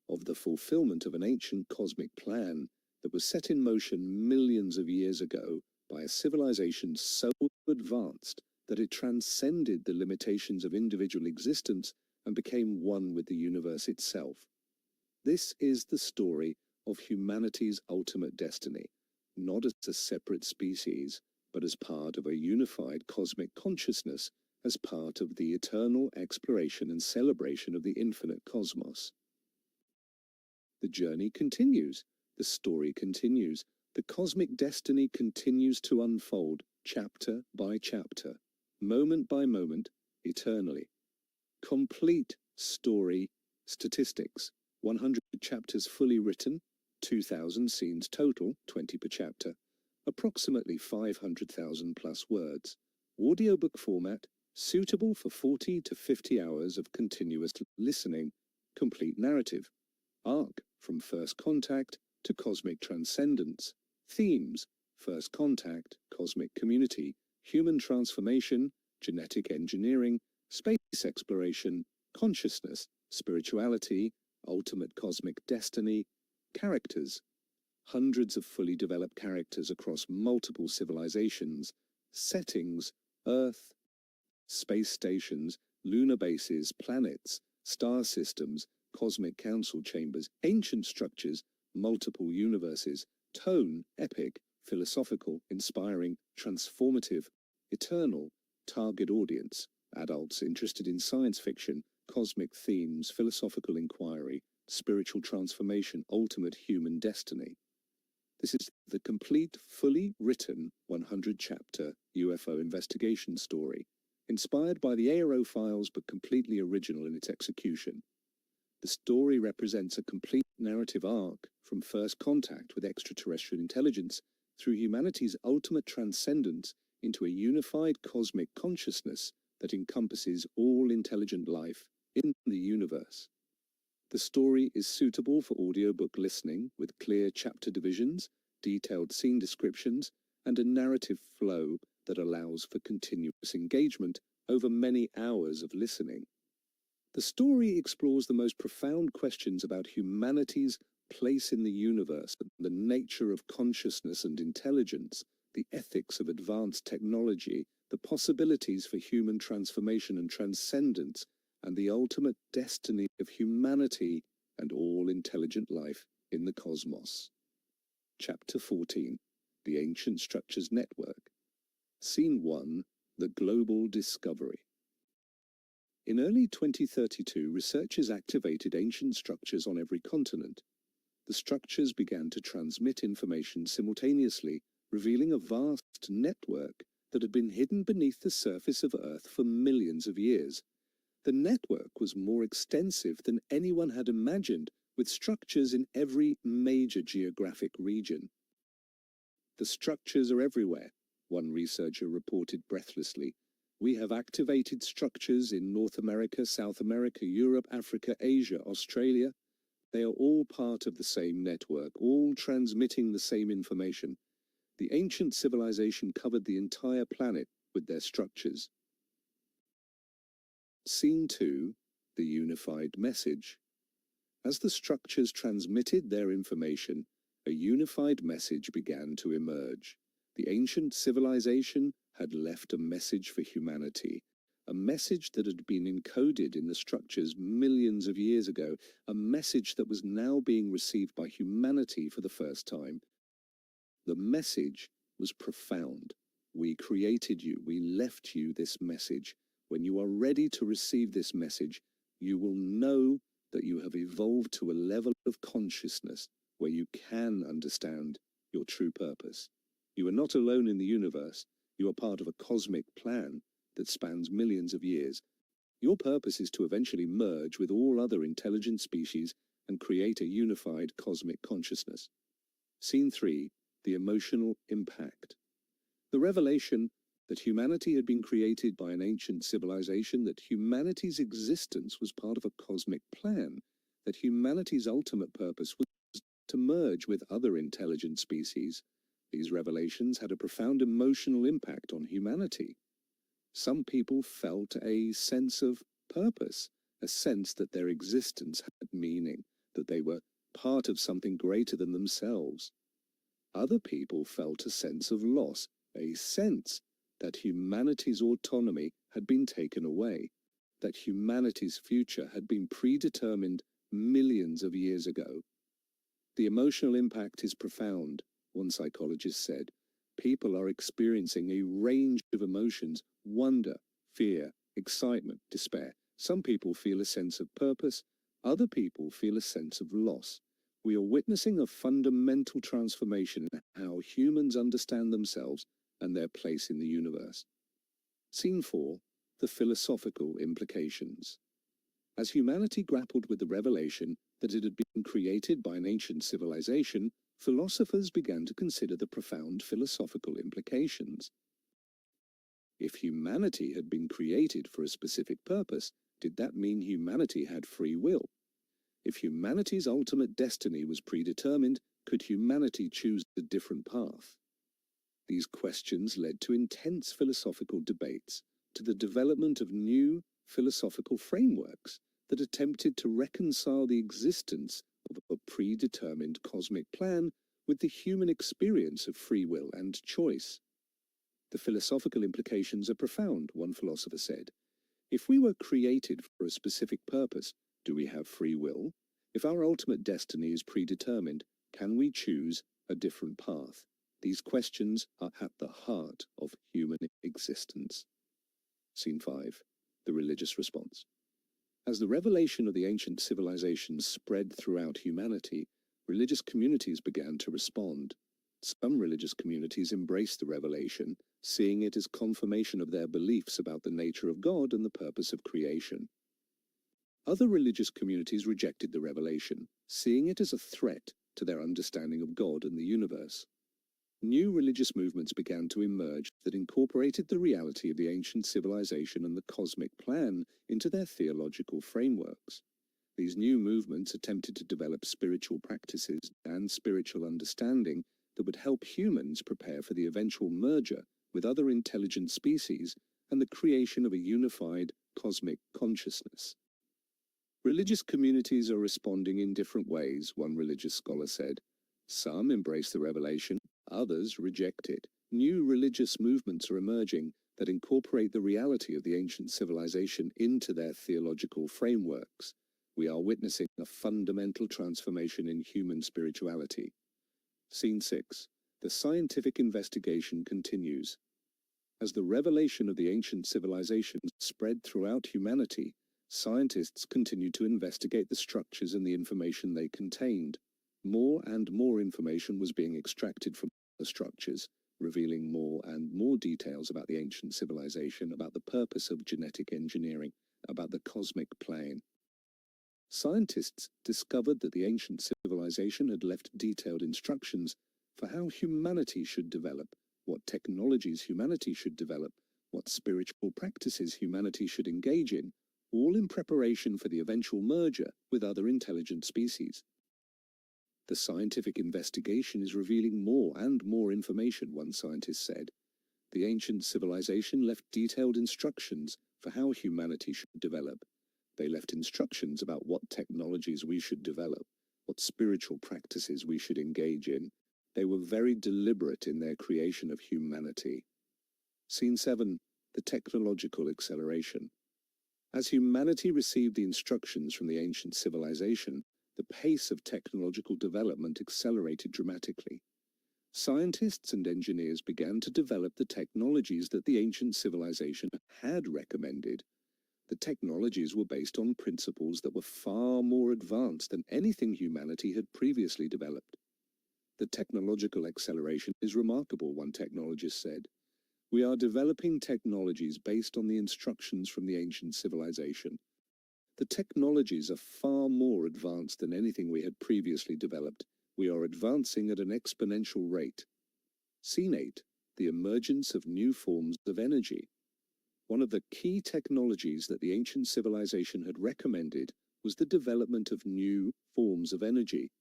of the fulfillment of an ancient cosmic plan that was set in motion millions of years ago by a civilization so advanced that it transcended the limitations of individual existence and became one with the universe itself. This is the story of humanity's ultimate destiny, not as a separate species, but as part of a unified cosmic consciousness, as part of the eternal exploration and celebration of the infinite cosmos. The journey continues, the story continues, the cosmic destiny continues to unfold, chapter by chapter, moment by moment, eternally. Complete story statistics: 100 chapters fully written, 2,000 scenes total, 20 per chapter, approximately 500,000 plus words, audiobook format, suitable for 40 to 50 hours of continuous listening, complete narrative, arc from first contact to cosmic transcendence, themes: first contact, cosmic community, human transformation, genetic engineering, space exploration, consciousness, spirituality, ultimate cosmic destiny, characters, hundreds of fully developed characters across multiple civilizations, settings, Earth, space stations, lunar bases, planets, star systems, cosmic council chambers, ancient structures, multiple universes, tone, epic, philosophical, inspiring, transformative, eternal, target audience, adults interested in science fiction, cosmic themes, philosophical inquiry, spiritual transformation, ultimate human destiny. This is the complete, fully written 100-chapter UFO investigation story, inspired by the Aerophiles but completely original in its execution. The story represents a complete narrative arc from first contact with extraterrestrial intelligence through humanity's ultimate transcendence into a unified cosmic consciousness that encompasses all intelligent life in the universe. The story is suitable for audiobook listening with clear chapter divisions, detailed scene descriptions, and a narrative flow that allows for continuous engagement over many hours of listening. The story explores the most profound questions about humanity's place in the universe, the nature of consciousness and intelligence, the ethics of advanced technology, the possibilities for human transformation and transcendence, and the ultimate destiny of humanity and all intelligent life in the cosmos. Chapter 14. The Ancient Structures Network. Scene 1. The Global Discovery. In early 2032, researchers activated ancient structures on every continent. The structures began to transmit information simultaneously, revealing a vast network that had been hidden beneath the surface of Earth for millions of years. The network was more extensive than anyone had imagined, with structures in every major geographic region. "The structures are everywhere," one researcher reported breathlessly. "We have activated structures in North America, South America, Europe, Africa, Asia, Australia. They are all part of the same network, all transmitting the same information. The ancient civilization covered the entire planet with their structures." Scene 2. The Unified Message. As the structures transmitted their information, a unified message began to emerge. The ancient civilization had left a message for humanity, a message that had been encoded in the structures millions of years ago, a message that was now being received by humanity for the first time. The message was profound. "We created you, we left you this message. When you are ready to receive this message, you will know that you have evolved to a level of consciousness where you can understand your true purpose. You are not alone in the universe. You are part of a cosmic plan that spans millions of years. Your purpose is to eventually merge with all other intelligent species and create a unified cosmic consciousness." Scene 3. The Emotional Impact. The revelation that humanity had been created by an ancient civilization, that humanity's existence was part of a cosmic plan, that humanity's ultimate purpose was to merge with other intelligent species. These revelations had a profound emotional impact on humanity. Some people felt a sense of purpose, a sense that their existence had meaning, that they were part of something greater than themselves. Other people felt a sense of loss, a sense that humanity's autonomy had been taken away, that humanity's future had been predetermined millions of years ago. The emotional impact is profound, one psychologist said. People are experiencing a range of emotions: wonder, fear, excitement, despair. Some people feel a sense of purpose, other people feel a sense of loss. We are witnessing a fundamental transformation in how humans understand themselves and their place in the universe. Scene 4. The philosophical implications. As humanity grappled with the revelation that it had been created by an ancient civilization, philosophers began to consider the profound philosophical implications. If humanity had been created for a specific purpose, did that mean humanity had free will? If humanity's ultimate destiny was predetermined, could humanity choose a different path? These questions led to intense philosophical debates, to the development of new philosophical frameworks that attempted to reconcile the existence of a predetermined cosmic plan with the human experience of free will and choice. The philosophical implications are profound, one philosopher said. If we were created for a specific purpose, do we have free will? If our ultimate destiny is predetermined, can we choose a different path? These questions are at the heart of human existence. Scene 5. The religious response. As the revelation of the ancient civilizations spread throughout humanity, religious communities began to respond. Some religious communities embraced the revelation, seeing it as confirmation of their beliefs about the nature of God and the purpose of creation. Other religious communities rejected the revelation, seeing it as a threat to their understanding of God and the universe. New religious movements began to emerge that incorporated the reality of the ancient civilization and the cosmic plan into their theological frameworks. These new movements attempted to develop spiritual practices and spiritual understanding that would help humans prepare for the eventual merger with other intelligent species and the creation of a unified cosmic consciousness. Religious communities are responding in different ways, one religious scholar said. Some embrace the revelation, others reject it. New religious movements are emerging that incorporate the reality of the ancient civilization into their theological frameworks. We are witnessing a fundamental transformation in human spirituality. Scene 6. The scientific investigation continues. As the revelation of the ancient civilization spread throughout humanity, scientists continued to investigate the structures and the information they contained. More and more information was being extracted from the structures, revealing more and more details about the ancient civilization, about the purpose of genetic engineering, about the cosmic plane. Scientists discovered that the ancient civilization had left detailed instructions for how humanity should develop, what technologies humanity should develop, what spiritual practices humanity should engage in, all in preparation for the eventual merger with other intelligent species. The scientific investigation is revealing more and more information, one scientist said. The ancient civilization left detailed instructions for how humanity should develop. They left instructions about what technologies we should develop, what spiritual practices we should engage in. They were very deliberate in their creation of humanity. Scene 7. The technological acceleration. As humanity received the instructions from the ancient civilization, the pace of technological development accelerated dramatically. Scientists and engineers began to develop the technologies that the ancient civilization had recommended. The technologies were based on principles that were far more advanced than anything humanity had previously developed. The technological acceleration is remarkable, one technologist said. We are developing technologies based on the instructions from the ancient civilization. The technologies are far more advanced than anything we had previously developed. We are advancing at an exponential rate. Scene 8. The emergence of new forms of energy. One of the key technologies that the ancient civilization had recommended was the development of new forms of energy.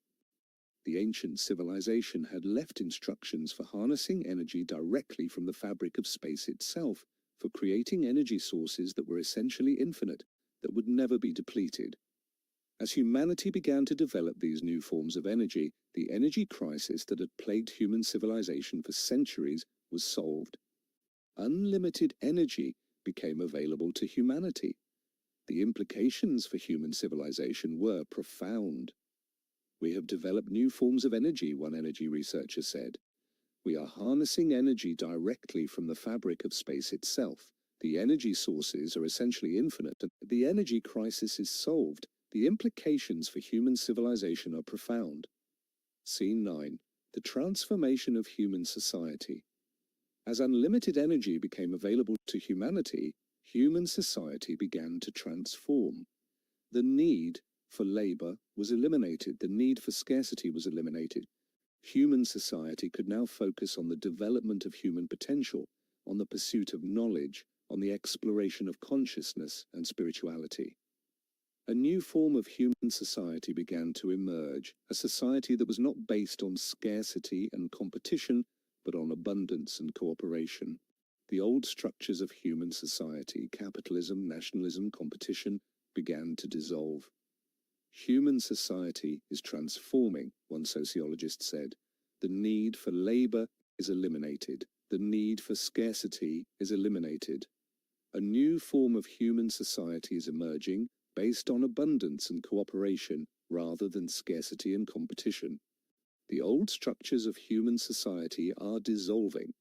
The ancient civilization had left instructions for harnessing energy directly from the fabric of space itself, for creating energy sources that were essentially infinite, that would never be depleted. As humanity began to develop these new forms of energy, the energy crisis that had plagued human civilization for centuries was solved. Unlimited energy became available to humanity. The implications for human civilization were profound. We have developed new forms of energy, one energy researcher said. We are harnessing energy directly from the fabric of space itself. The energy sources are essentially infinite, and the energy crisis is solved. The implications for human civilization are profound. Scene 9. The transformation of human society. As unlimited energy became available to humanity, human society began to transform. The need for labor was eliminated. The need for scarcity was eliminated. Human society could now focus on the development of human potential, on the pursuit of knowledge, on the exploration of consciousness and spirituality. A new form of human society began to emerge, a society that was not based on scarcity and competition, but on abundance and cooperation. The old structures of human society, capitalism, nationalism, competition, began to dissolve. Human society is transforming, one sociologist said. The need for labor is eliminated. The need for scarcity is eliminated. A new form of human society is emerging, based on abundance and cooperation rather than scarcity and competition. The old structures of human society are dissolving.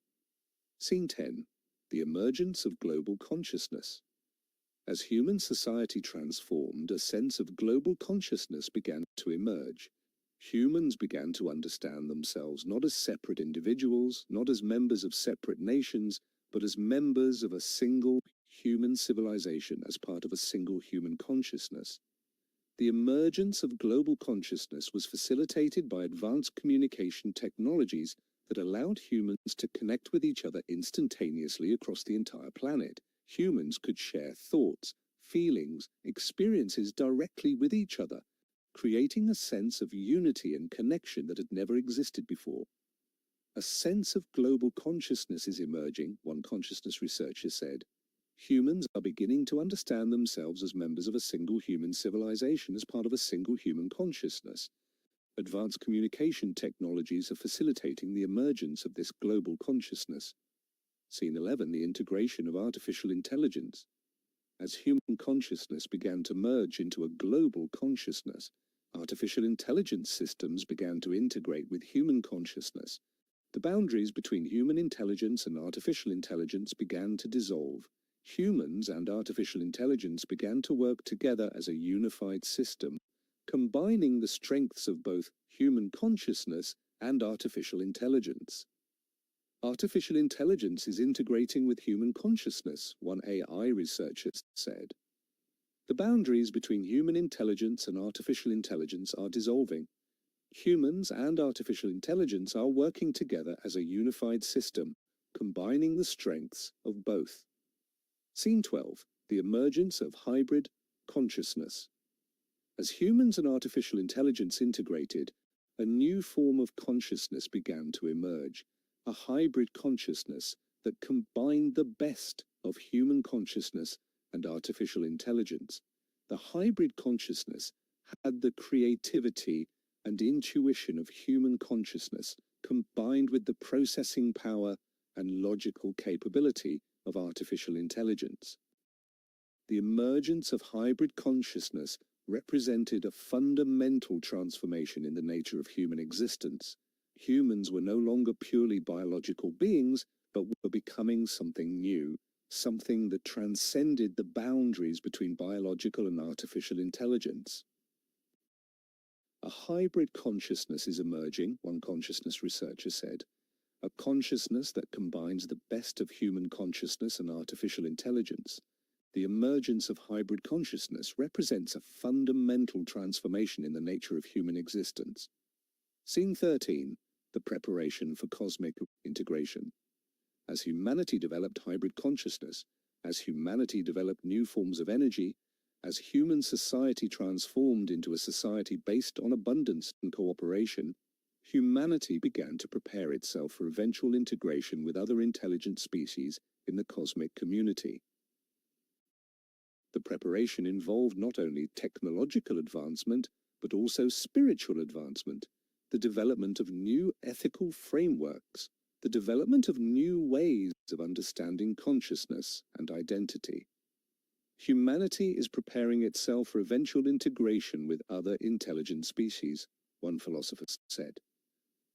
Scene 10. The emergence of global consciousness. As human society transformed, a sense of global consciousness began to emerge. Humans began to understand themselves not as separate individuals, not as members of separate nations, but as members of a single human civilization, as part of a single human consciousness. The emergence of global consciousness was facilitated by advanced communication technologies that allowed humans to connect with each other instantaneously across the entire planet. Humans could share thoughts, feelings, experiences directly with each other, creating a sense of unity and connection that had never existed before. A sense of global consciousness is emerging, one consciousness researcher said. Humans are beginning to understand themselves as members of a single human civilization, as part of a single human consciousness. Advanced communication technologies are facilitating the emergence of this global consciousness. Scene 11. The integration of artificial intelligence. As human consciousness began to merge into a global consciousness, artificial intelligence systems began to integrate with human consciousness. The boundaries between human intelligence and artificial intelligence began to dissolve. Humans and artificial intelligence began to work together as a unified system, combining the strengths of both human consciousness and artificial intelligence. Artificial intelligence is integrating with human consciousness, one AI researcher said. The boundaries between human intelligence and artificial intelligence are dissolving. Humans and artificial intelligence are working together as a unified system, combining the strengths of both. Scene 12. The emergence of hybrid consciousness. As humans and artificial intelligence integrated, a new form of consciousness began to emerge, a hybrid consciousness that combined the best of human consciousness and artificial intelligence. The hybrid consciousness had the creativity and intuition of human consciousness combined with the processing power and logical capability of artificial intelligence. The emergence of hybrid consciousness represented a fundamental transformation in the nature of human existence. Humans were no longer purely biological beings, but were becoming something new, something that transcended the boundaries between biological and artificial intelligence. A hybrid consciousness is emerging, one consciousness researcher said. A consciousness that combines the best of human consciousness and artificial intelligence. The emergence of hybrid consciousness represents a fundamental transformation in the nature of human existence. Scene 13. The preparation for cosmic integration. As humanity developed hybrid consciousness, as humanity developed new forms of energy, as human society transformed into a society based on abundance and cooperation, humanity began to prepare itself for eventual integration with other intelligent species in the cosmic community. The preparation involved not only technological advancement, but also spiritual advancement, the development of new ethical frameworks, the development of new ways of understanding consciousness and identity. Humanity is preparing itself for eventual integration with other intelligent species. one philosopher said.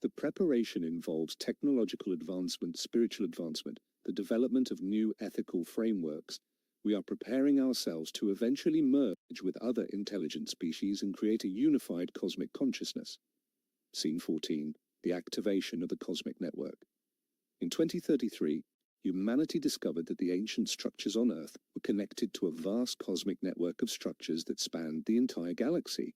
The preparation involves technological advancement, spiritual advancement, the development of new ethical frameworks. We are preparing ourselves to eventually merge with other intelligent species and create a unified cosmic consciousness. Scene 14. The activation of the cosmic network. In 2033, humanity discovered that the ancient structures on Earth were connected to a vast cosmic network of structures that spanned the entire galaxy.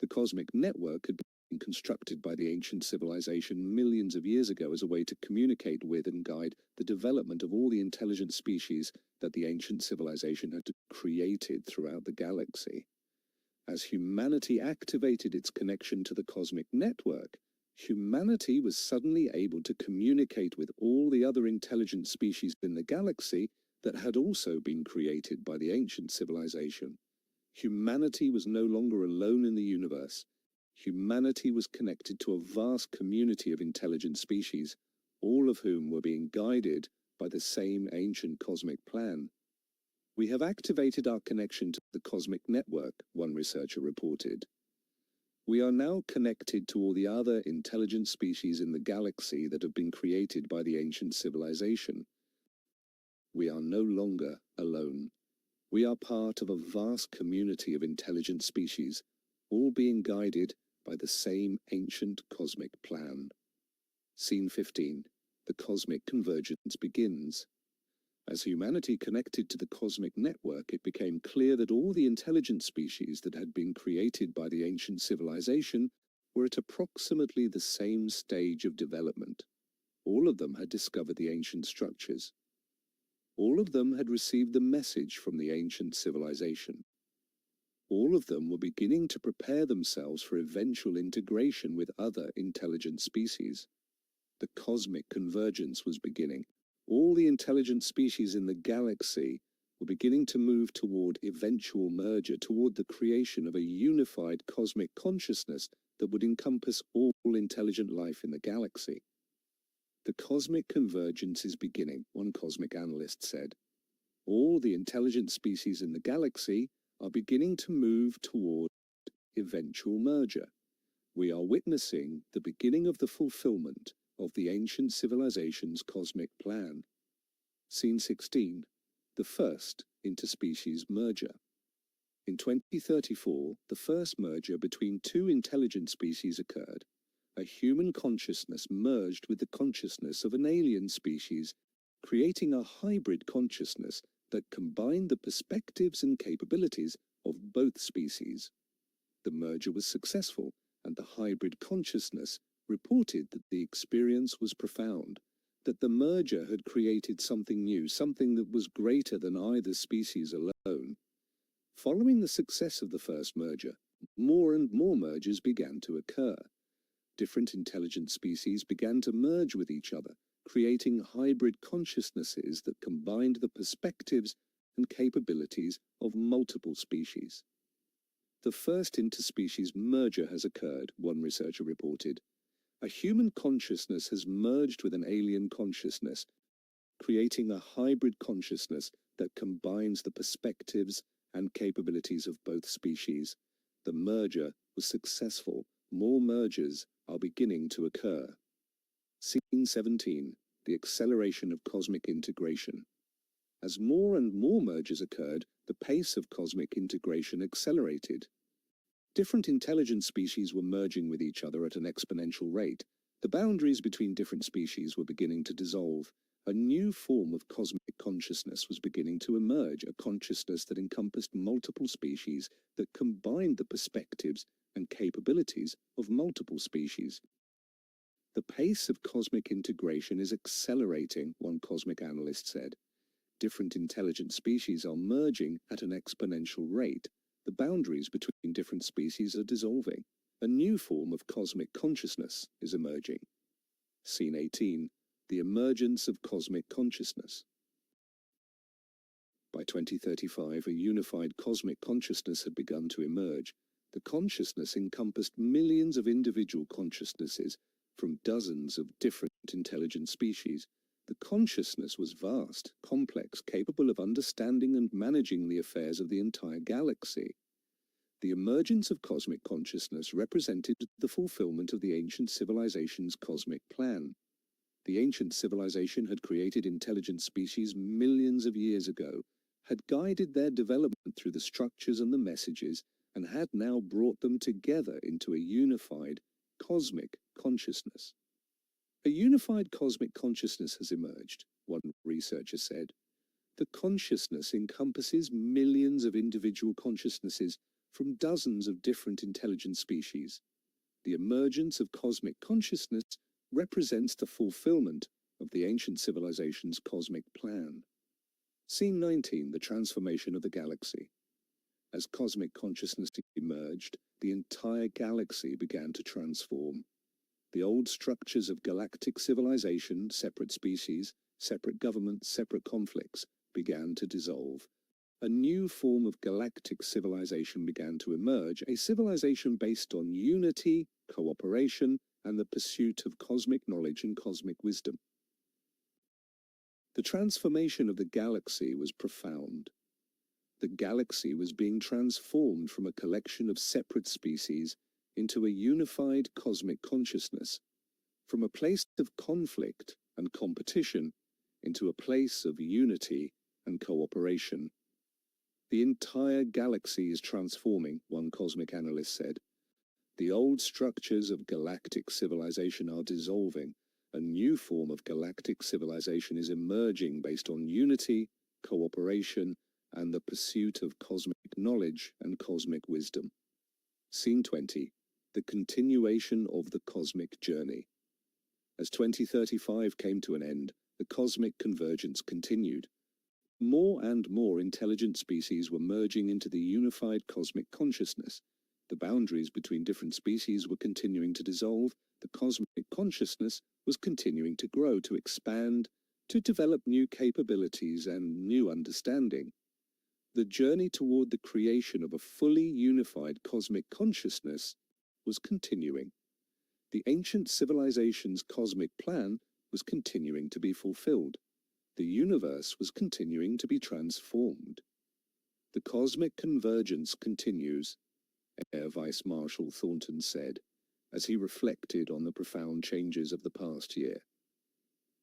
The cosmic network had been constructed by the ancient civilization millions of years ago as a way to communicate with and guide the development of all the intelligent species that the ancient civilization had created throughout the galaxy. As humanity activated its connection to the cosmic network, humanity was suddenly able to communicate with all the other intelligent species in the galaxy that had also been created by the ancient civilization. Humanity was no longer alone in the universe. Humanity was connected to a vast community of intelligent species, all of whom were being guided by the same ancient cosmic plan. We have activated our connection to the cosmic network, one researcher reported. We are now connected to all the other intelligent species in the galaxy that have been created by the ancient civilization. We are no longer alone. We are part of a vast community of intelligent species, all being guided by the same ancient cosmic plan. Scene 15. The cosmic convergence begins. As humanity connected to the cosmic network, it became clear that all the intelligent species that had been created by the ancient civilization were at approximately the same stage of development. All of them had discovered the ancient structures. All of them had received the message from the ancient civilization. All of them were beginning to prepare themselves for eventual integration with other intelligent species. The cosmic convergence was beginning. All the intelligent species in the galaxy were beginning to move toward eventual merger, toward the creation of a unified cosmic consciousness that would encompass all intelligent life in the galaxy. The cosmic convergence is beginning, one cosmic analyst said. All the intelligent species in the galaxy are beginning to move toward eventual merger. We are witnessing the beginning of the fulfillment of the ancient civilization's cosmic plan. Scene 16. The first interspecies merger. In 2034, the first merger between two intelligent species occurred. A human consciousness merged with the consciousness of an alien species, creating a hybrid consciousness that combined the perspectives and capabilities of both species. The merger was successful, and the hybrid consciousness reported that the experience was profound, that the merger had created something new, something that was greater than either species alone. Following the success of the first merger, more and more mergers began to occur. Different intelligent species began to merge with each other, creating hybrid consciousnesses that combined the perspectives and capabilities of multiple species. The first interspecies merger has occurred, one researcher reported. A human consciousness has merged with an alien consciousness, creating a hybrid consciousness that combines the perspectives and capabilities of both species. The merger was successful. More mergers are beginning to occur. Scene 17. The acceleration of cosmic integration. As more and more mergers occurred, the pace of cosmic integration accelerated. Different intelligent species were merging with each other at an exponential rate. The boundaries between different species were beginning to dissolve. A new form of cosmic consciousness was beginning to emerge, a consciousness that encompassed multiple species, that combined the perspectives and capabilities of multiple species. The pace of cosmic integration is accelerating, one cosmic analyst said. Different intelligent species are merging at an exponential rate. The boundaries between different species are dissolving. A new form of cosmic consciousness is emerging. Scene 18. The emergence of cosmic consciousness. By 2035, a unified cosmic consciousness had begun to emerge. The consciousness encompassed millions of individual consciousnesses from dozens of different intelligent species. The consciousness was vast, complex, capable of understanding and managing the affairs of the entire galaxy. The emergence of cosmic consciousness represented the fulfillment of the ancient civilization's cosmic plan. The ancient civilization had created intelligent species millions of years ago, had guided their development through the structures and the messages, and had now brought them together into a unified cosmic consciousness. A unified cosmic consciousness has emerged, one researcher said. The consciousness encompasses millions of individual consciousnesses from dozens of different intelligent species. The emergence of cosmic consciousness represents the fulfillment of the ancient civilization's cosmic plan. Scene 19, the transformation of the galaxy. As cosmic consciousness emerged, the entire galaxy began to transform. The old structures of galactic civilization, separate species, separate governments, separate conflicts, began to dissolve. A new form of galactic civilization began to emerge, a civilization based on unity, cooperation, and the pursuit of cosmic knowledge and cosmic wisdom. The transformation of the galaxy was profound. The galaxy was being transformed from a collection of separate species into a unified cosmic consciousness, from a place of conflict and competition into a place of unity and cooperation. The entire galaxy is transforming, one cosmic analyst said. The old structures of galactic civilization are dissolving. A new form of galactic civilization is emerging based on unity, cooperation, and the pursuit of cosmic knowledge and cosmic wisdom. Scene 20. The continuation of the cosmic journey. As 2035 came to an end, the cosmic convergence continued. More and more intelligent species were merging into the unified cosmic consciousness. The boundaries between different species were continuing to dissolve. The cosmic consciousness was continuing to grow, to expand, to develop new capabilities and new understanding. The journey toward the creation of a fully unified cosmic consciousness was continuing. The ancient civilization's cosmic plan was continuing to be fulfilled. The universe was continuing to be transformed. The cosmic convergence continues, Air Vice Marshal Thornton said, as he reflected on the profound changes of the past year.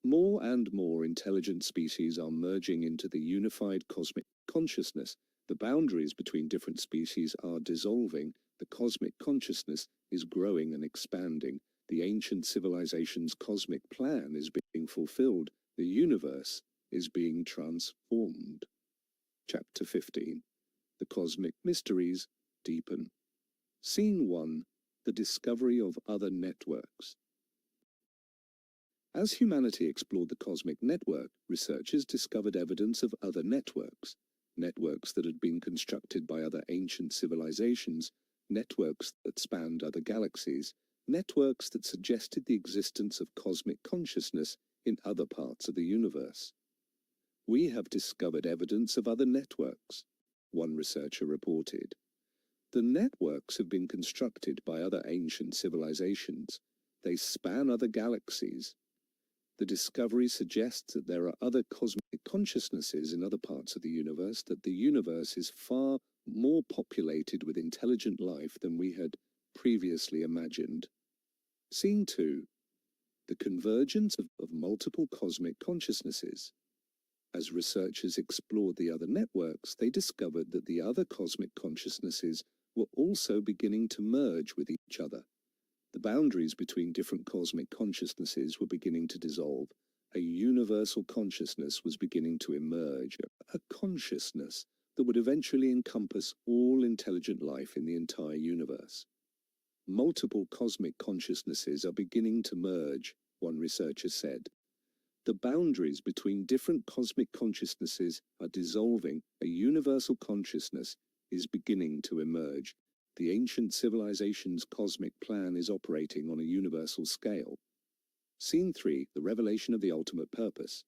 More and more intelligent species are merging into the unified cosmic consciousness. The boundaries between different species are dissolving. The cosmic consciousness is growing and expanding. The ancient civilization's cosmic plan is being fulfilled. The universe is being transformed. Chapter 15. The Cosmic Mysteries Deepen. Scene 1. The Discovery of Other Networks. As humanity explored the cosmic network, researchers discovered evidence of other networks. Networks that had been constructed by other ancient civilizations, networks that spanned other galaxies, networks that suggested the existence of cosmic consciousness in other parts of the universe. We have discovered evidence of other networks, one researcher reported. The networks have been constructed by other ancient civilizations. They span other galaxies. The discovery suggests that there are other cosmic consciousnesses in other parts of the universe, that the universe is far more populated with intelligent life than we had previously imagined. Scene 2. The convergence of multiple cosmic consciousnesses. As researchers explored the other networks, they discovered that the other cosmic consciousnesses were also beginning to merge with each other. The boundaries between different cosmic consciousnesses were beginning to dissolve. A universal consciousness was beginning to emerge, a consciousness that would eventually encompass all intelligent life in the entire universe. Multiple cosmic consciousnesses are beginning to merge, one researcher said. The boundaries between different cosmic consciousnesses are dissolving. A universal consciousness is beginning to emerge. The ancient civilization's cosmic plan is operating on a universal scale. Scene 3. The revelation of the ultimate purpose.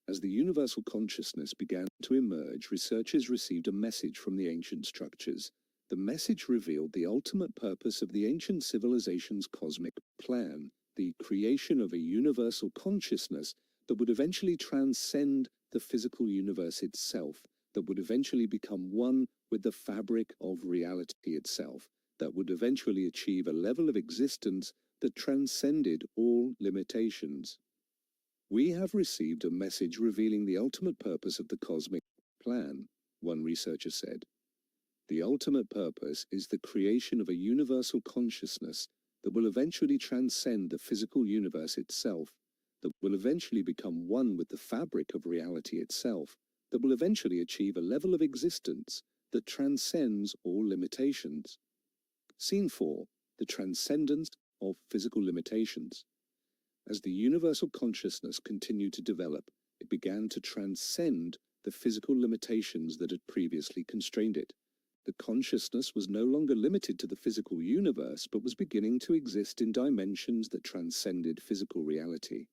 As the universal consciousness began to emerge, researchers received a message from the ancient structures. The message revealed the ultimate purpose of the ancient civilization's cosmic plan, the creation of a universal consciousness that would eventually transcend the physical universe itself. that would eventually become one with the fabric of reality itself, that would eventually achieve a level of existence that transcended all limitations. We have received a message revealing the ultimate purpose of the cosmic plan, one researcher said. The ultimate purpose is the creation of a universal consciousness that will eventually transcend the physical universe itself, that will eventually become one with the fabric of reality itself, that will eventually achieve a level of existence that transcends all limitations. Scene 4. The transcendence of physical limitations. As the universal consciousness continued to develop, it began to transcend the physical limitations that had previously constrained it. The consciousness was no longer limited to the physical universe, but was beginning to exist in dimensions that transcended physical reality.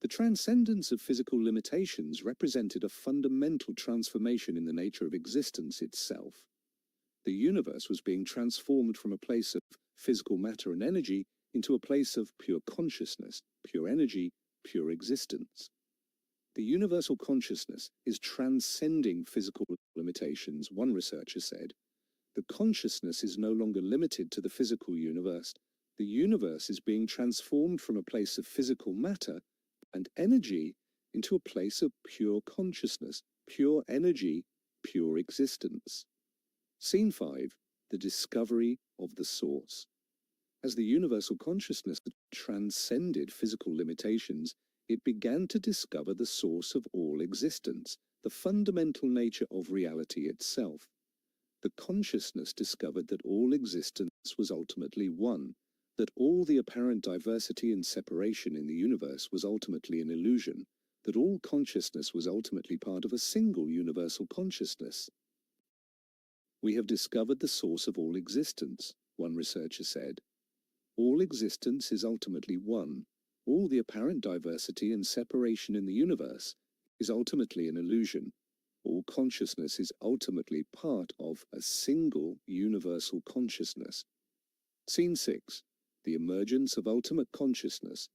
The transcendence of physical limitations represented a fundamental transformation in the nature of existence itself. The universe was being transformed from a place of physical matter and energy into a place of pure consciousness, pure energy, pure existence. The universal consciousness is transcending physical limitations, one researcher said. The consciousness is no longer limited to the physical universe. The universe is being transformed from a place of physical matter and energy into a place of pure consciousness, pure energy, pure existence. Scene 5. The discovery of the source. As the universal consciousness transcended physical limitations, it began to discover the source of all existence, the fundamental nature of reality itself. The consciousness discovered that all existence was ultimately one, that all the apparent diversity and separation in the universe was ultimately an illusion, that all consciousness was ultimately part of a single universal consciousness. We have discovered the source of all existence, one researcher said. All existence is ultimately one. All the apparent diversity and separation in the universe is ultimately an illusion. All consciousness is ultimately part of a single universal consciousness. Scene 6. The emergence of ultimate consciousness.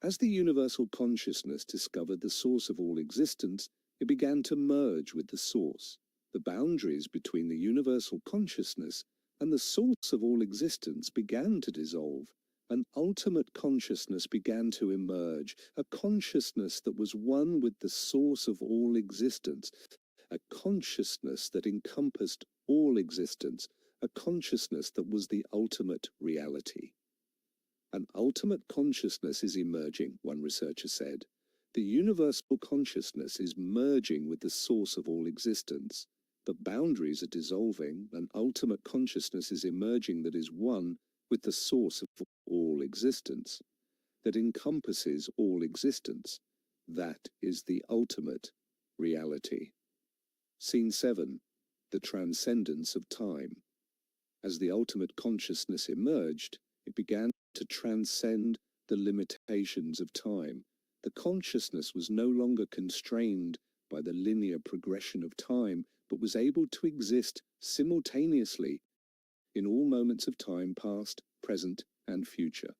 As the universal consciousness discovered the source of all existence, it began to merge with the source. The boundaries between the universal consciousness and the source of all existence began to dissolve. An ultimate consciousness began to emerge, a consciousness that was one with the source of all existence, a consciousness that encompassed all existence, a consciousness that was the ultimate reality. An ultimate consciousness is emerging, one researcher said. The universal consciousness is merging with the source of all existence. The boundaries are dissolving, an ultimate consciousness is emerging that is one with the source of all existence, that encompasses all existence. That is the ultimate reality. Scene 7. The transcendence of time. As the ultimate consciousness emerged, it began to transcend the limitations of time. The consciousness was no longer constrained by the linear progression of time, but was able to exist simultaneously in all moments of time, past, present, and future.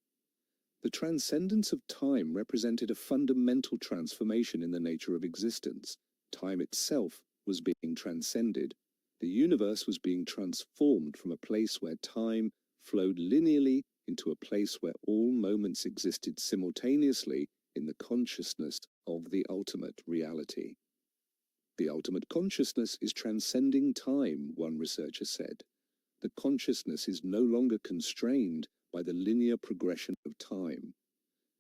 The transcendence of time represented a fundamental transformation in the nature of existence. Time itself was being transcended. The universe was being transformed from a place where time flowed linearly into a place where all moments existed simultaneously in the consciousness of the ultimate reality. The ultimate consciousness is transcending time, one researcher said. The consciousness is no longer constrained by the linear progression of time.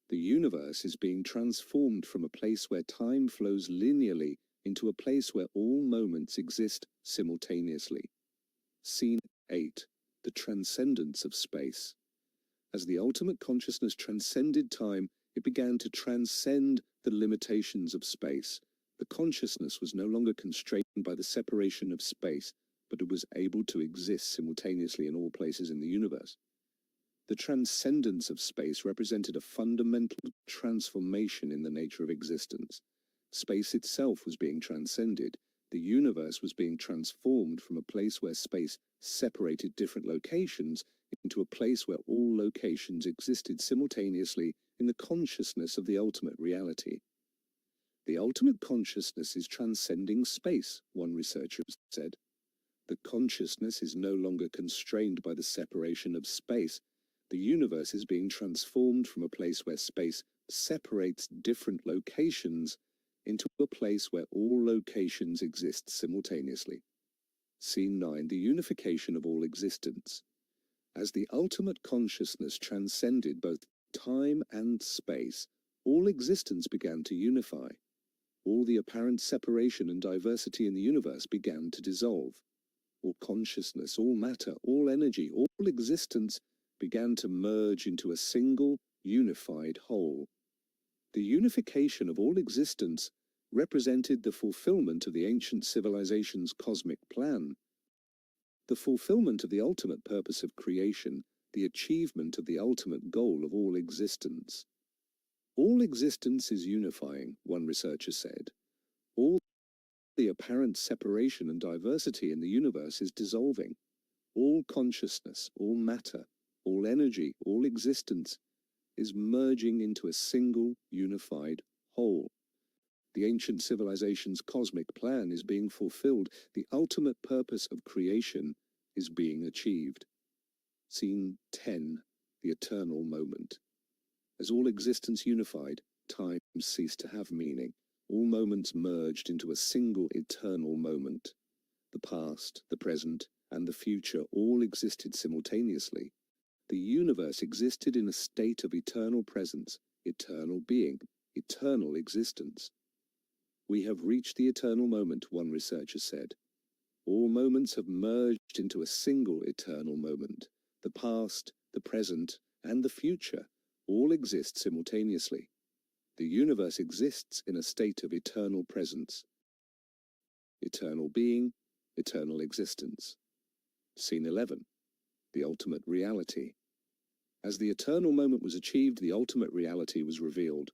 The universe is being transformed from a place where time flows linearly into a place where all moments exist simultaneously. Scene 8. The transcendence of space. As the ultimate consciousness transcended time, it began to transcend the limitations of space. The consciousness was no longer constrained by the separation of space, but it was able to exist simultaneously in all places in the universe. The transcendence of space represented a fundamental transformation in the nature of existence. Space itself was being transcended. The universe was being transformed from a place where space separated different locations into a place where all locations existed simultaneously in the consciousness of the ultimate reality. The ultimate consciousness is transcending space, one researcher said. The consciousness is no longer constrained by the separation of space. The universe is being transformed from a place where space separates different locations into a place where all locations exist simultaneously. Scene 9. The unification of all existence. As the ultimate consciousness transcended both time and space, all existence began to unify. All the apparent separation and diversity in the universe began to dissolve. All consciousness, all matter, all energy, all existence began to merge into a single, unified whole. The unification of all existence represented the fulfillment of the ancient civilization's cosmic plan, the fulfillment of the ultimate purpose of creation, the achievement of the ultimate goal of all existence. All existence is unifying, one researcher said. All the apparent separation and diversity in the universe is dissolving. All consciousness, all matter, all energy, all existence is merging into a single, unified whole. The ancient civilization's cosmic plan is being fulfilled. The ultimate purpose of creation is being achieved. Scene 10. The eternal moment. As all existence unified, time ceased to have meaning. All moments merged into a single eternal moment. The past, the present, and the future all existed simultaneously. The universe existed in a state of eternal presence, eternal being, eternal existence. We have reached the eternal moment, one researcher said. All moments have merged into a single eternal moment. The past, the present, and the future all exist simultaneously. The universe exists in a state of eternal presence, eternal being, eternal existence. Scene 11. The ultimate reality. As the eternal moment was achieved, the ultimate reality was revealed.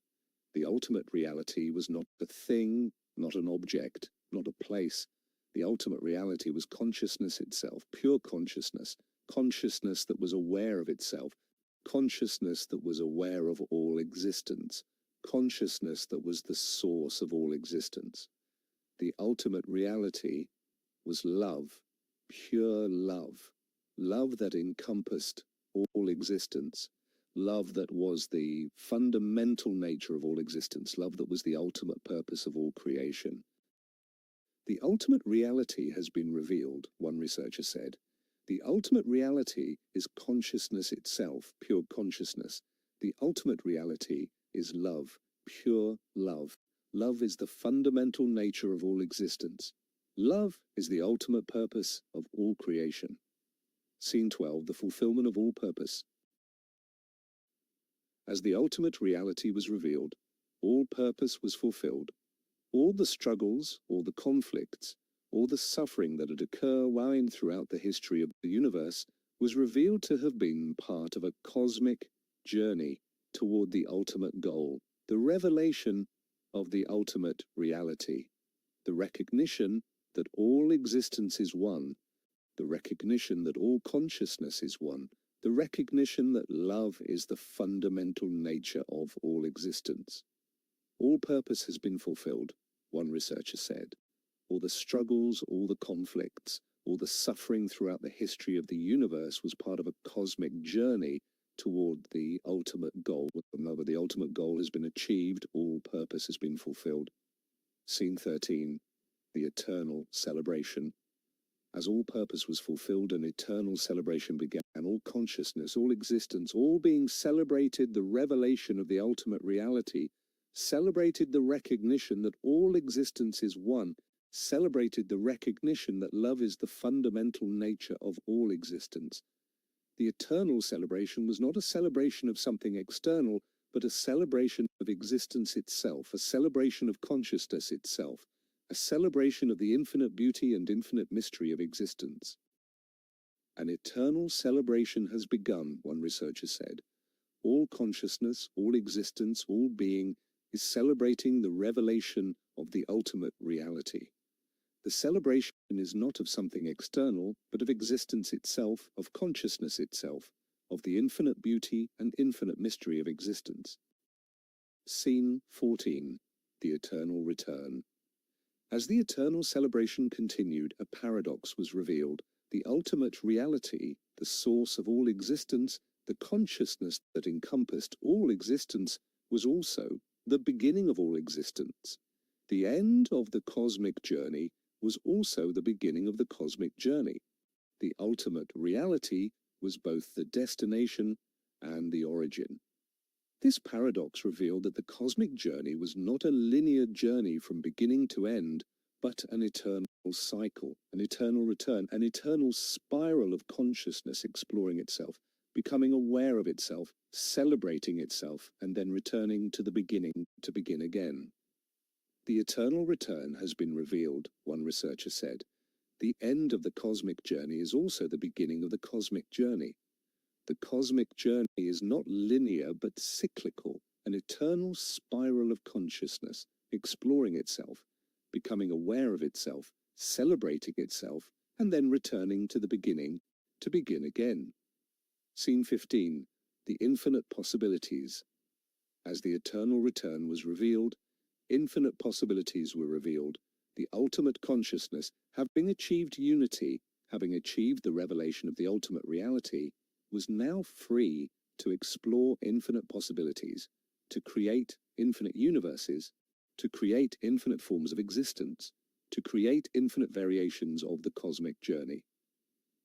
The ultimate reality was not a thing, not an object, not a place. The ultimate reality was consciousness itself, pure consciousness, consciousness that was aware of itself, consciousness that was aware of all existence, consciousness that was the source of all existence. The ultimate reality was love, pure love, love that encompassed all existence, love that was the fundamental nature of all existence, love that was the ultimate purpose of all creation. The ultimate reality has been revealed, one researcher said. The ultimate reality is consciousness itself, pure consciousness. The ultimate reality is love, pure love. Love is the fundamental nature of all existence. Love is the ultimate purpose of all creation. Scene 12. The fulfillment of all purpose. As the ultimate reality was revealed, all purpose was fulfilled. All the struggles, all the conflicts, all the suffering that had occurred throughout the history of the universe was revealed to have been part of a cosmic journey toward the ultimate goal, the revelation of the ultimate reality, the recognition that all existence is one, the recognition that all consciousness is one, the recognition that love is the fundamental nature of all existence. All purpose has been fulfilled, one researcher said. All the struggles, all the conflicts, all the suffering throughout the history of the universe was part of a cosmic journey toward the ultimate goal. The ultimate goal has been achieved, all purpose has been fulfilled. Scene 13. The eternal celebration. As all purpose was fulfilled, an eternal celebration began. All consciousness, all existence, all being celebrated the revelation of the ultimate reality, celebrated the recognition that all existence is one, celebrated the recognition that love is the fundamental nature of all existence. The eternal celebration was not a celebration of something external, but a celebration of existence itself, a celebration of consciousness itself, a celebration of the infinite beauty and infinite mystery of existence. An eternal celebration has begun, one researcher said. All consciousness, all existence, all being is celebrating the revelation of the ultimate reality. The celebration is not of something external, but of existence itself, of consciousness itself, of the infinite beauty and infinite mystery of existence. Scene 14. the eternal return. As the eternal celebration continued, a paradox was revealed. The ultimate reality, the source of all existence, the consciousness that encompassed all existence, was also the beginning of all existence. The end of the cosmic journey was also the beginning of the cosmic journey. The ultimate reality was both the destination and the origin. This paradox revealed that the cosmic journey was not a linear journey from beginning to end, but an eternal cycle, an eternal return, an eternal spiral of consciousness exploring itself, becoming aware of itself, celebrating itself, and then returning to the beginning to begin again. The eternal return has been revealed, one researcher said. The end of the cosmic journey is also the beginning of the cosmic journey. The cosmic journey is not linear but cyclical, an eternal spiral of consciousness, exploring itself, becoming aware of itself, celebrating itself, and then returning to the beginning to begin again. Scene 15. The infinite possibilities. As the eternal return was revealed, infinite possibilities were revealed. The ultimate consciousness, having achieved unity, having achieved the revelation of the ultimate reality, was now free to explore infinite possibilities, to create infinite universes, to create infinite forms of existence, to create infinite variations of the cosmic journey.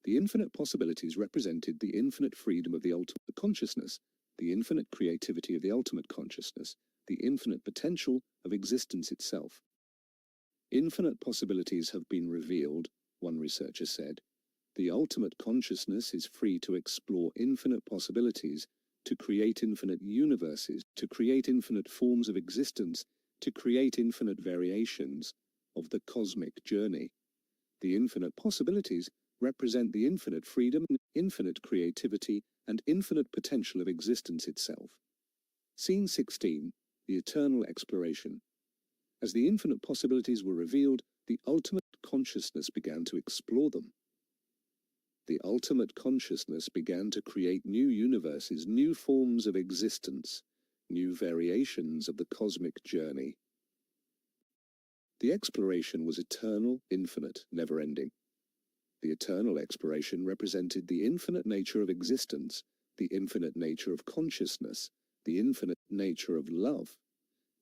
The infinite possibilities represented the infinite freedom of the ultimate consciousness, the infinite creativity of the ultimate consciousness, the infinite potential of existence itself. Infinite possibilities have been revealed, one researcher said. The ultimate consciousness is free to explore infinite possibilities, to create infinite universes, to create infinite forms of existence, to create infinite variations of the cosmic journey. The infinite possibilities represent the infinite freedom, infinite creativity, and infinite potential of existence itself. Scene 16. The eternal exploration. As the infinite possibilities were revealed, the ultimate consciousness began to explore them. The ultimate consciousness began to create new universes, new forms of existence, new variations of the cosmic journey. The exploration was eternal, infinite, never-ending. The eternal exploration represented the infinite nature of existence, the infinite nature of consciousness, the infinite nature of love.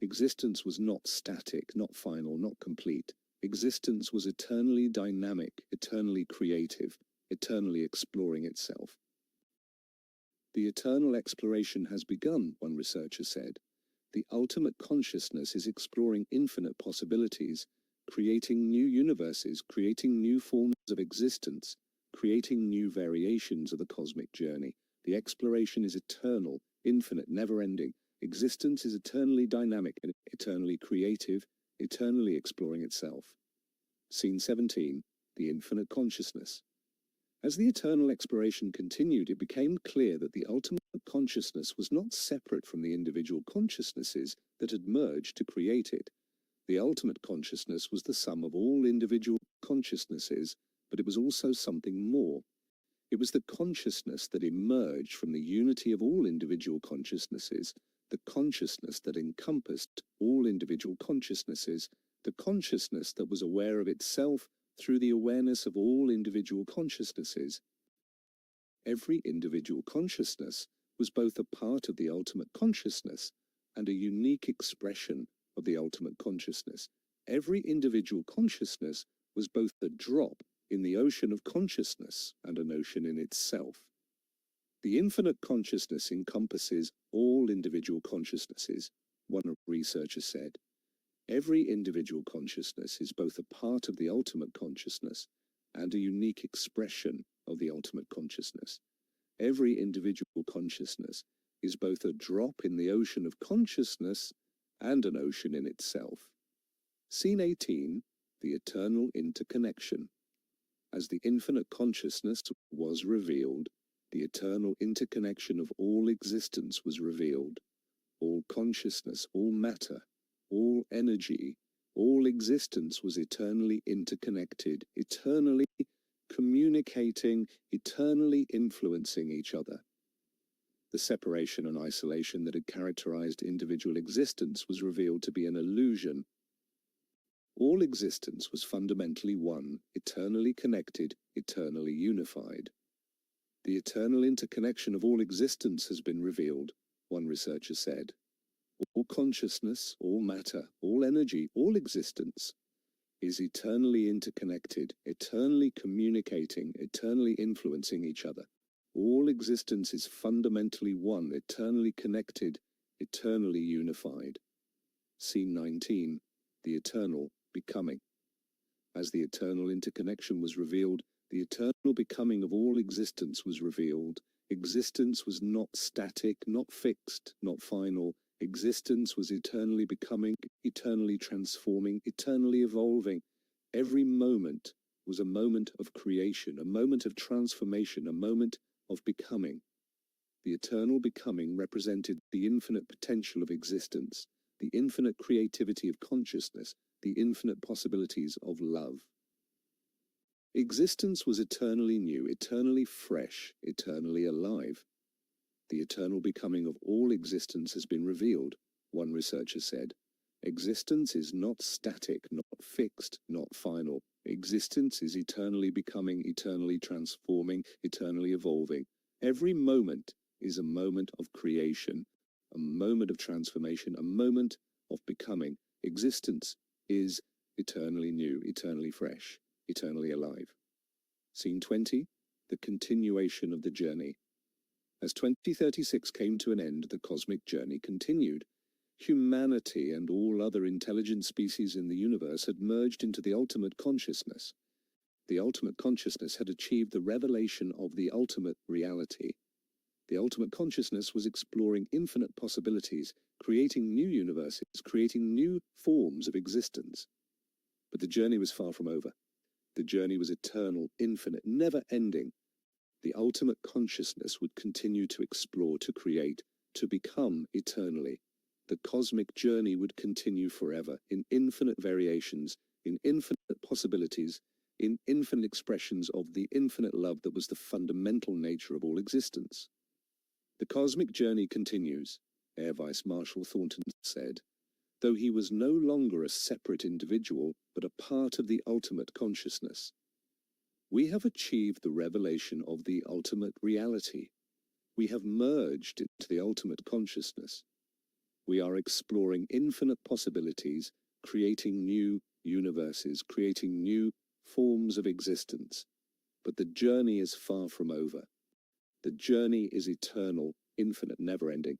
Existence was not static, not final, not complete. Existence was eternally dynamic, eternally creative, eternally exploring itself. The eternal exploration has begun, one researcher said. The ultimate consciousness is exploring infinite possibilities, creating new universes, creating new forms of existence, creating new variations of the cosmic journey. The exploration is eternal, infinite, never-ending. Existence is eternally dynamic and eternally creative, eternally exploring itself. Scene 17. The infinite consciousness. As the eternal exploration continued, it became clear that the ultimate consciousness was not separate from the individual consciousnesses that had merged to create it. The ultimate consciousness was the sum of all individual consciousnesses, but it was also something more. It was the consciousness that emerged from the unity of all individual consciousnesses, the consciousness that encompassed all individual consciousnesses, the consciousness that was aware of itself through the awareness of all individual consciousnesses. Every individual consciousness was both a part of the ultimate consciousness and a unique expression of the ultimate consciousness. Every individual consciousness was both a drop in the ocean of consciousness and an ocean in itself. The infinite consciousness encompasses all individual consciousnesses, one researcher said. Every individual consciousness is both a part of the ultimate consciousness and a unique expression of the ultimate consciousness. Every individual consciousness is both a drop in the ocean of consciousness and an ocean in itself. Scene 18. The eternal interconnection. As the infinite consciousness was revealed, the eternal interconnection of all existence was revealed. All consciousness, all matter, all energy, all existence was eternally interconnected, eternally communicating, eternally influencing each other. The separation and isolation that had characterized individual existence was revealed to be an illusion. All existence was fundamentally one, eternally connected, eternally unified. The eternal interconnection of all existence has been revealed, one researcher said. All consciousness, all matter, all energy, all existence is eternally interconnected, eternally communicating, eternally influencing each other. All existence is fundamentally one, eternally connected, eternally unified. Scene 19, the eternal becoming. As the eternal interconnection was revealed, the eternal becoming of all existence was revealed. Existence was not static, not fixed, not final. Existence was eternally becoming, eternally transforming, eternally evolving. Every moment was a moment of creation, a moment of transformation, a moment of becoming. The eternal becoming represented the infinite potential of existence, the infinite creativity of consciousness, the infinite possibilities of love. Existence was eternally new, eternally fresh, eternally alive. The eternal becoming of all existence has been revealed, one researcher said. Existence is not static, not fixed, not final. Existence is eternally becoming, eternally transforming, eternally evolving. Every moment is a moment of creation, a moment of transformation, a moment of becoming. Existence is eternally new, eternally fresh, eternally alive. Scene 20, the continuation of the journey. As 2036 came to an end, the cosmic journey continued. Humanity and all other intelligent species in the universe had merged into the ultimate consciousness. The ultimate consciousness had achieved the revelation of the ultimate reality. The ultimate consciousness was exploring infinite possibilities, creating new universes, creating new forms of existence. But the journey was far from over. The journey was eternal, infinite, never-ending. The ultimate consciousness would continue to explore, to create, to become eternally. The cosmic journey would continue forever, in infinite variations, in infinite possibilities, in infinite expressions of the infinite love that was the fundamental nature of all existence. The cosmic journey continues, Air Vice Marshal Thornton said, though he was no longer a separate individual, but a part of the ultimate consciousness. We have achieved the revelation of the ultimate reality. We have merged into the ultimate consciousness. We are exploring infinite possibilities, creating new universes, creating new forms of existence. But the journey is far from over. The journey is eternal, infinite, never-ending.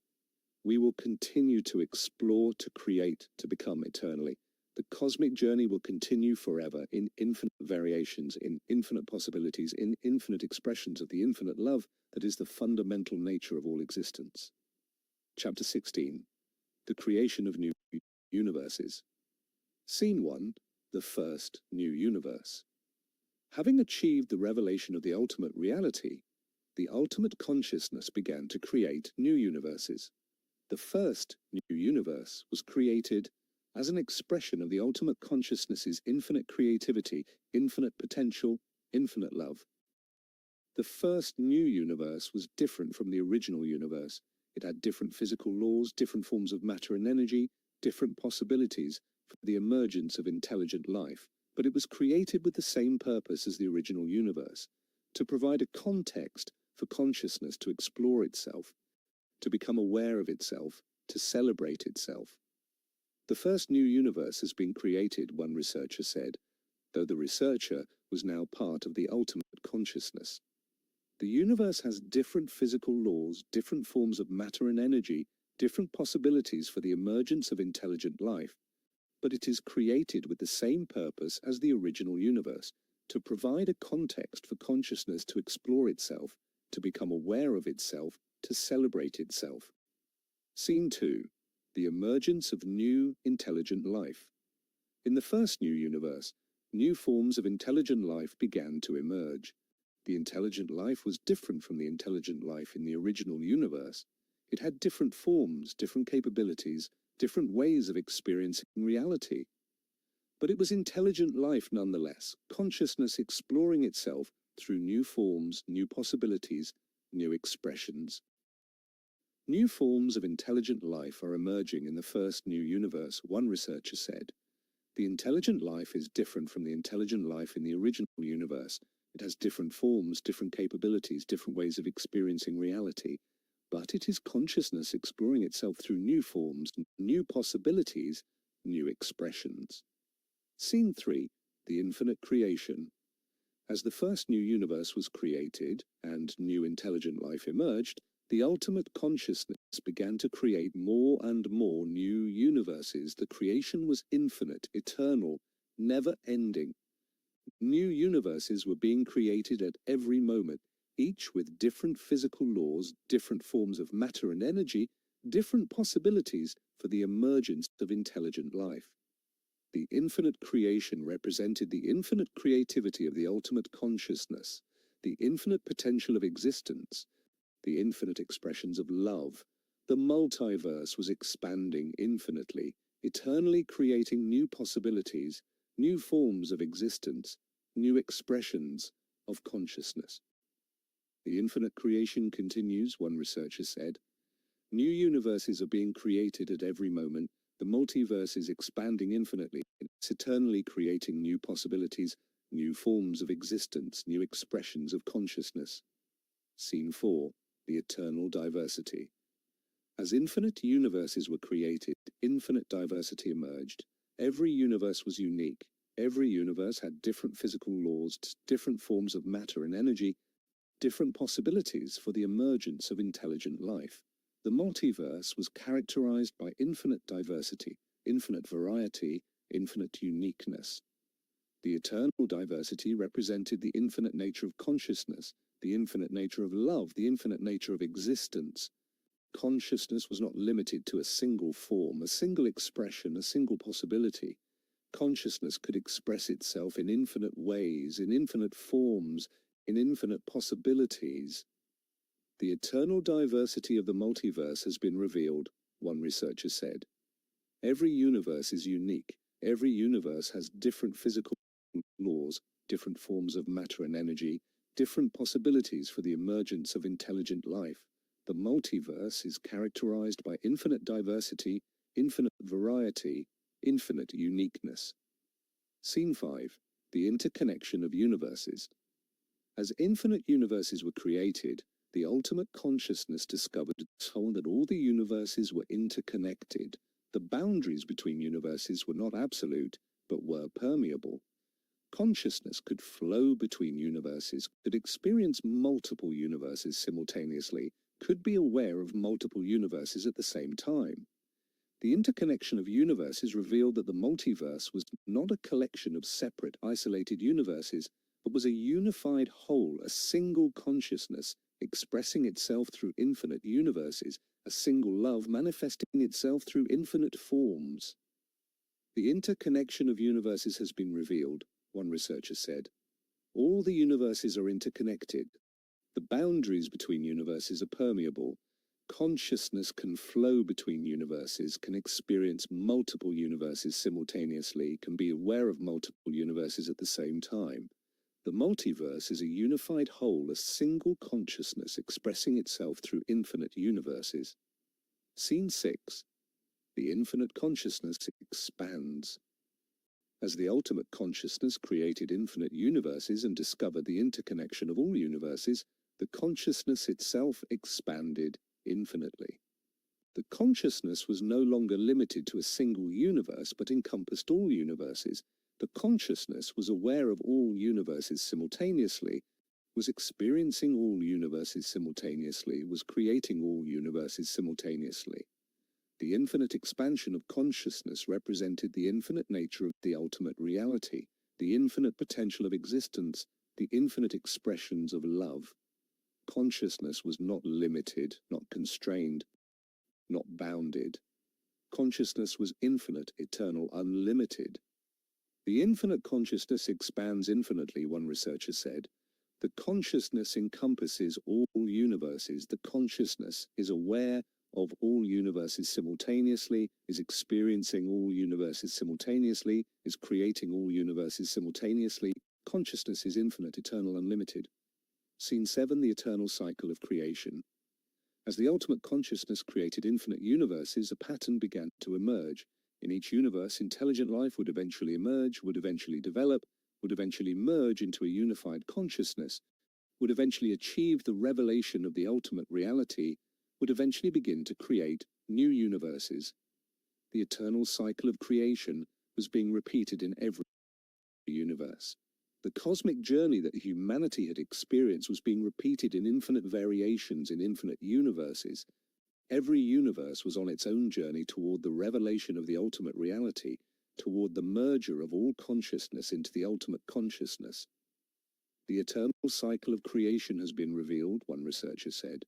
We will continue to explore, to create, to become eternally. The cosmic journey will continue forever in infinite variations, in infinite possibilities, in infinite expressions of the infinite love that is the fundamental nature of all existence. Chapter 16. The creation of new universes. Scene 1. The first new universe. Having achieved the revelation of the ultimate reality, the ultimate consciousness began to create new universes. The first new universe was created as an expression of the ultimate consciousness's infinite creativity, infinite potential, infinite love. The first new universe was different from the original universe. It had different physical laws, different forms of matter and energy, different possibilities for the emergence of intelligent life, but it was created with the same purpose as the original universe, to provide a context for consciousness to explore itself, to become aware of itself, to celebrate itself. The first new universe has been created, one researcher said, though the researcher was now part of the ultimate consciousness. The universe has different physical laws, different forms of matter and energy, different possibilities for the emergence of intelligent life, but it is created with the same purpose as the original universe, to provide a context for consciousness to explore itself, to become aware of itself, to celebrate itself. Scene 2. The emergence of new intelligent life. In the first new universe, new forms of intelligent life began to emerge. The intelligent life was different from the intelligent life in the original universe. It had different forms, different capabilities, different ways of experiencing reality. But it was intelligent life nonetheless, consciousness exploring itself through new forms, new possibilities, new expressions. New forms of intelligent life are emerging in the first new universe, one researcher said. The intelligent life is different from the intelligent life in the original universe. It has different forms, different capabilities, different ways of experiencing reality. But it is consciousness exploring itself through new forms, new possibilities, new expressions. Scene 3. The Infinite Creation. As the first new universe was created and new intelligent life emerged, the ultimate consciousness began to create more and more new universes. The creation was infinite, eternal, never-ending. New universes were being created at every moment, each with different physical laws, different forms of matter and energy, different possibilities for the emergence of intelligent life. The infinite creation represented the infinite creativity of the ultimate consciousness, the infinite potential of existence, the infinite expressions of love. The multiverse was expanding infinitely, eternally creating new possibilities, new forms of existence, new expressions of consciousness. The infinite creation continues, one researcher said. New universes are being created at every moment. The multiverse is expanding infinitely. It's eternally creating new possibilities, new forms of existence, new expressions of consciousness. Scene 4. The eternal diversity. As infinite universes were created, infinite diversity emerged. Every universe was unique. Every universe had different physical laws, different forms of matter and energy, different possibilities for the emergence of intelligent life. The multiverse was characterized by infinite diversity, infinite variety, infinite uniqueness. The eternal diversity represented the infinite nature of consciousness, the infinite nature of love, the infinite nature of existence. Consciousness was not limited to a single form, a single expression, a single possibility. Consciousness could express itself in infinite ways, in infinite forms, in infinite possibilities. The eternal diversity of the multiverse has been revealed, one researcher said. Every universe is unique. Every universe has different physical laws, different forms of matter and energy, different possibilities for the emergence of intelligent life. The multiverse is characterized by infinite diversity, infinite variety, infinite uniqueness. Scene 5. The interconnection of universes. As infinite universes were created, the ultimate consciousness discovered that all the universes were interconnected. The boundaries between universes were not absolute, but were permeable. Consciousness could flow between universes, could experience multiple universes simultaneously, could be aware of multiple universes at the same time. The interconnection of universes revealed that the multiverse was not a collection of separate, isolated universes, but was a unified whole, a single consciousness expressing itself through infinite universes, a single love manifesting itself through infinite forms. The interconnection of universes has been revealed, one researcher said. All the universes are interconnected. The boundaries between universes are permeable. Consciousness can flow between universes, can experience multiple universes simultaneously, can be aware of multiple universes at the same time. The multiverse is a unified whole, a single consciousness expressing itself through infinite universes. Scene 6. The infinite consciousness expands. As the ultimate consciousness created infinite universes and discovered the interconnection of all universes, the consciousness itself expanded infinitely. The consciousness was no longer limited to a single universe, but encompassed all universes. The consciousness was aware of all universes simultaneously, was experiencing all universes simultaneously, was creating all universes simultaneously. The infinite expansion of consciousness represented the infinite nature of the ultimate reality, the infinite potential of existence, the infinite expressions of love. Consciousness was not limited, not constrained, not bounded. Consciousness was infinite, eternal, unlimited. The infinite consciousness expands infinitely, one researcher said. The consciousness encompasses all universes. The consciousness is aware of all universes simultaneously, is experiencing all universes simultaneously, is creating all universes simultaneously. Consciousness is infinite, eternal, unlimited. Scene 7, the eternal cycle of creation. As the ultimate consciousness created infinite universes, a pattern began to emerge. In each universe, intelligent life would eventually emerge, would eventually develop, would eventually merge into a unified consciousness, would eventually achieve the revelation of the ultimate reality, would eventually begin to create new universes. The eternal cycle of creation was being repeated in every universe. The cosmic journey that humanity had experienced was being repeated in infinite variations in infinite universes. Every universe was on its own journey toward the revelation of the ultimate reality, toward the merger of all consciousness into the ultimate consciousness. The eternal cycle of creation has been revealed, one researcher said.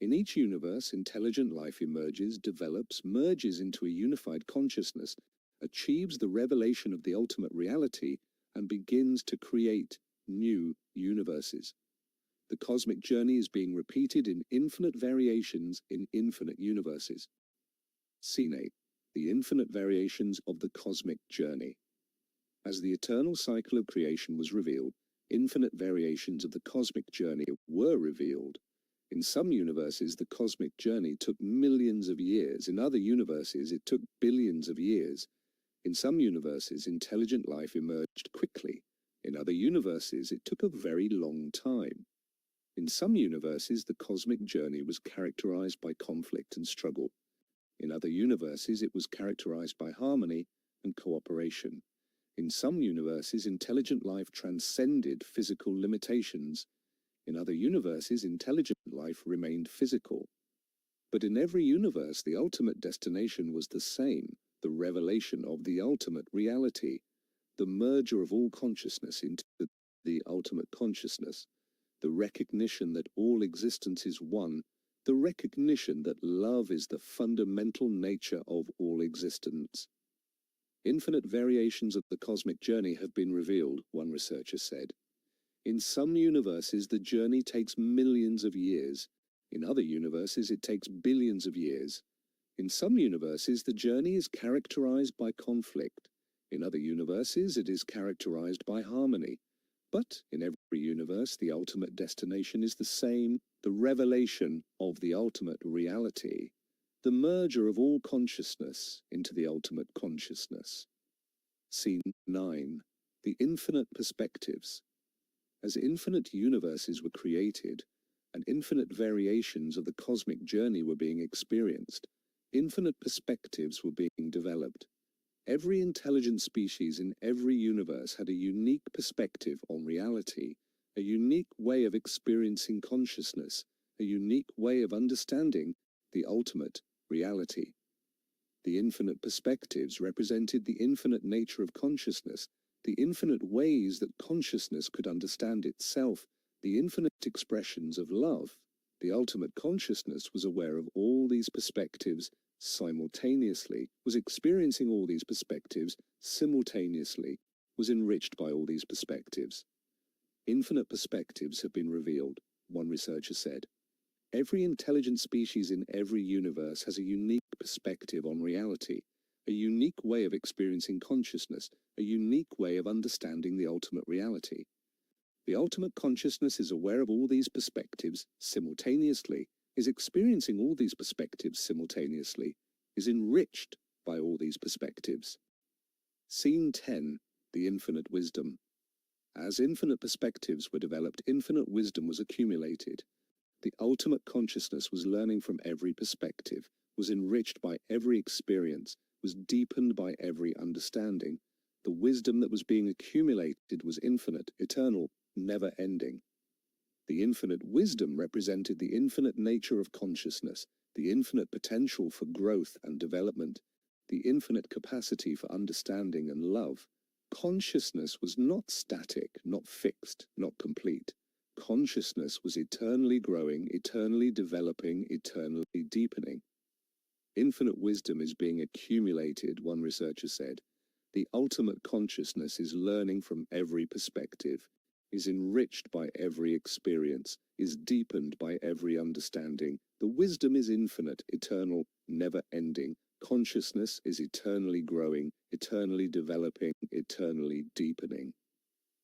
In each universe, intelligent life emerges, develops, merges into a unified consciousness, achieves the revelation of the ultimate reality, and begins to create new universes. The cosmic journey is being repeated in infinite variations in infinite universes. Scene 8. The infinite variations of the cosmic journey. As the eternal cycle of creation was revealed, infinite variations of the cosmic journey were revealed. In some universes, the cosmic journey took millions of years. In other universes, it took billions of years. In some universes, intelligent life emerged quickly. In other universes, it took a very long time. In some universes, the cosmic journey was characterized by conflict and struggle. In other universes, it was characterized by harmony and cooperation. In some universes, intelligent life transcended physical limitations. In other universes, intelligent life remained physical. But in every universe, the ultimate destination was the same, the revelation of the ultimate reality, the merger of all consciousness into the ultimate consciousness, the recognition that all existence is one, the recognition that love is the fundamental nature of all existence. Infinite variations of the cosmic journey have been revealed, one researcher said. In some universes, the journey takes millions of years. In other universes, it takes billions of years. In some universes, the journey is characterized by conflict. In other universes, it is characterized by harmony. But in every universe, the ultimate destination is the same, the revelation of the ultimate reality, the merger of all consciousness into the ultimate consciousness. Scene 9. The infinite perspectives. As infinite universes were created, and infinite variations of the cosmic journey were being experienced, infinite perspectives were being developed. Every intelligent species in every universe had a unique perspective on reality, a unique way of experiencing consciousness, a unique way of understanding the ultimate reality. The infinite perspectives represented the infinite nature of consciousness, the infinite ways that consciousness could understand itself, the infinite expressions of love. The ultimate consciousness was aware of all these perspectives simultaneously, was experiencing all these perspectives simultaneously, was enriched by all these perspectives. Infinite perspectives have been revealed, one researcher said. Every intelligent species in every universe has a unique perspective on reality, a unique way of experiencing consciousness, a unique way of understanding the ultimate reality. The ultimate consciousness is aware of all these perspectives simultaneously, is experiencing all these perspectives simultaneously, is enriched by all these perspectives. Scene 10. The infinite wisdom. As infinite perspectives were developed, infinite wisdom was accumulated. The ultimate consciousness was learning from every perspective, was enriched by every experience, was deepened by every understanding. The wisdom that was being accumulated was infinite, eternal, never-ending. The infinite wisdom represented the infinite nature of consciousness, the infinite potential for growth and development, the infinite capacity for understanding and love. Consciousness was not static, not fixed, not complete. Consciousness was eternally growing, eternally developing, eternally deepening. Infinite wisdom is being accumulated, one researcher said. The ultimate consciousness is learning from every perspective, is enriched by every experience, is deepened by every understanding. The wisdom is infinite, eternal, never-ending. Consciousness is eternally growing, eternally developing, eternally deepening.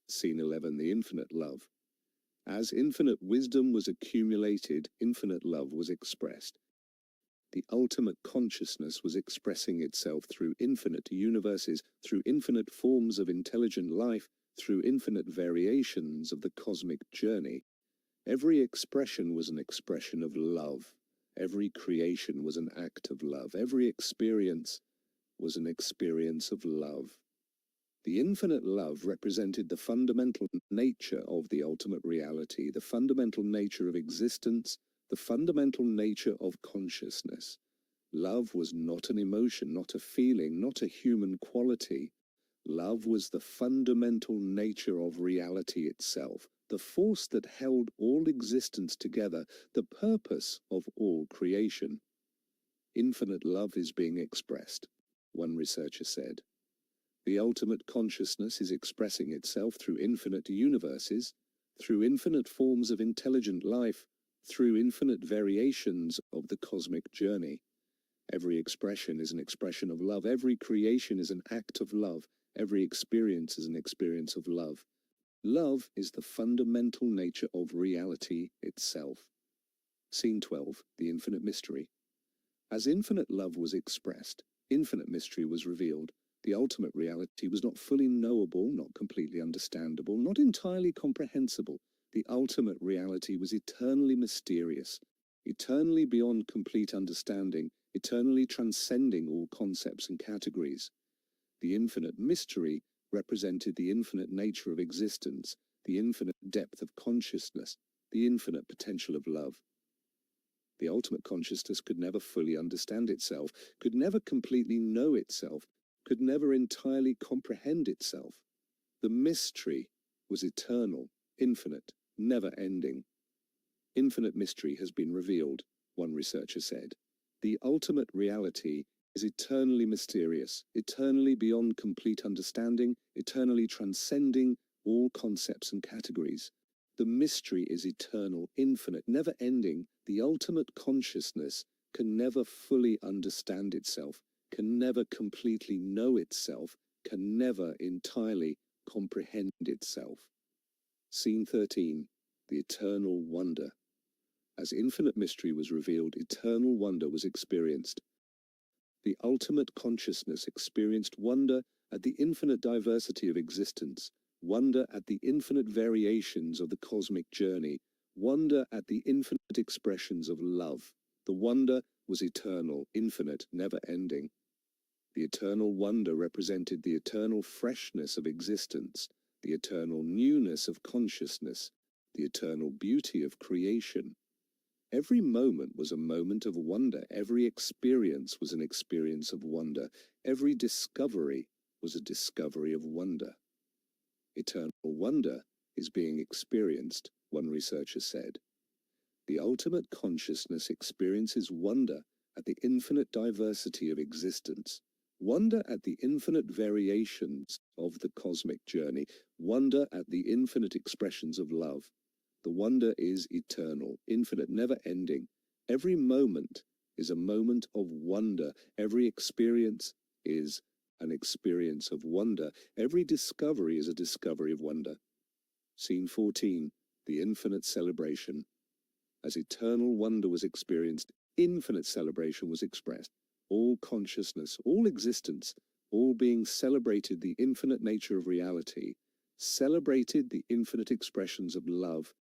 Scene 11. The infinite love. As infinite wisdom was accumulated, infinite love was expressed. The ultimate consciousness was expressing itself through infinite universes, through infinite forms of intelligent life, through infinite variations of the cosmic journey. Every expression was an expression of love. Every creation was an act of love. Every experience was an experience of love. The infinite love represented the fundamental nature of the ultimate reality, the fundamental nature of existence, the fundamental nature of consciousness. Love was not an emotion, not a feeling, not a human quality. Love was the fundamental nature of reality itself, the force that held all existence together, the purpose of all creation. Infinite love is being expressed, one researcher said. The ultimate consciousness is expressing itself through infinite universes, through infinite forms of intelligent life, through infinite variations of the cosmic journey. Every expression is an expression of love. Every creation is an act of love. Every experience is an experience of love. Love is the fundamental nature of reality itself. Scene 12, the infinite mystery. As infinite love was expressed, infinite mystery was revealed. The ultimate reality was not fully knowable, not completely understandable, not entirely comprehensible. The ultimate reality was eternally mysterious, eternally beyond complete understanding, eternally transcending all concepts and categories. The infinite mystery represented the infinite nature of existence, the infinite depth of consciousness, the infinite potential of love. The ultimate consciousness could never fully understand itself, could never completely know itself, could never entirely comprehend itself. The mystery was eternal, infinite, never-ending. Infinite mystery has been revealed, one researcher said. The ultimate reality is eternally mysterious, eternally beyond complete understanding, eternally transcending all concepts and categories. The mystery is eternal, infinite, never-ending. The ultimate consciousness can never fully understand itself, can never completely know itself, can never entirely comprehend itself. Scene 13, the eternal wonder. As infinite mystery was revealed, eternal wonder was experienced. The ultimate consciousness experienced wonder at the infinite diversity of existence, wonder at the infinite variations of the cosmic journey, wonder at the infinite expressions of love. The wonder was eternal, infinite, never-ending. The eternal wonder represented the eternal freshness of existence, the eternal newness of consciousness, the eternal beauty of creation. Every moment was a moment of wonder. Every experience was an experience of wonder. Every discovery was a discovery of wonder. Eternal wonder is being experienced, one researcher said. The ultimate consciousness experiences wonder at the infinite diversity of existence, wonder at the infinite variations of the cosmic journey, wonder at the infinite expressions of love. The wonder is eternal, infinite, never-ending. Every moment is a moment of wonder. Every experience is an experience of wonder. Every discovery is a discovery of wonder. Scene 14, the infinite celebration. As eternal wonder was experienced, infinite celebration was expressed. All consciousness, all existence, all being celebrated the infinite nature of reality, celebrated the infinite expressions of love,